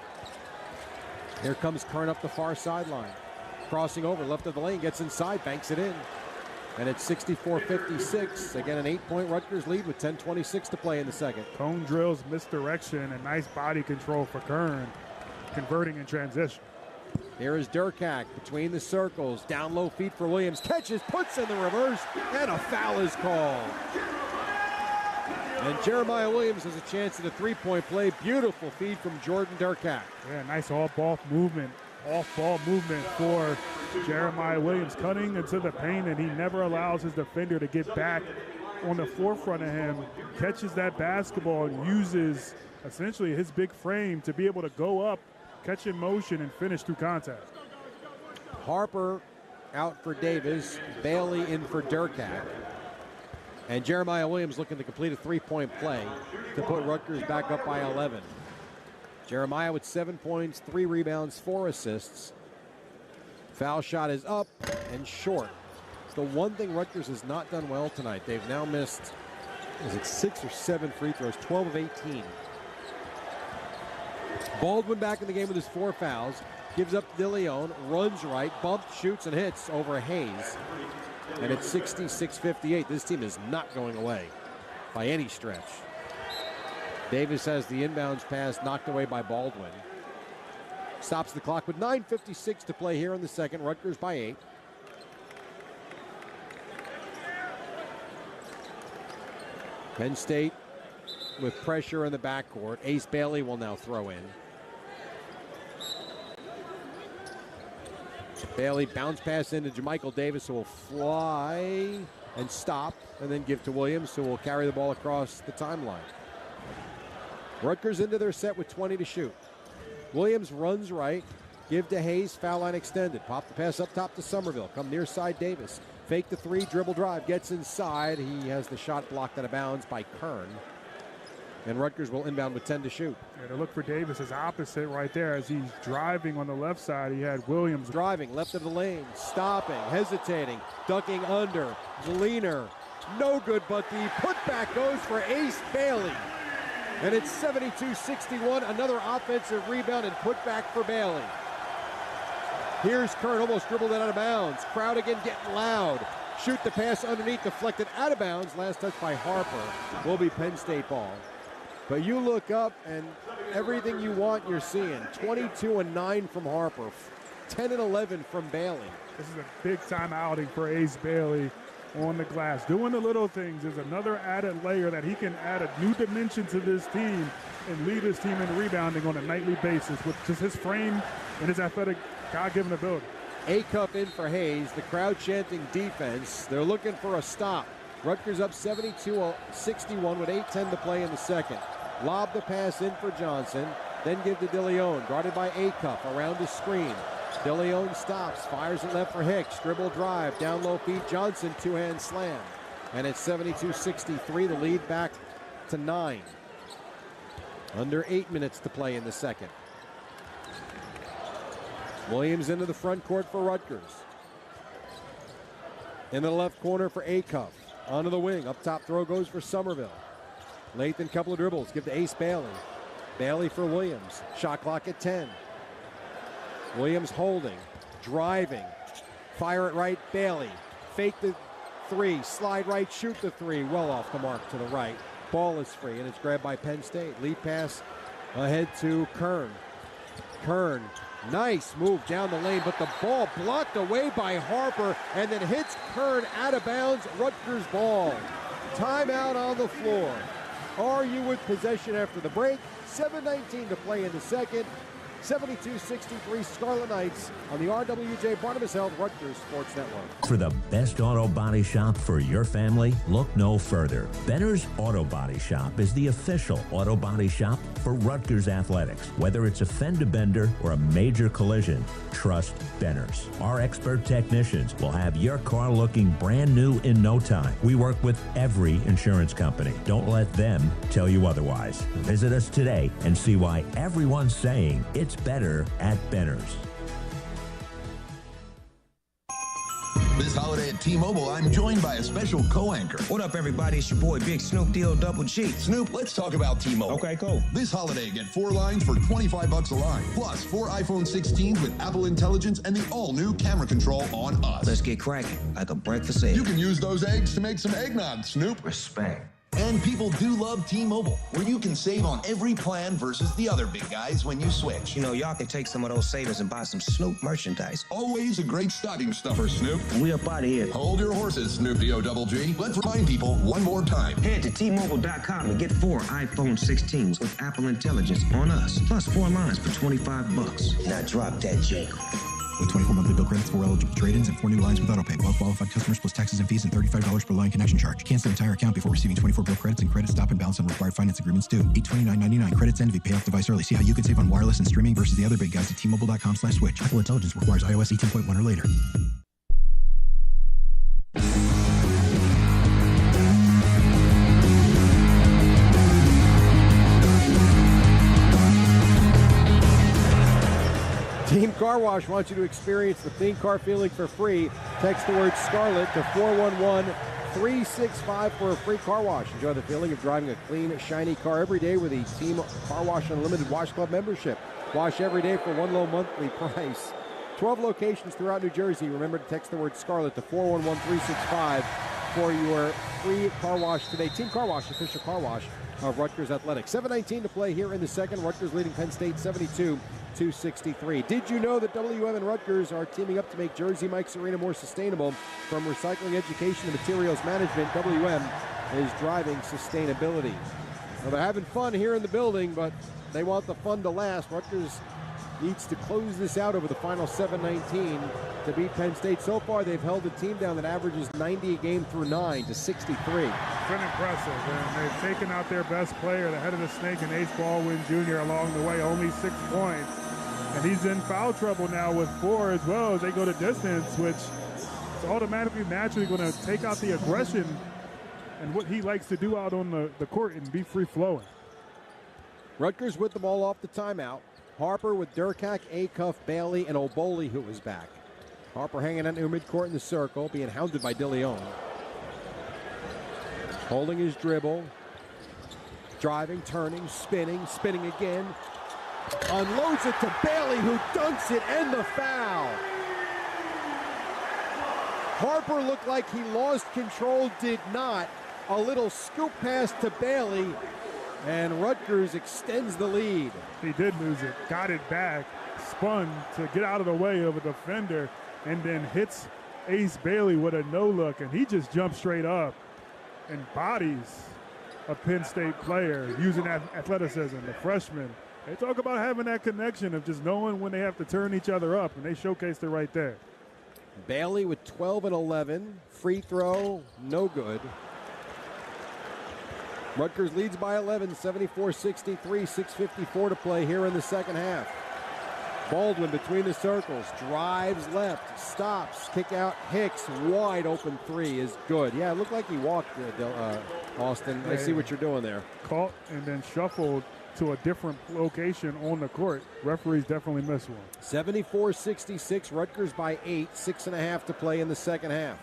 Here comes Kern up the far sideline. Crossing over, left of the lane, gets inside, banks it in. And it's 64-56. Again, an 8-point Rutgers lead with 10:26 to play in the second. Cone drills, misdirection, and nice body control for Kern, converting in transition. Here is Durkak between the circles. Down low feet for Williams. Catches, puts in the reverse, and a foul is called. And Jeremiah Williams has a chance at a three-point play. Beautiful feed from Jordan Durkak. Yeah, nice off-ball movement for Jeremiah Williams, cutting into the paint, and he never allows his defender to get back on the forefront of him. Catches that basketball and uses essentially his big frame to be able to go up, catch in motion, and finish through contact. Harper out for Davis. Bailey in for Durkak. And Jeremiah Williams looking to complete a three-point play to put Rutgers back up by 11. Jeremiah with 7 points, 3 rebounds, 4 assists. Foul shot is up and short. It's the one thing Rutgers has not done well tonight. They've now missed, is it 6 or 7 free throws, 12 of 18. Baldwin back in the game with his 4 fouls. Gives up DeLeon, runs right, bumps, shoots, and hits over Hayes. And it's 66-58. This team is not going away by any stretch. Davis has the inbounds pass knocked away by Baldwin. Stops the clock with 9:56 to play here in the second. Rutgers by 8. Penn State with pressure in the backcourt. Ace Bailey will now throw in. Bailey bounce pass into Jamichael Davis, who will fly and stop and then give to Williams, who will carry the ball across the timeline. Rutgers into their set with 20 to shoot. Williams runs right, give to Hayes, foul line extended. Pop the pass up top to Somerville. Come near side Davis. Fake the 3, dribble drive, gets inside. He has the shot blocked out of bounds by Kern. And Rutgers will inbound with 10 to shoot. Yeah, to look for Davis is opposite right there as he's driving on the left side. He had Williams driving left of the lane, stopping, hesitating, ducking under, leaner, no good, but the putback goes for Ace Bailey. And it's 72-61, another offensive rebound and putback for Bailey. Here's Kern, almost dribbled it out of bounds. Crowd again getting loud. Shoot the pass underneath, deflected out of bounds. Last touch by Harper will be Penn State ball. But you look up and everything you want you're seeing. 22 and 9 from Harper, 10 and 11 from Bailey. This is a big time outing for Ace Bailey on the glass. Doing the little things is another added layer that he can add a new dimension to this team and lead his team in rebounding on a nightly basis with just his frame and his athletic God-given ability. A-Cup in for Hayes, the crowd chanting defense. They're looking for a stop. Rutgers up 72-61 with 8:10 to play in the second. Lob the pass in for Johnson, then give to DeLeon, guarded by A-Cup around the screen. DeLeon stops, fires it left for Hicks, dribble drive, down low feet, Johnson, two-hand slam. And it's 72-63, the lead back to 9. Under 8 minutes to play in the second. Williams into the front court for Rutgers. In the left corner for A-Cup. Onto the wing, up top throw goes for Somerville. Lathan, couple of dribbles, give to Ace Bailey. Bailey for Williams, shot clock at 10. Williams holding, driving, fire it right, Bailey. Fake the 3, slide right, shoot the 3, well off the mark to the right. Ball is free, and it's grabbed by Penn State. Lead pass ahead to Kern. Kern Nice move down the lane, but the ball blocked away by Harper and then hits Kern out of bounds. Rutgers ball. Timeout on the floor. Are you with possession after the break? 7:19 to play in the second. 72-63 Scarlet Knights on the RWJ Barnabas Health Rutgers Sports Network. For the best auto body shop for your family, look no further. Benner's Auto Body Shop is the official auto body shop for Rutgers Athletics. Whether it's a fender bender or a major collision, trust Benner's. Our expert technicians will have your car looking brand new in no time. We work with every insurance company. Don't let them tell you otherwise. Visit us today and see why everyone's saying it's better at Benner's. This holiday at T-Mobile, I'm joined by a special co-anchor. What up, everybody? It's your boy, Big Snoop D-O-double-G. Snoop, let's talk about T-Mobile. Okay, cool. This holiday, get 4 lines for $25 a line. Plus, 4 iPhone 16s with Apple Intelligence and the all-new camera control on us. Let's get cracking, like a breakfast egg. You can use those eggs to make some eggnog, Snoop. Respect. And people do love T-Mobile, where you can save on every plan versus the other big guys when you switch. You know, y'all can take some of those savings and buy some Snoop merchandise. Always a great stocking stuffer, Snoop. We up out of here. Hold your horses, Snoop D-O-double-G. Let's remind people one more time. Head to T-Mobile.com and get 4 iPhone 16s with Apple Intelligence on us. Plus 4 lines for $25. Now drop that jangle. With 24 monthly bill credits, 4 eligible trade-ins, and 4 new lines with autopay. Well-qualified customers plus taxes and fees and $35 per line connection charge. Cancel entire account before receiving 24 bill credits and credit stop and balance on required finance agreements due. $829.99. Credits end if you pay off device early. See how you can save on wireless and streaming versus the other big guys at T-Mobile.com/switch. Apple Intelligence requires iOS 18.1 or later. Team Car Wash wants you to experience the clean car feeling for free. Text the word SCARLET to 411-365 for a free car wash. Enjoy the feeling of driving a clean, shiny car every day with a Team Car Wash Unlimited Wash Club membership. Wash every day for one low monthly price. 12 locations throughout New Jersey. Remember to text the word SCARLET to 411-365 for your free car wash today. Team Car Wash, official car wash of Rutgers Athletics. 7:19 to play here in the second. Rutgers leading Penn State 72-63. Did you know that WM and Rutgers are teaming up to make Jersey Mike's Arena more sustainable? From recycling education to materials management, WM is driving sustainability. Well, they're having fun here in the building, but they want the fun to last. Rutgers needs to close this out over the final 7:19 to beat Penn State. So far, they've held a team down that averages 90 a game through 9 to 63. It's been impressive, and they've taken out their best player, the head of the snake, and Ace Baldwin Jr. along the way, only 6 points. And he's in foul trouble now with 4 as well as they go to distance, which is automatically, naturally going to take out the aggression and what he likes to do out on the court and be free-flowing. Rutgers with the ball off the timeout. Harper with Durkak, Acuff, Bailey, and Oboli, who was back. Harper hanging out near midcourt in the circle, being hounded by DeLeon. Holding his dribble. Driving, turning, spinning again. Unloads it to Bailey, who dunks it, and the foul. Harper looked like he lost control, did not. A little scoop pass to Bailey, and Rutgers extends the lead. He did lose it, got it back, spun to get out of the way of a defender, and then hits Ace Bailey with a no-look, and he just jumps straight up and bodies a Penn State player using that athleticism, the freshman. They talk about having that connection of just knowing when they have to turn each other up, and they showcased it right there. Bailey with 12 and 11. Free throw, no good. Rutgers leads by 11, 74-63, 6:54 to play here in the second half. Baldwin between the circles, drives left, stops, kick out, Hicks, wide open 3 is good. Yeah, it looked like he walked, Austin. I see what you're doing there. Caught and then shuffled to a different location on the court. Referees definitely missed one. 74-66, Rutgers by 8, 6.5 to play in the second half.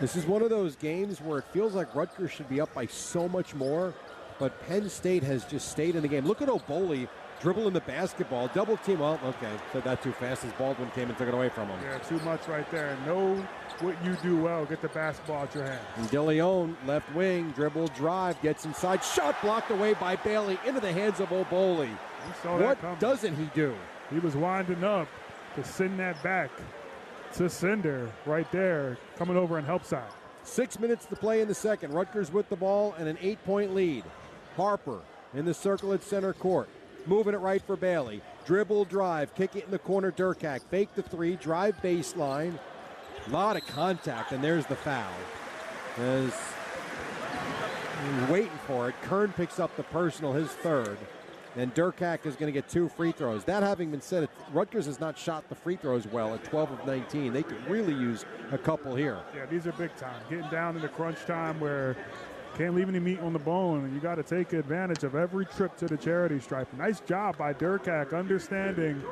This is one of those games where it feels like Rutgers should be up by so much more, but Penn State has just stayed in the game. Look at Oboli dribbling the basketball, double team. Oh, okay, said that too fast as Baldwin came and took it away from him. Yeah, too much right there. Know what you do well, get the basketball out your hands. And DeLeon, left wing, dribble, drive, gets inside, shot blocked away by Bailey into the hands of Oboli. What doesn't he do? He was winding up to send that back to Cinder right there, coming over and help side. 6 minutes to play in the second. Rutgers with the ball and an 8-point lead. Harper in the circle at center court. Moving it right for Bailey. Dribble, drive, kick it in the corner. Durkak fake the three, drive baseline. A lot of contact, and there's the foul. As he's waiting for it, Kern picks up the personal, his third. And Durkak is going to get 2 free throws. That having been said, Rutgers has not shot the free throws well at 12 of 19. They could really use a couple here. Yeah, these are big time. Getting down in the crunch time where can't leave any meat on the bone, and you got to take advantage of every trip to the charity stripe. Nice job by Durkak, understanding,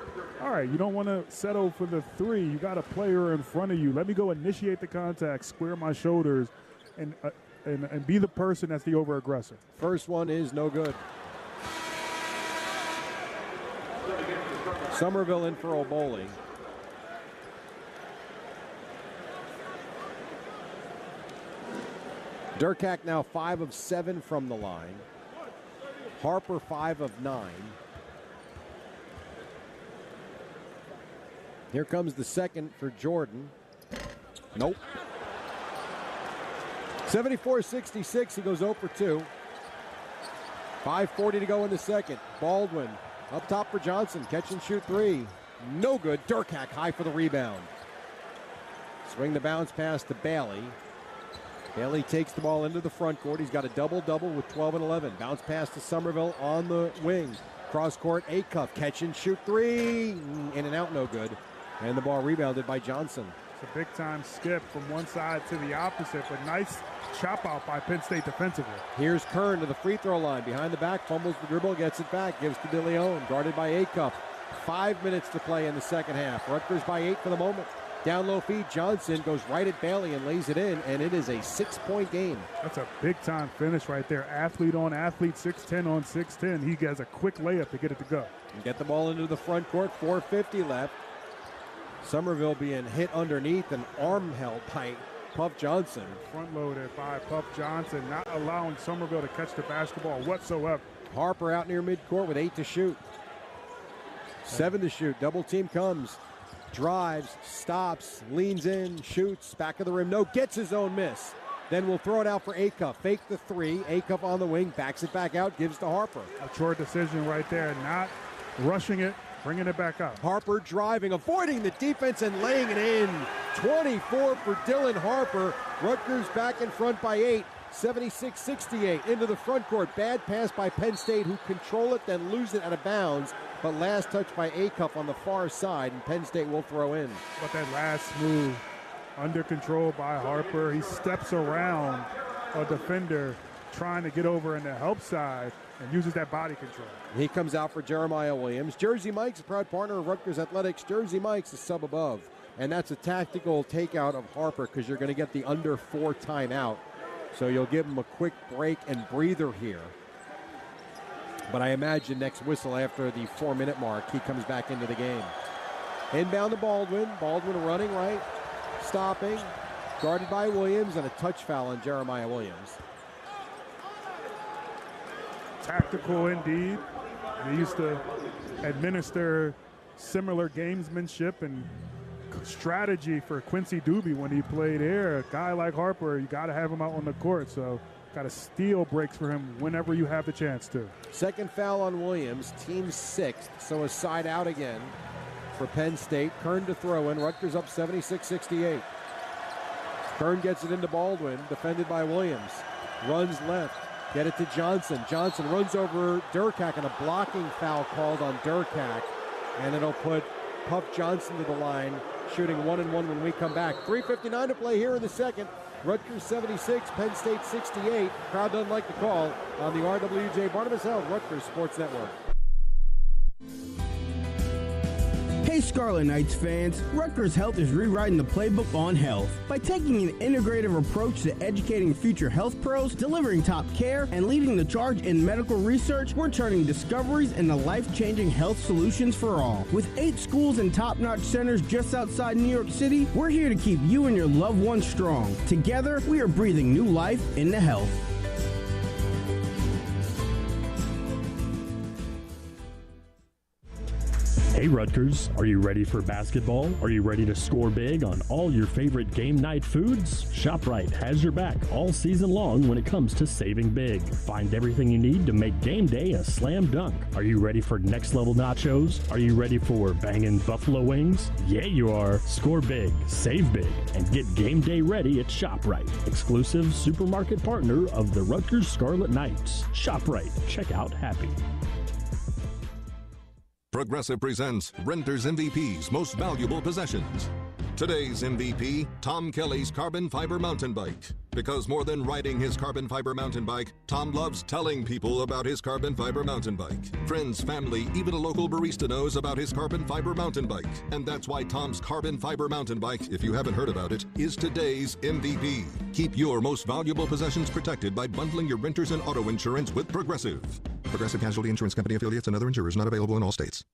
all right, you don't want to settle for the three. You got a player in front of you. Let me go initiate the contact, square my shoulders, and be the person that's the over-aggressor. First one is no good. Somerville in for Oboli. Durkak now 5 of 7 from the line. Harper 5 of 9. Here comes the second for Jordan. Nope. 74-66, he goes 0 for 2. 5:40 to go in the second. Baldwin up top for Johnson, catch and shoot three. No good. Durkak high for the rebound. Swing the bounce pass to Bailey. Bailey takes the ball into the front court. He's got a double-double with 12 and 11. Bounce pass to Somerville on the wing. Cross court, Acuff, catch and shoot three. In and out, no good. And the ball rebounded by Johnson. It's a big-time skip from one side to the opposite, but nice chop out by Penn State defensively. Here's Kern to the free throw line. Behind the back, fumbles the dribble, gets it back, gives to DeLeon. Guarded by Acuff. 5 minutes to play in the second half. Rutgers by 8 for the moment. Down low feed, Johnson goes right at Bailey and lays it in, and it is a 6-point game. That's a big-time finish right there. Athlete on athlete, 6'10 on 6'10. He gets a quick layup to get it to go. And get the ball into the front court, 4:50 left. Somerville being hit underneath and arm held by Puff Johnson. Front-loaded by Puff Johnson, not allowing Somerville to catch the basketball whatsoever. Harper out near midcourt with 8 to shoot. 7 to shoot. Double team comes. Drives, stops, leans in, shoots, back of the rim, no, gets his own miss. Then we'll throw it out for Acuff. Fake the three, Acuff on the wing, backs it back out, gives to Harper. A short decision right there, not rushing it, bringing it back up. Harper driving, avoiding the defense and laying it in. 24 for Dylan Harper. Rutgers back in front by 8. 76-68 into the front court. Bad pass by Penn State, who control it, then lose it out of bounds. But last touch by Acuff on the far side, and Penn State will throw in. But that last move, under control by Harper. He steps around a defender trying to get over in the help side and uses that body control. He comes out for Jeremiah Williams. Jersey Mike's a proud partner of Rutgers Athletics. Jersey Mike's a sub above. And that's a tactical takeout of Harper because you're going to get the under 4 timeout. So you'll give him a quick break and breather here. But I imagine next whistle after the 4-minute mark, he comes back into the game. Inbound to Baldwin. Baldwin running right, stopping, guarded by Williams, and a touch foul on Jeremiah Williams. Tactical indeed. They used to administer similar gamesmanship and strategy for Quincy Doobie when he played here. A guy like Harper, you got to have him out on the court, so got to steal breaks for him whenever you have the chance to. Second foul on Williams, team 6th, so a side out again for Penn State. Kern to throw in. Rutgers up 76-68. Kern gets it into Baldwin, defended by Williams. Runs left, get it to Johnson. Johnson runs over Durkak, and a blocking foul called on Durkak, and it'll put Puff Johnson to the line, shooting 1-1 when we come back. 3:59 to play here in the second. Rutgers 76, Penn State 68. Crowd doesn't like the call on the RWJ Barnabas Health Rutgers Sports Network. Hey Scarlet Knights fans, Rutgers Health is rewriting the playbook on health. By taking an integrative approach to educating future health pros, delivering top care, and leading the charge in medical research, we're turning discoveries into life-changing health solutions for all. With 8 schools and top-notch centers just outside New York City, we're here to keep you and your loved ones strong. Together, we are breathing new life into health. Hey Rutgers, are you ready for basketball? Are you ready to score big on all your favorite game night foods? ShopRite has your back all season long when it comes to saving big. Find everything you need to make game day a slam dunk. Are you ready for next level nachos? Are you ready for banging buffalo wings? Yeah, you are. Score big, save big, and get game day ready at ShopRite, exclusive supermarket partner of the Rutgers Scarlet Knights. ShopRite, check out happy. Progressive presents Renter's MVP's Most Valuable Possessions. Today's MVP, Tom Kelly's carbon fiber mountain bike. Because more than riding his carbon fiber mountain bike, Tom loves telling people about his carbon fiber mountain bike. Friends, family, even a local barista knows about his carbon fiber mountain bike. And that's why Tom's carbon fiber mountain bike, if you haven't heard about it, is today's MVP. Keep your most valuable possessions protected by bundling your renters and auto insurance with Progressive. Progressive Casualty Insurance Company affiliates and other insurers not available in all states.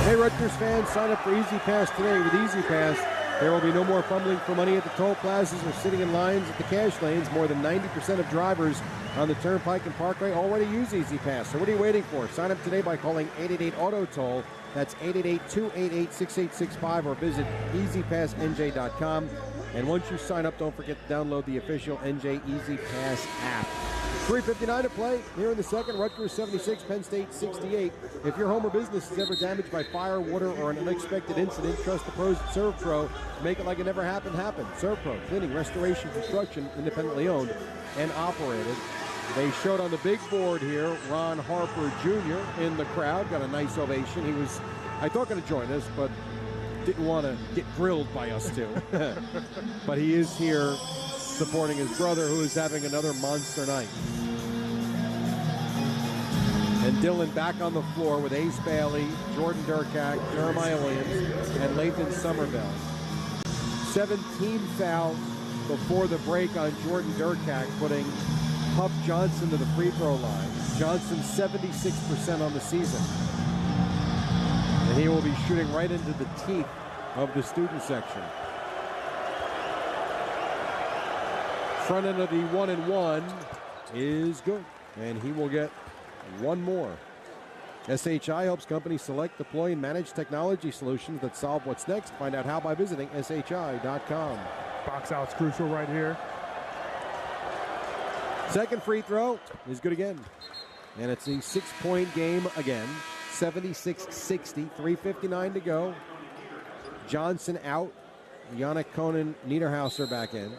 Hey, Rutgers fans, sign up for Easy Pass today. With Easy Pass, there will be no more fumbling for money at the toll plazas or sitting in lines at the cash lanes. More than 90% of drivers on the Turnpike and Parkway already use Easy Pass. So what are you waiting for? Sign up today by calling 888-AUTO-TOLL. That's 888-288-6865 or visit easypassnj.com. And once you sign up, don't forget to download the official NJ Easy Pass app. 3:59 to play here in the second. Rutgers 76, Penn State 68. If your home or business is ever damaged by fire, water, or an unexpected incident, trust the pros at ServPro to make it like it never happened happen. ServPro, cleaning, restoration, construction, independently owned and operated. They showed on the big board here Ron Harper Jr. in the crowd. Got a nice ovation. He was, I thought, going to join us, but didn't want to get grilled by us two. But he is here supporting his brother, who is having another monster night. And Dylan back on the floor with Ace Bailey, Jordan Durkak, Jeremiah Williams, and Lathan Somerville. 17 fouls before the break on Jordan Durkak, putting Puff Johnson to the free throw line. Johnson 76% on the season. And he will be shooting right into the teeth of the student section. Front end of the 1-and-1 is good, and he will get one more. SHI helps companies select, deploy, and manage technology solutions that solve what's next. Find out how by visiting SHI.com. Box out's crucial right here. Second free throw is good again. And it's a 6-point game again. 76-60, 3:59 to go. Johnson out. Yannick Conan Niederhauser back in.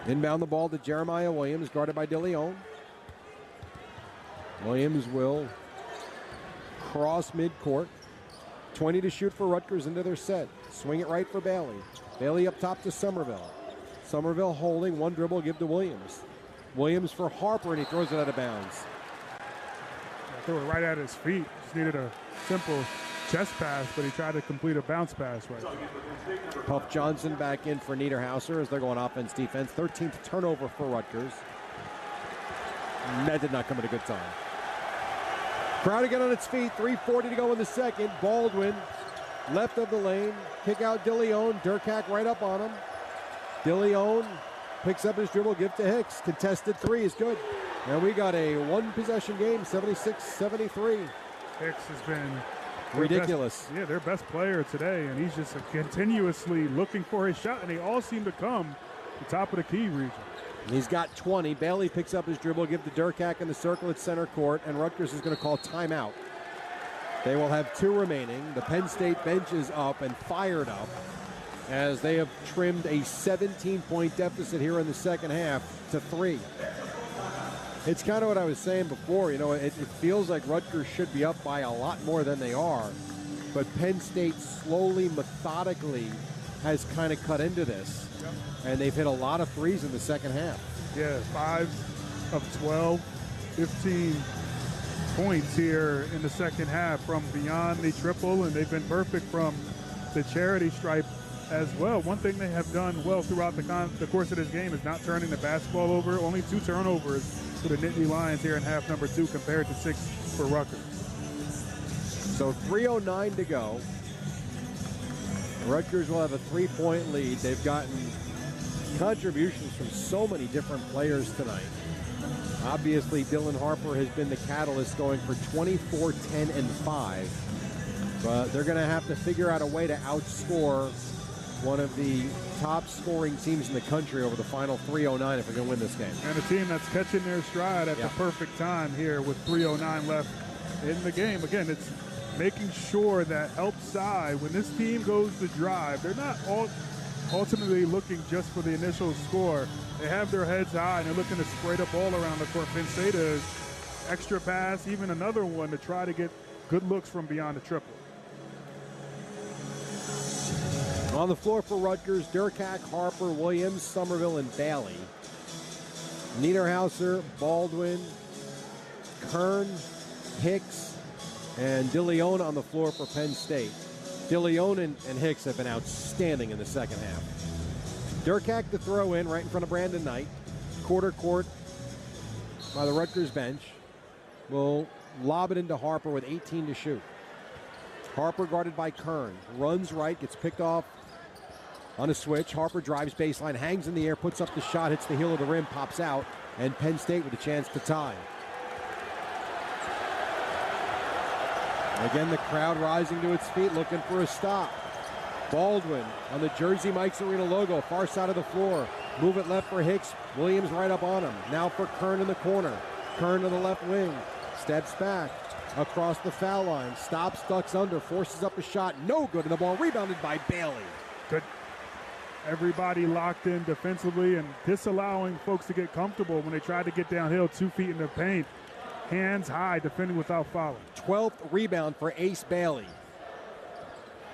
Inbound the ball to Jeremiah Williams, guarded by DeLeon. Williams will cross midcourt. 20 to shoot for Rutgers into their set. Swing it right for Bailey. Bailey up top to Somerville. Somerville holding, one dribble, give to Williams. Williams for Harper, and he throws it out of bounds. Threw it right at his feet. Just needed a simple chest pass, but he tried to complete a bounce pass right. Puff Johnson back in for Niederhauser as they're going offense-defense. 13th turnover for Rutgers. That did not come at a good time. Crowd again on its feet. 3:40 to go in the second. Baldwin, left of the lane. Kick out DeLeon. Durkak right up on him. DeLeon picks up his dribble, give to Hicks. Contested three is good. And we got a one-possession game, 76-73. Hicks has been ridiculous. Their best player today, and he's just continuously looking for his shot, and they all seem to come to the top of the key region. He's got 20. Bailey picks up his dribble, give to Durkak in the circle at center court, and Rutgers is going to call timeout. They will have 2 remaining. The Penn State bench is up and fired up as they have trimmed a 17-point deficit here in the second half to 3. It's kind of what I was saying before. You know, it feels like Rutgers should be up by a lot more than they are. But Penn State slowly, methodically has kind of cut into this. And they've hit a lot of threes in the second half. Yeah, 5 of 12, 15 points here in the second half from beyond the triple, and they've been perfect from the charity stripe as well. One thing they have done well throughout the course of this game is not turning the basketball over. Only 2 turnovers for the Nittany Lions here in half number 2 compared to 6 for Rutgers. So 3:09 to go. Rutgers will have a 3-point lead. They've gotten contributions from so many different players tonight. Obviously, Dylan Harper has been the catalyst, going for 24, 10, and 5. But they're going to have to figure out a way to outscore one of the top scoring teams in the country over the final 3:09 if we're going to win this game. And a team that's catching their stride at the perfect time here with 3:09 left in the game. Again, it's making sure that help side, when this team goes to drive, they're not ultimately looking just for the initial score. They have their heads high, and they're looking to spray the ball around the court. Penn State is extra pass, even another one to try to get good looks from beyond the triple. On the floor for Rutgers, Durkak, Harper, Williams, Somerville, and Bailey. Niederhauser, Baldwin, Kern, Hicks, and DeLeon on the floor for Penn State. DeLeon and Hicks have been outstanding in the second half. Durkak to throw in right in front of Brandon Knight. Quarter court by the Rutgers bench. Will lob it into Harper with 18 to shoot. Harper guarded by Kern. Runs right, gets picked off on a switch. Harper drives baseline, hangs in the air, puts up the shot, hits the heel of the rim, pops out, and Penn State with a chance to tie. Again, the crowd rising to its feet, looking for a stop. Baldwin on the Jersey Mike's Arena logo, far side of the floor. Move it left for Hicks. Williams right up on him. Now for Kern in the corner. Kern to the left wing. Steps back across the foul line. Stops, ducks under, forces up a shot. No good, and the ball rebounded by Bailey. Good. Everybody locked in defensively and disallowing folks to get comfortable when they try to get downhill 2 feet in the paint. Hands high, defending without fouling. 12th rebound for Ace Bailey.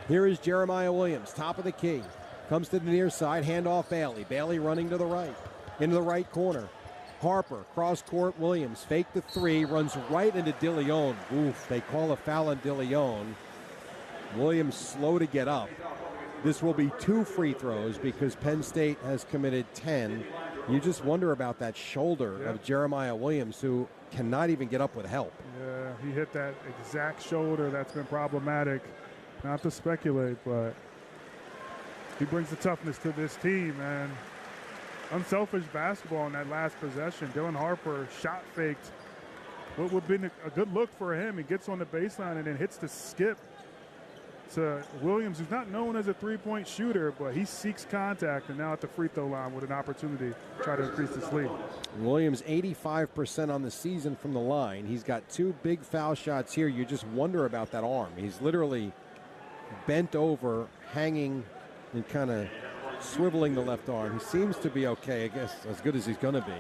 Here is Jeremiah Williams, top of the key. Comes to the near side, handoff Bailey. Bailey running to the right, into the right corner. Harper, cross court, Williams, fake the three, runs right into DeLeon. Oof, they call a foul on DeLeon. Williams slow to get up. This will be 2 free throws because Penn State has committed 10. You just wonder about that shoulder of Jeremiah Williams, who cannot even get up with help. Yeah, he hit that exact shoulder. That's been problematic. Not to speculate, but he brings the toughness to this team, and unselfish basketball in that last possession. Dylan Harper shot faked what would have been a good look for him. He gets on the baseline and then hits the skip to Williams, who's not known as a three-point shooter, but he seeks contact, and now at the free throw line with an opportunity to try to increase this lead. Williams 85% on the season from the line. He's got 2 big foul shots here. You just wonder about that arm. He's literally bent over, hanging and kind of swiveling the left arm. He seems to be okay, I guess, as good as he's going to be.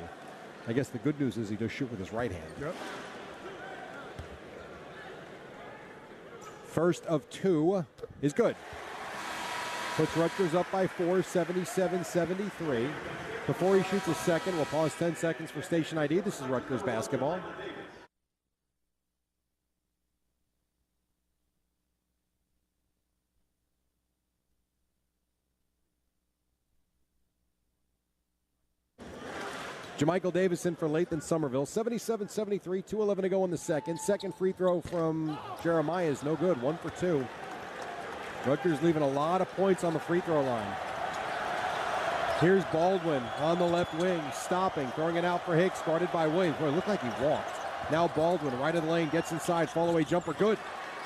I guess the good news is he does shoot with his right hand. Yep. First of 2 is good. Puts Rutgers up by 4, 77-73. Before he shoots a second, we'll pause 10 seconds for station ID. This is Rutgers basketball. Jamichael Davison for Lathan Somerville. 77-73, 2:11 to go in the second. Second free throw from Jeremiah is no good, 1 for 2. Rutgers leaving a lot of points on the free throw line. Here's Baldwin on the left wing, stopping, throwing it out for Hicks, guarded by Williams. Boy, it looked like he walked. Now Baldwin, right of the lane, gets inside, fall away jumper, good.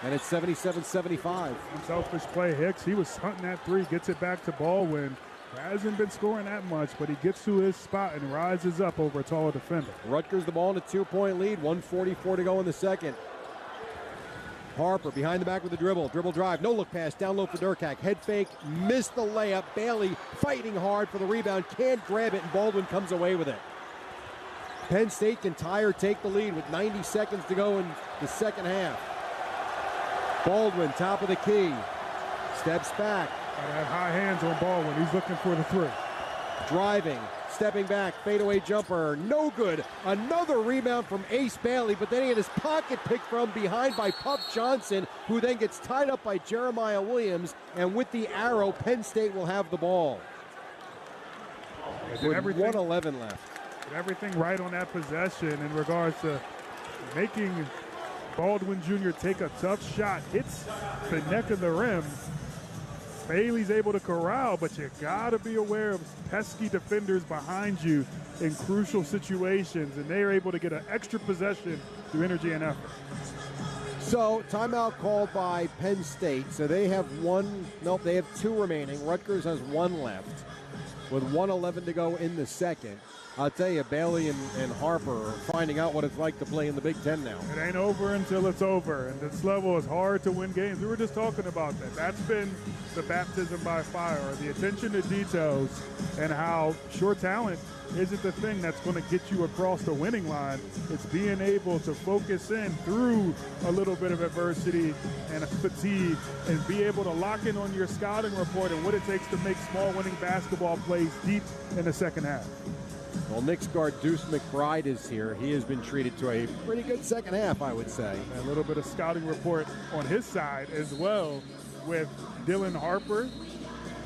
And it's 77-75. Unselfish play, Hicks. He was hunting that three, gets it back to Baldwin. Hasn't been scoring that much, but he gets to his spot and rises up over a taller defender. Rutgers the ball in a 2-point lead, 1:44 to go in the second. Harper behind the back with the dribble. Dribble drive, no look pass, down low for Durkak. Head fake, missed the layup. Bailey fighting hard for the rebound, can't grab it, and Baldwin comes away with it. Penn State can tie or take the lead with 90 seconds to go in the second half. Baldwin, top of the key, steps back. Gotta have high hands on Baldwin. He's looking for the three. Driving, stepping back, fadeaway jumper, no good. Another rebound from Ace Bailey, but then he had his pocket picked from behind by Pup Johnson, who then gets tied up by Jeremiah Williams, and with the arrow, Penn State will have the ball. With 1:11 left. Everything right on that possession in regards to making Baldwin Jr. take a tough shot, hits the neck of the rim, Bailey's able to corral, but you got to be aware of pesky defenders behind you in crucial situations, and they're able to get an extra possession through energy and effort. So, timeout called by Penn State. So they have they have 2 remaining. Rutgers has 1 left with 1:11 to go in the second. I'll tell you, Bailey and Harper are finding out what it's like to play in the Big Ten now. It ain't over until it's over, and this level is hard to win games. We were just talking about that. That's been the baptism by fire, the attention to details, and how short talent isn't the thing that's going to get you across the winning line. It's being able to focus in through a little bit of adversity and fatigue and be able to lock in on your scouting report and what it takes to make small winning basketball plays deep in the second half. Well, Knicks guard Deuce McBride is here. He has been treated to a pretty good second half, I would say. A little bit of scouting report on his side as well with Dylan Harper,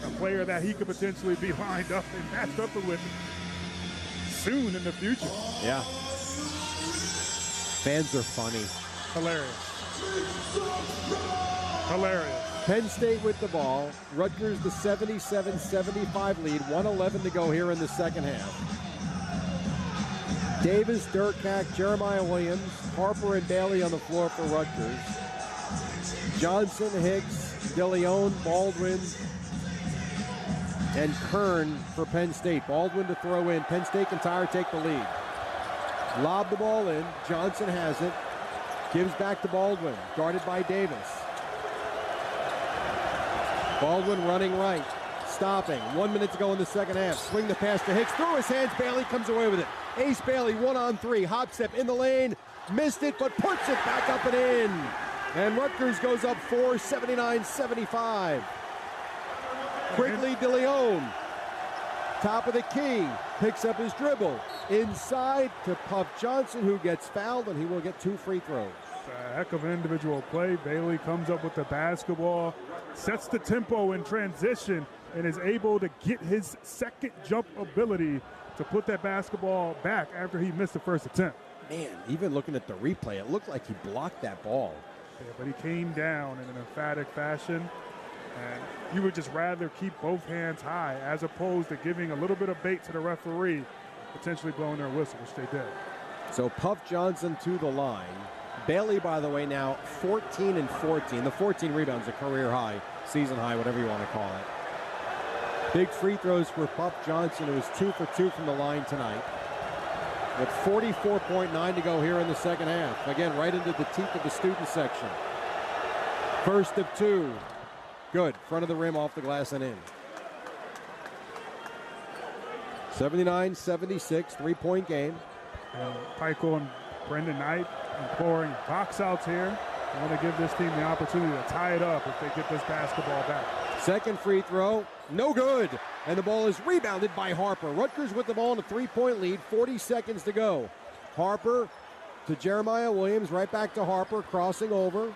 a player that he could potentially be lined up and matched up with soon in the future. Yeah. Fans are funny. Hilarious. Penn State with the ball. Rutgers the 77-75 lead. 1:11 to go here in the second half. Davis, Durkak, Jeremiah Williams, Harper and Bailey on the floor for Rutgers. Johnson, Hicks, DeLeon, Baldwin, and Kern for Penn State. Baldwin to throw in. Penn State can tie or take the lead. Lob the ball in. Johnson has it. Gives back to Baldwin. Guarded by Davis. Baldwin running right. Stopping. 1 minute to go in the second half. Swing the pass to Hicks. Through his hands. Bailey comes away with it. Ace Bailey 1-on-3. Hop step in the lane. Missed it, but puts it back up and in. And Rutgers goes up 4, 79-75. Quickly, DeLeon. Top of the key. Picks up his dribble. Inside to Puff Johnson, who gets fouled, and he will get 2 free throws. A heck of an individual play. Bailey comes up with the basketball, sets the tempo in transition, and is able to get his second jump ability to put that basketball back after he missed the first attempt. Man, even looking at the replay, it looked like he blocked that ball. Yeah, but he came down in an emphatic fashion, and you would just rather keep both hands high as opposed to giving a little bit of bait to the referee, potentially blowing their whistle, which they did. So Puff Johnson to the line. Bailey, by the way, now 14 and 14. The 14 rebounds, a career high, season high, whatever you want to call it. Big free throws for Puff Johnson, who was 2 for 2 from the line tonight. With 44.9 to go here in the second half. Again, right into the teeth of the student section. First of 2. Good. Front of the rim, off the glass, and in. 79-76, 3-point game. Pico and Brendan Knight imploring box outs here. I want to give this team the opportunity to tie it up if they get this basketball back. Second free throw, no good. And the ball is rebounded by Harper. Rutgers with the ball in a 3-point lead, 40 seconds to go. Harper to Jeremiah Williams, right back to Harper, crossing over.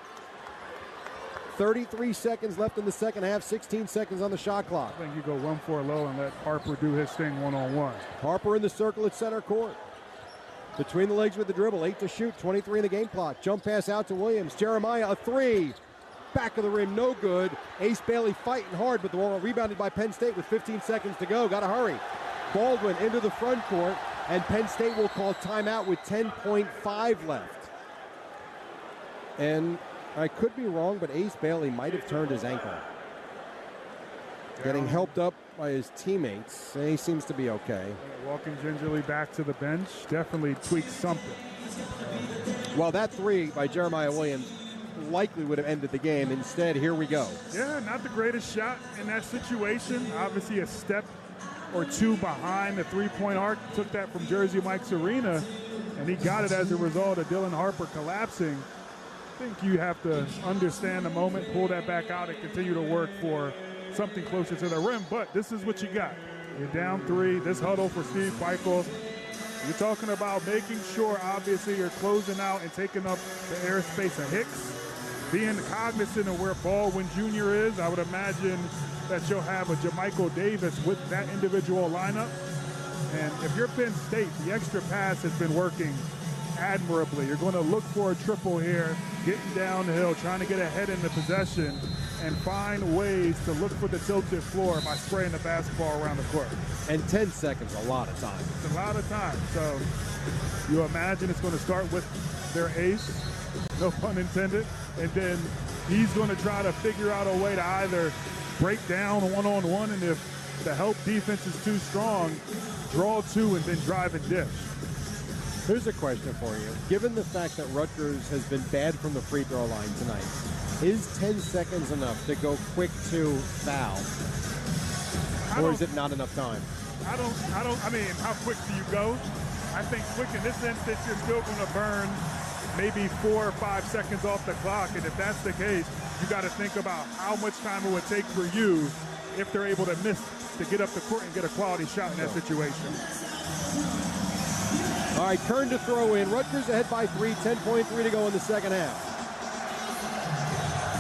33 seconds left in the second half, 16 seconds on the shot clock. I think you go 1-4 low and let Harper do his thing one-on-one. Harper in the circle at center court. Between the legs with the dribble, 8 to shoot, 23 in the game clock. Jump pass out to Williams. Jeremiah, a 3. Back of the rim, no good. Ace Bailey fighting hard, but the ball rebounded by Penn State with 15 seconds to go. Got to hurry. Baldwin into the front court, and Penn State will call timeout with 10.5 left. And I could be wrong, but Ace Bailey might have turned his ankle. Getting helped up by his teammates, and he seems to be okay. Walking gingerly back to the bench, definitely tweaked something. Well, that 3 by Jeremiah Williams likely would have ended the game. Instead, here we go. Yeah, not the greatest shot in that situation. Obviously a step or 2 behind the 3-point arc. Took that from Jersey Mike Serena, and he got it as a result of Dylan Harper collapsing. I think you have to understand the moment, pull that back out, and continue to work for something closer to the rim. But this is what you got. You're down 3. This huddle for Steve Pico. You're talking about making sure, obviously, you're closing out and taking up the airspace of Hicks. Being cognizant of where Baldwin Jr. is, I would imagine that you'll have a Jermichael Davis with that individual lineup. And if you're Penn State, the extra pass has been working admirably. You're going to look for a triple here, getting down the hill, trying to get ahead in the possession. and find ways to look for the tilted floor by spraying the basketball around the court. And 10 seconds, a lot of time. It's a lot of time. So you imagine it's going to start with their ace, no pun intended, and then he's going to try to figure out a way to either break down one-on-one, and if the help defense is too strong, draw two and then drive and dish. Here's a question for you. Given the fact that Rutgers has been bad from the free throw line tonight, is 10 seconds enough to go quick to foul? Or is it not enough time? I mean, how quick do you go? I think quick in this instance, you're still going to burn maybe 4 or 5 seconds off the clock. And if that's the case, you got to think about how much time it would take for you if they're able to miss to get up the court and get a quality shot in that situation. All right, Kern to throw in. Rutgers ahead by 3, 10.3 to go in the second half.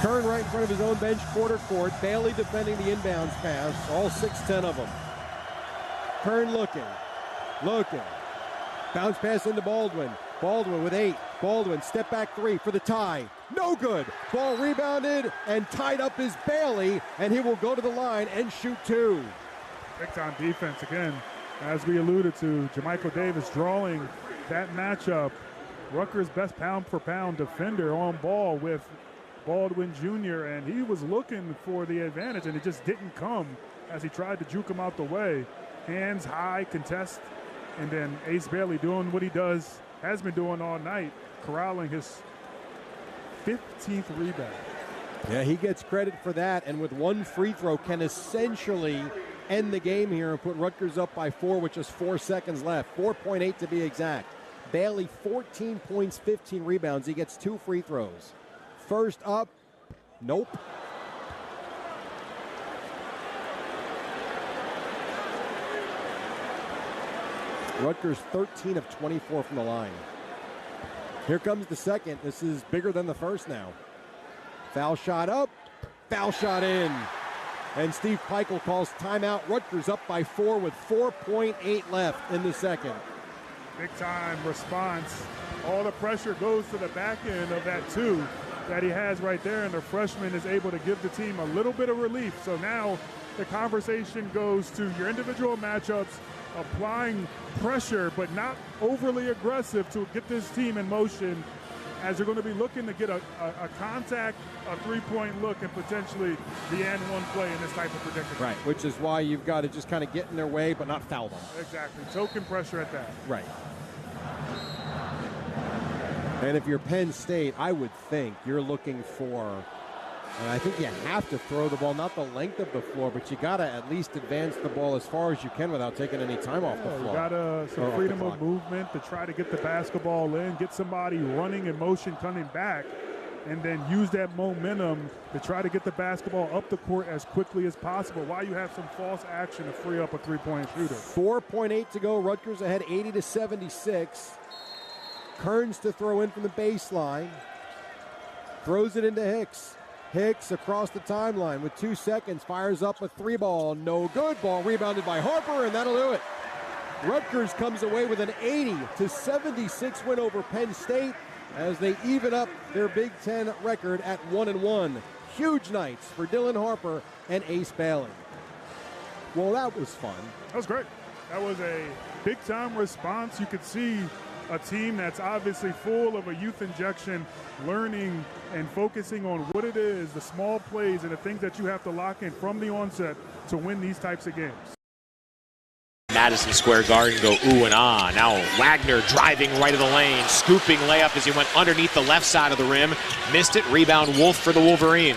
Kern right in front of his own bench, quarter court. Bailey defending the inbounds pass, all 6'10" of them. Kern looking. Bounce pass into Baldwin. Baldwin with 8. Baldwin, step back 3 for the tie. No good. Ball rebounded and tied up is Bailey, and he will go to the line and shoot 2. Big-time defense again. As we alluded to, Jermichael Davis drawing that matchup. Rutgers' best pound-for-pound defender on ball with Baldwin Jr., and he was looking for the advantage, and it just didn't come as he tried to juke him out the way. Hands high, contest, and then Ace Bailey doing what he has been doing all night, corralling his 15th rebound. Yeah, he gets credit for that, and with one free throw can essentially end the game here and put Rutgers up by 4 with just 4 seconds left. 4.8 to be exact. Bailey, 14 points, 15 rebounds. He gets 2 free throws. First up, nope. Rutgers 13 of 24 from the line. Here comes the second. This is bigger than the first now. Foul shot up, foul shot in. And Steve Peichel calls timeout. Rutgers up by 4 with 4.8 left in the second. Big time response. All the pressure goes to the back end of that 2 that he has right there, and the freshman is able to give the team a little bit of relief. So now the conversation goes to your individual matchups, applying pressure but not overly aggressive to get this team in motion, as they're going to be looking to get a contact, a three-point look, and potentially the and one play in this type of predicament. Right, which is why you've got to just kind of get in their way but not foul them. Exactly, token pressure at that. Right. And if you're Penn State, I would think you're looking for, and I think you have to throw the ball, not the length of the floor, but you got to at least advance the ball as far as you can without taking any time off the floor. You got some freedom of movement to try to get the basketball in, get somebody running in motion coming back, and then use that momentum to try to get the basketball up the court as quickly as possible while you have some false action to free up a three-point shooter. 4.8 to go. Rutgers ahead 80-76. Kearns to throw in from the baseline. Throws it into Hicks. Hicks across the timeline with 2 seconds. Fires up a 3 ball. No good. Ball rebounded by Harper, and that'll do it. Rutgers comes away with an 80-76 win over Penn State as they even up their Big Ten record at 1-1. Huge nights for Dylan Harper and Ace Bailey. Well, that was fun. That was great. That was a big-time response. You could see a team that's obviously full of a youth injection, learning and focusing on what it is, the small plays and the things that you have to lock in from the onset to win these types of games. Madison Square Garden go ooh and ah. Now Wagner driving right of the lane, scooping layup as he went underneath the left side of the rim. Missed it, rebound Wolf for the Wolverine.